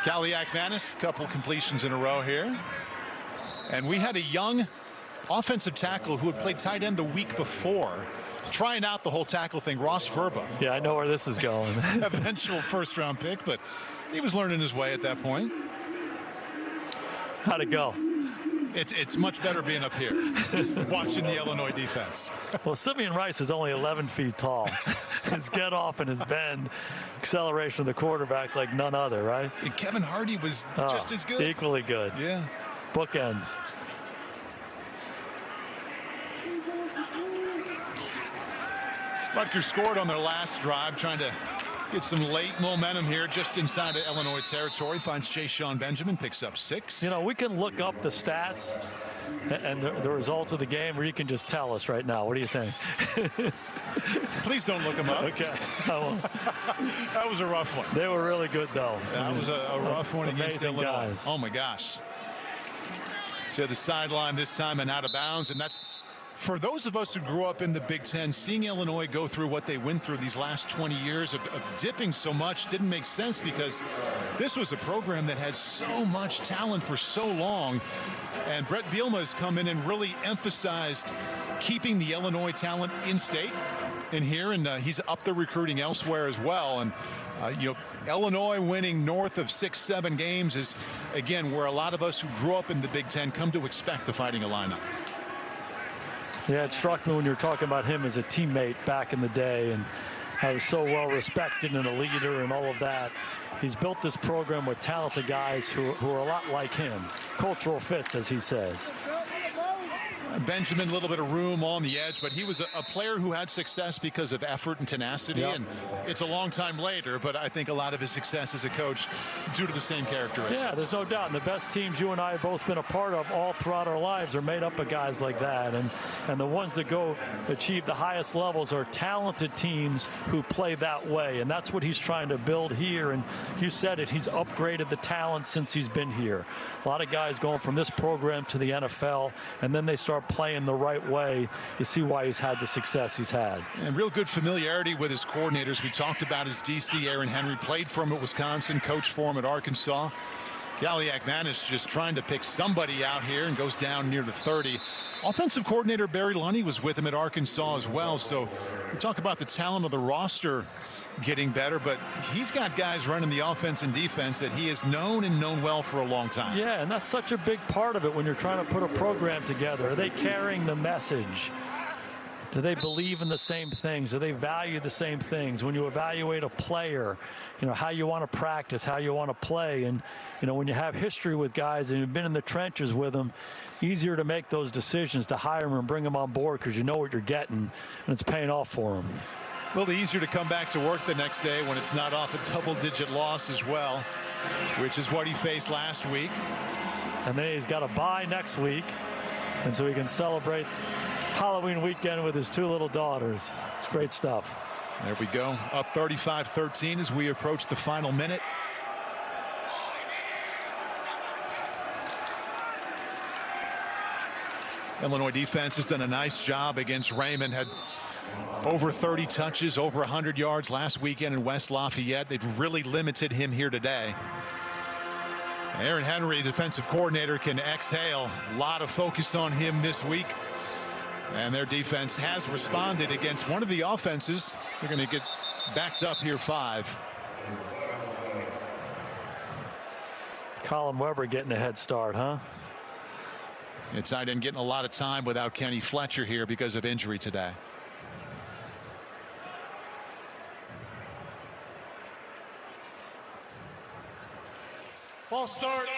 Kaliakmanis, couple completions in a row here. And we had a young offensive tackle who had played tight end the week before, trying out the whole tackle thing, Ross Verba. Yeah, I know where this is going. Eventual first-round pick, but he was learning his way at that point. How'd it go? It's much better being up here, watching the Illinois defense. Well, Simeon Rice is only 11 feet tall. His get off and his bend, acceleration of the quarterback like none other, right? And Kevin Hardy was just as good. Equally good. Yeah. Bookends. Rutgers scored on their last drive, trying to get some late momentum here just inside of Illinois territory. Finds Ja'Shawn Benjamin, picks up 6. You know, we can look up the stats and the results of the game, or you can just tell us right now. What do you think? Please don't look them up. Okay. That was a rough one. They were really good, though. That was a rough one against Amazing Illinois. Guys. Oh, my gosh. To the sideline this time and out of bounds, and that's for those of us who grew up in the Big Ten. Seeing Illinois go through what they went through these last 20 years of dipping so much didn't make sense, because this was a program that had so much talent for so long, and Brett Bielema has come in and really emphasized keeping the Illinois talent in state in here, and he's upped the recruiting elsewhere as well. And you know, Illinois winning north of 6-7 games is, again, where a lot of us who grew up in the Big Ten come to expect the Fighting Illini. Yeah, it struck me when you were talking about him as a teammate back in the day, and how he was so well respected and a leader and all of that. He's built this program with talented guys who are a lot like him. Cultural fits, as he says. Benjamin, a little bit of room on the edge, but he was a player who had success because of effort and tenacity. Yep. And it's a long time later, but I think a lot of his success as a coach due to the same characteristics. Yeah, there's no doubt. And the best teams you and I have both been a part of all throughout our lives are made up of guys like that. And the ones that go achieve the highest levels are talented teams who play that way. And that's what he's trying to build here. And you said it, he's upgraded the talent since he's been here. A lot of guys going from this program to the NFL, and then they start playing the right way. You see why he's had the success he's had. And real good familiarity with his coordinators. We talked about his DC, Aaron Henry, played for him at Wisconsin, coached for him at Arkansas. Kaliakmanis just trying to pick somebody out here and goes down near the 30. Offensive coordinator Barry Lunny was with him at Arkansas as well. So we talk about the talent of the roster getting better, but he's got guys running the offense and defense that he has known and known well for a long time. Yeah, and that's such a big part of it when you're trying to put a program together. Are they carrying the message? Do they believe in the same things? Do they value the same things? When you evaluate a player, you know, how you want to practice, how you want to play. And, you know, when you have history with guys and you've been in the trenches with them, easier to make those decisions to hire them and bring them on board because you know what you're getting and it's paying off for them. A little easier to come back to work the next day when it's not off a double-digit loss as well, which is what he faced last week. And then he's got a bye next week, and so he can celebrate Halloween weekend with his 2 little daughters. It's great stuff. There we go, up 35-13 as we approach the final minute. Illinois defense has done a nice job against Raymond. Had over 30 touches, over 100 yards last weekend in West Lafayette. They've really limited him here today. Aaron Henry, defensive coordinator, can exhale. A lot of focus on him this week. And their defense has responded against one of the offenses. They're going to get backed up here 5. Colin Weber getting a head start, huh? It's tight end getting a lot of time without Kenny Fletcher here because of injury today. False start.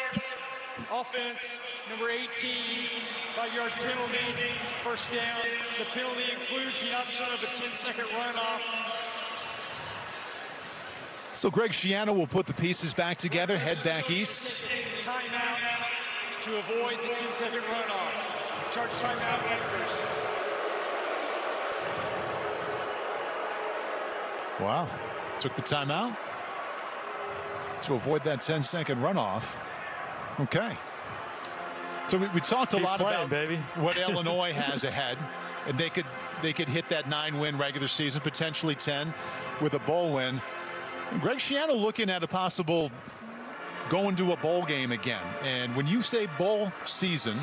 Offense, number 18, 5-yard penalty, first down. The penalty includes the option of a 10-second runoff. So Greg Schiano will put the pieces back together, head back east. Timeout to avoid the 10-second runoff. Charge timeout, Rutgers. Wow. Took the timeout to avoid that 10-second runoff. Okay. So we talked a lot about what Illinois has ahead, and they could hit that 9-win regular season, potentially 10 with a bowl win. Greg Schiano looking at a possible going to a bowl game again. And when you say bowl season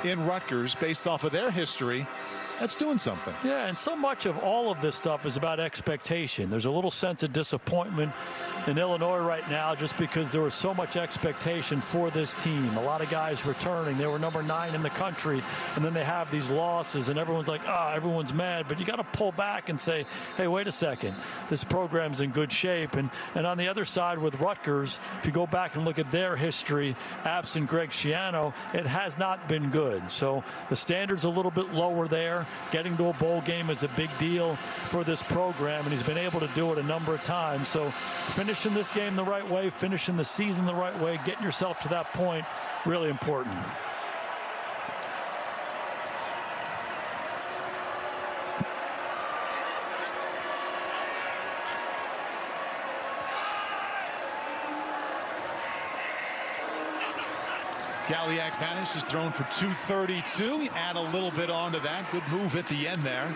in Rutgers, based off of their history, that's doing something. Yeah, and so much of all of this stuff is about expectation. There's a little sense of disappointment in Illinois right now just because there was so much expectation for this team. A lot of guys returning. They were number 9 in the country, and then they have these losses, and everyone's like, everyone's mad. But you got to pull back and say, hey, wait a second. This program's in good shape. And on the other side with Rutgers, if you go back and look at their history, absent Greg Schiano, it has not been good. So the standard's a little bit lower there. Getting to a bowl game is a big deal for this program, and he's been able to do it a number of times. So finishing this game the right way, finishing the season the right way, getting yourself to that point, really important. Kaliak-Manis is thrown for 232. Add a little bit onto that. Good move at the end there.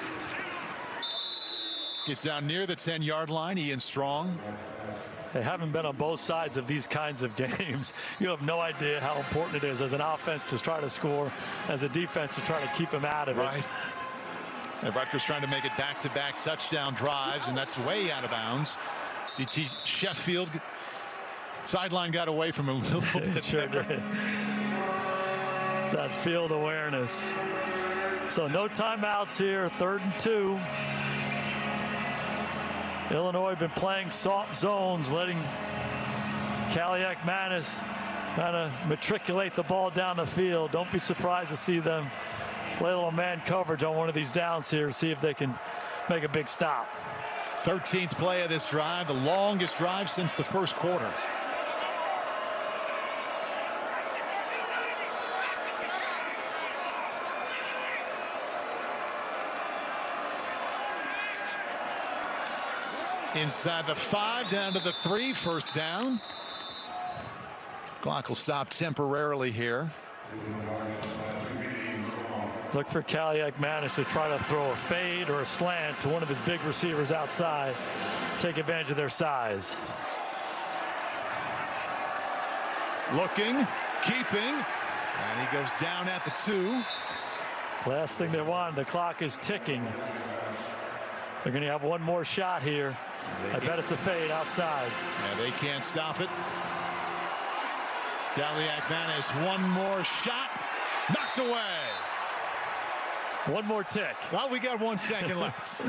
Gets down near the 10-yard line. Ian Strong. They haven't been on both sides of these kinds of games. You have no idea how important it is as an offense to try to score, as a defense to try to keep them out of it. Right. And Rutgers trying to make it back-to-back touchdown drives, and that's way out of bounds. DT Sheffield sideline got away from him a little bit. Sure did. It's that field awareness. So no timeouts here, 3rd and 2. Illinois been playing soft zones, letting Kaliak-Manis kind of matriculate the ball down the field. Don't be surprised to see them play a little man coverage on one of these downs here, see if they can make a big stop. 13th play of this drive, the longest drive since the first quarter. Inside the 5, down to the 3, first down. Clock will stop temporarily here. Look for Kaliak-Manis to try to throw a fade or a slant to one of his big receivers outside. Take advantage of their size. Looking, keeping, and he goes down at the 2. Last thing they want, the clock is ticking. They're going to have one more shot here. I bet it's a fade outside. Yeah, they can't stop it. Kaliak-Manis, one more shot, knocked away. One more tick. Well, we got 1 second left.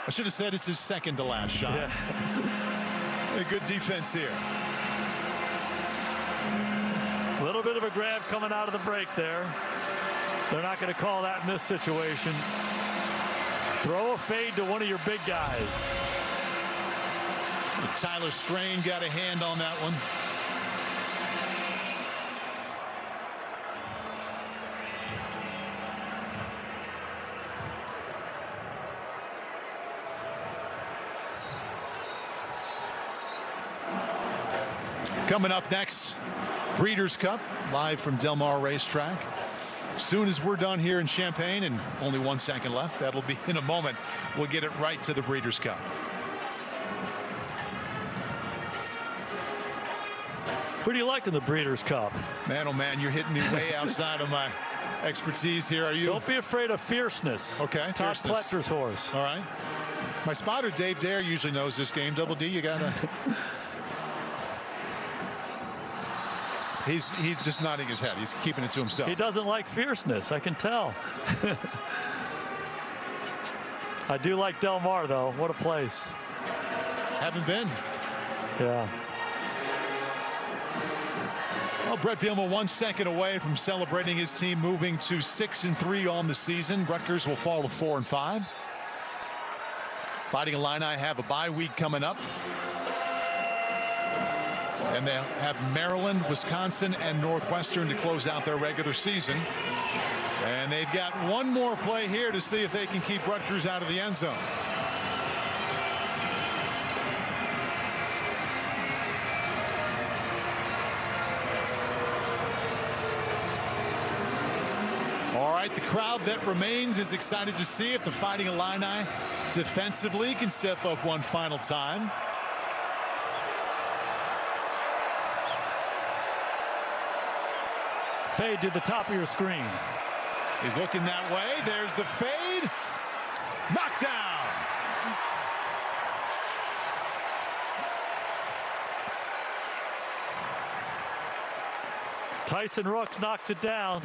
I should have said it's his second to last shot. Yeah. A good defense here. A little bit of a grab coming out of the break there. They're not going to call that in this situation. Throw a fade to one of your big guys. Tyler Strain got a hand on that one. Coming up next, Breeders' Cup, live from Del Mar Racetrack. Soon as we're done here in Champaign, and only 1 second left, that'll be in a moment, we'll get it right to the Breeders' Cup. Who do you like in the Breeders' Cup? Man, oh man, you're hitting me way outside of my expertise here. Are you? Don't be afraid of Fierceness. Okay, Todd Fierceness. Pletcher's horse. All right. My spotter, Dave Dare, usually knows this game. Double D, you gotta. He's just nodding his head. He's keeping it to himself. He doesn't like Fierceness, I can tell. I do like Del Mar, though. What a place. Haven't been. Yeah. Well, Brett Bielema 1 second away from celebrating his team moving to 6-3 on the season. Rutgers will fall to 4-5. Fighting Illini have a bye week coming up. And they'll have Maryland, Wisconsin, and Northwestern to close out their regular season. And they've got one more play here to see if they can keep Rutgers out of the end zone. All right, the crowd that remains is excited to see if the Fighting Illini defensively can step up one final time. Fade to the top of your screen. He's looking that way. There's the fade. Knockdown. Tyson Rooks knocks it down.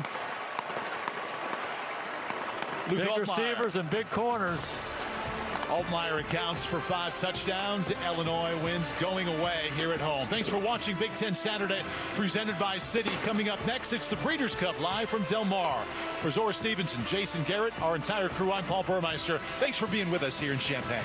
Luke Big Altmyer. receivers and big corners. Altmyer accounts for 5 touchdowns. Illinois wins going away here at home. Thanks for watching Big Ten Saturday, presented by Citi. Coming up next, it's the Breeders' Cup live from Del Mar. For Zora Stevenson, Jason Garrett, our entire crew, I'm Paul Burmeister. Thanks for being with us here in Champaign.